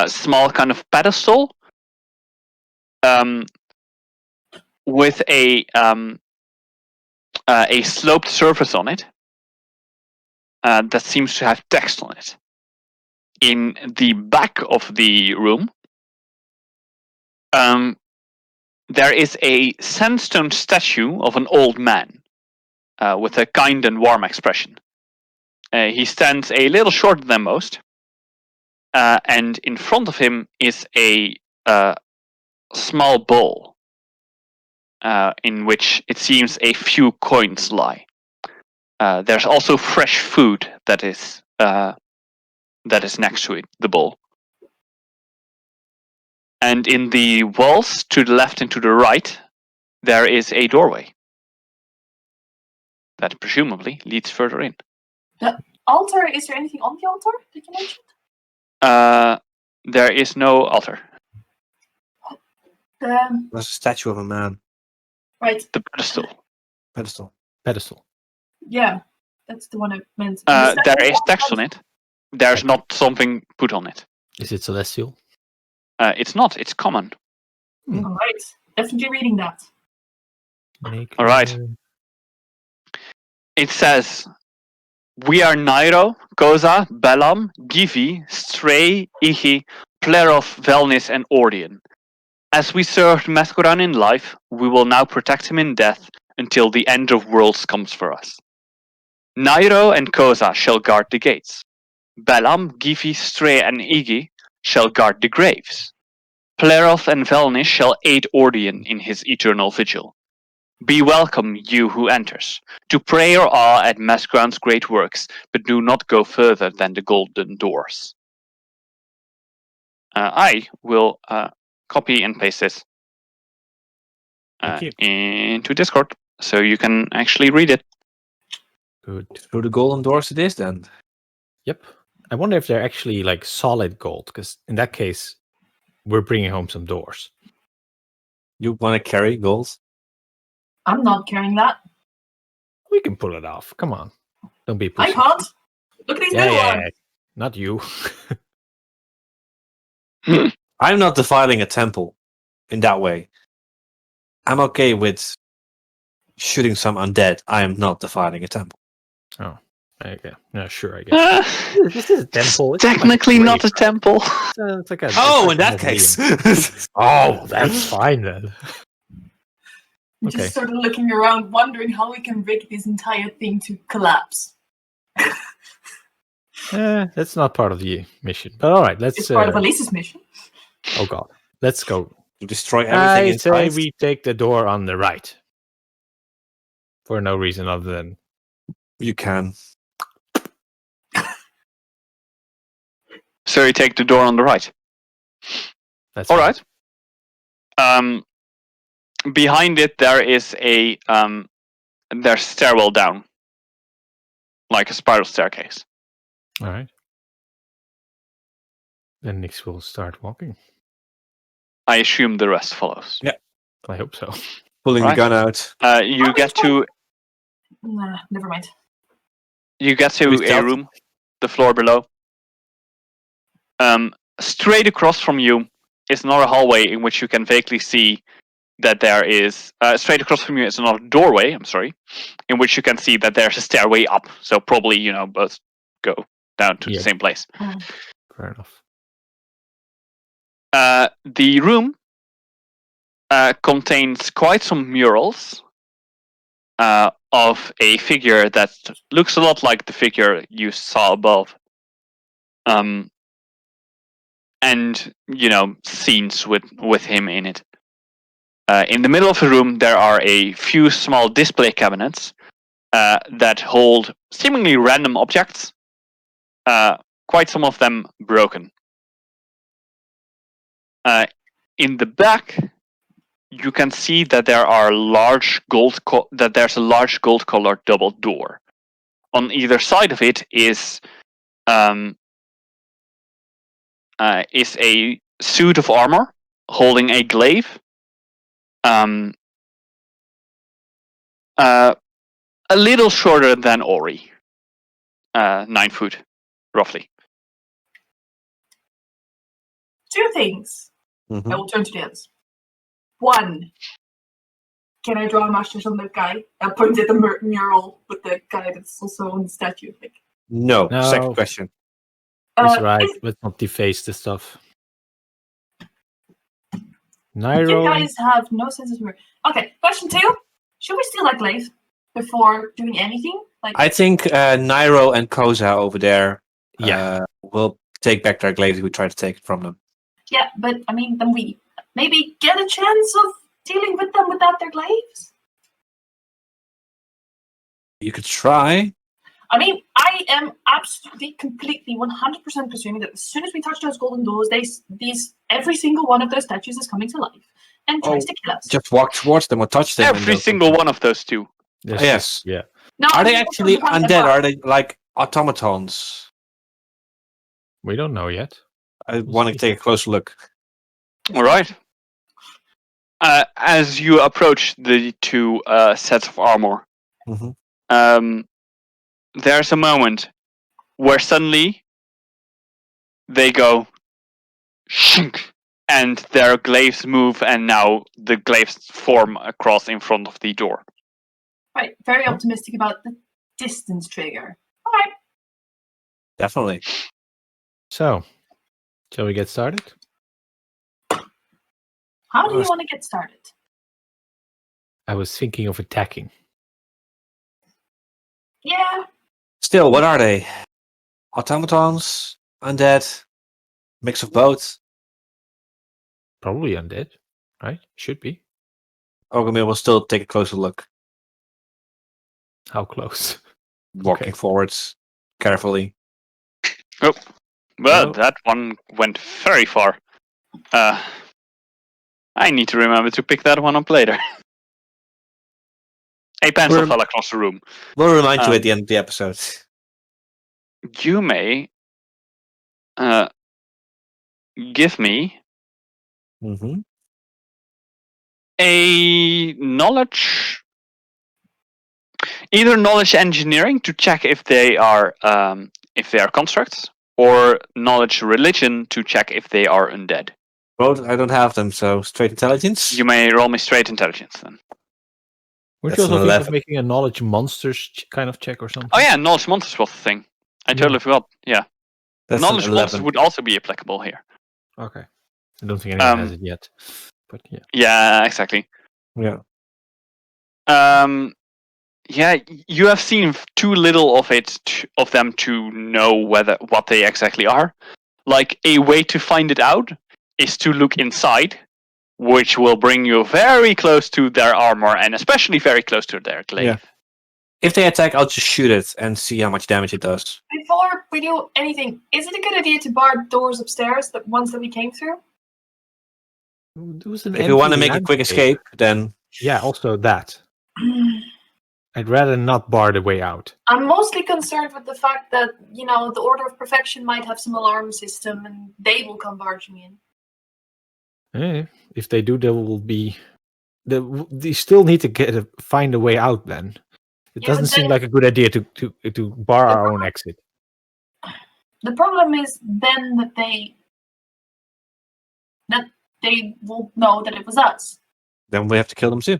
small kind of pedestal with a sloped surface on it that seems to have text on it. In the back of the room, there is a sandstone statue of an old man with a kind and warm expression. He stands a little shorter than most, and in front of him is a small bowl in which it seems a few coins lie. There's also fresh food that is next to it, the bowl. And in the walls to the left and to the right, there is a doorway that presumably leads further in. The altar, is there anything on the altar that you mentioned? There is no altar. The, There's a statue of a man. right, The pedestal. Pedestal. yeah, that's the one I meant. There is text on it. There's not something put on it. Is it celestial? It's not. It's common. All right, definitely reading that. All right. It says, "We are Nairo, Koza, Belam, Givi, Stray, Ihi, Plerov, Velnis, and Ordian. As we served Mescoran in life, we will now protect him in death until the end of worlds comes for us. Nairo and Koza shall guard the gates. Belam, Givi, Stray, and Igi shall guard the graves. Plerov and Velnis shall aid Ordian in his eternal vigil. Be welcome, you who enters, to pray or awe at Mescran's great works, but do not go further than the golden doors." I will copy and paste this into Discord, so you can actually read it. Good. Through the golden doors it is then. Yep. I wonder if they're actually like solid gold, because in that case, we're bringing home some doors. You want to carry gold? I'm not carrying that. We can pull it off. Come on. Don't be I pussy. can't. Look at these little ones. Not you. I'm not defiling a temple in that way. I'm okay with shooting some undead. I am not defiling a temple. Oh, okay. No, sure, I guess. This is a temple. It's Technically not a temple. It's like a, Oh, it's in like that a case. oh, that's fine then. I'm Okay. just sort of looking around, wondering how we can rig this entire thing to collapse. That's not part of the mission. But all right, let's. It's part of Elise's mission. Oh God, let's go. To destroy everything I in say sight. we take the door on the right. For no reason other than You can. So you take the door on the right. that's All fine. right. Behind it, there is a there's stairwell down, like a spiral staircase. All right. Then Nix will start walking. I assume the rest follows. I hope so. Pulling Right. the gun out. You get to Nah, never mind. you get to With a stealth? room, the floor below. Straight across from you is another hallway in which you can vaguely see that there is straight across from you is another doorway. I'm sorry, in which you can see that there's a stairway up. So probably both go down to Yeah. the same place. Fair enough. The room contains quite some murals of a figure that looks a lot like the figure you saw above. And scenes with him in it. In the middle of the room, there are a few small display cabinets that hold seemingly random objects, quite some of them broken. In the back, you can see that there's a large gold-colored double door. On either side of it is a suit of armor holding a glaive. A little shorter than Ori. 9 foot, roughly. Two things. Mhm. I will turn to the others. One, can I draw a masters on that guy? And point at the mural with the guy that's also on the statue. Like, No. No. Second question. It's right. is- Let's not deface the stuff. You Nairo. guys have no sense of humor. Okay, question 2. Should we steal that glaive before doing anything? Like, I think Nairo and Koza over there Yeah. will take back their glaives if we try to take it from them. yeah, but I mean, then we maybe get a chance of dealing with them without their glaives? You could try. I mean, I am absolutely, completely, 100% presuming that as soon as we touch those golden doors, every single one of those statues is coming to life and tries to kill us. Just walk towards them or touch them. and Every they'll- single one of those two. Yes. Yeah. No, Are they I mean, actually the ones that undead? are- Are they like automatons? We don't know yet. I We'll want to see. take a close look. All right. As you approach the two sets of armor, Mhm. there's a moment where suddenly they go shink, and their glaives move, and now the glaives form across in front of the door. Right, very optimistic about the distance trigger. All right. Definitely. So, shall we get started? How do you Yes. want to get started? I was thinking of attacking. Yeah, Still, what are they? Automatons? Undead? Mix of both? Probably undead, right? Should be. Ogomir will still take a closer look, How close? walking Okay. forwards carefully. Oh, well, Oh. that one went very far. I need to remember to pick that one up later. A pencil We're- fell across the room. We'll remind you Um, at the end of the episode. You may give me Mm-hmm. a knowledge, either knowledge engineering to check if they are constructs, or knowledge religion to check if they are undead. Both, I don't have them, so straight intelligence. You may roll me straight intelligence then. Would That's you also an think 11. of making a knowledge monsters kind of check or something? Oh yeah, knowledge monsters was the thing. I Yeah. totally forgot. Yeah, That's knowledge an monsters 11. would also be applicable here. Okay. I don't think anyone has it yet. But yeah. Yeah, exactly. Yeah. Yeah, you have seen too little of of them to know what they exactly are. Like, a way to find it out is to look inside, which will bring you very close to their armor and especially very close to their glaive. Yeah. If they attack, I'll just shoot it and see how much damage it does. before we do anything, is it a good idea to bar doors upstairs, the ones that we came through? There was an If you want to empty make a quick landscape. escape, then Yeah, also that. I'd rather not bar the way out. I'm mostly concerned with the fact that, the Order of Perfection might have some alarm system and they will come barging in. If they do, there will be. They still need to find a way out. Then it Yeah, doesn't but seem then- like a good idea to bar our own exit. The problem is then that they will know that it was us. we have to kill them too.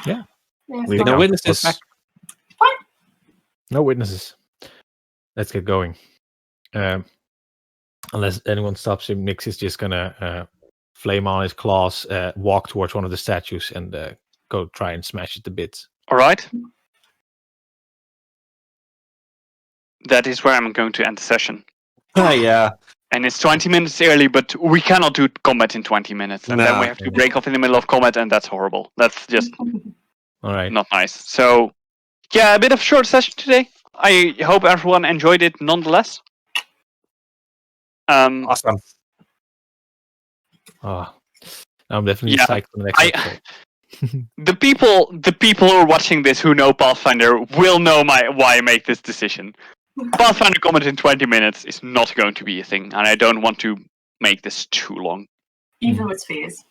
Yeah. Yeah, We fine. no go. witnesses. Back. No witnesses. Let's get going. Unless anyone stops him, Nix is just gonna flame on his claws, walk towards one of the statues, and go try and smash it to bits. All right. That is where I'm going to end the session. Yeah. And it's 20 minutes early, but we cannot do combat in 20 minutes. And then No. we have to break off in the middle of combat, and that's horrible. That's just All right. not nice. So, yeah, a bit of short session today. I hope everyone enjoyed it nonetheless. Awesome. Oh, I'm definitely Yeah, psyched for the next I- episode. The people who are watching this who know Pathfinder will know why I make this decision. Pathfinder combat in 20 minutes is not going to be a thing, and I don't want to make this too long. Even with spheres.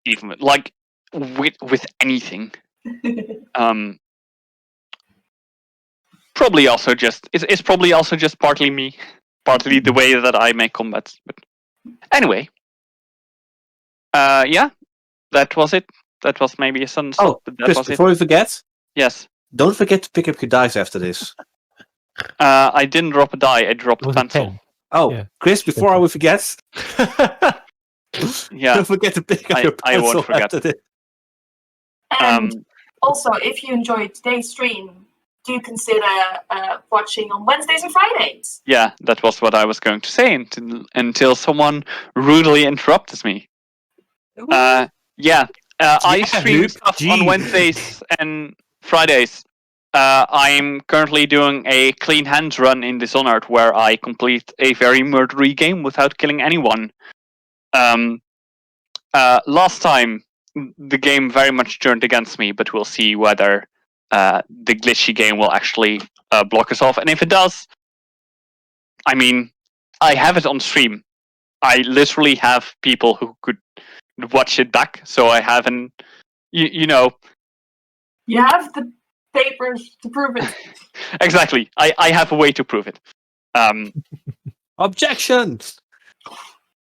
Even with anything. Probably also just it's probably also just partly me, partly the way that I make combats. But anyway, yeah. that was it. That was maybe a sudden stop, Oh, but that Chris, was it. before we forget, Yes. don't forget to pick up your dice after this. I didn't drop a die. I dropped a Was it pencil. 10? Oh, Yeah. Chris, before we forget, Yeah. don't forget to pick up I- your I pencil won't forget. after this. And also, if you enjoyed today's stream, do consider watching on Wednesdays and Fridays. Yeah, that was what I was going to say until someone rudely interrupted me. I stream Luke, stuff on gee. Wednesdays and Fridays. I'm currently doing a clean hands run in Dishonored where I complete a very murdery game without killing anyone. Last time, the game very much turned against me, but we'll see whether the glitchy game will actually block us off. And if it does, I mean, I have it on stream. I literally have people who could watch it back, so I have an, you know, You have the papers to prove it. exactly. I have a way to prove it. Objections!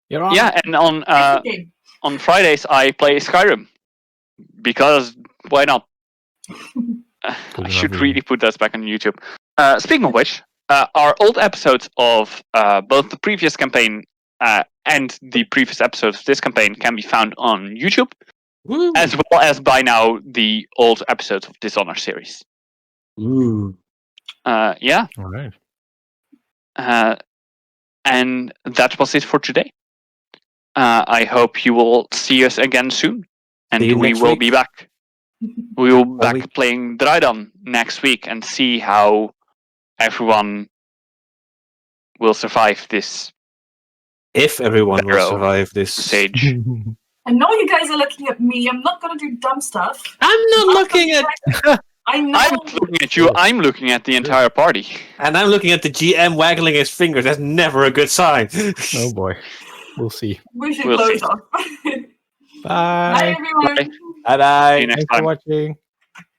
You're on. Yeah, and Game. on Fridays I play Skyrim because why not? I should really put that back on YouTube. Speaking of which, our old episodes of both the previous campaign and the previous episodes of this campaign can be found on YouTube, Woo. as well as by now the old episodes of Dishonored series. Ooh. Yeah. All right. And that was it for today. I hope you will see us again soon, and See you we next will week. be back. We will be back week. playing Dreidan next week and see how everyone will survive this If everyone will Barrow survive this. stage. I know you guys are looking at me. I'm not gonna do dumb stuff. I'm not looking at... I know. I'm not looking at you. I'm looking at the entire party. And I'm looking at the GM waggling his fingers. That's never a good sign. Oh boy. We'll see. We should We'll close see. off. Bye. Bye, everyone. Bye. Bye-bye. See you next Thanks for time. watching.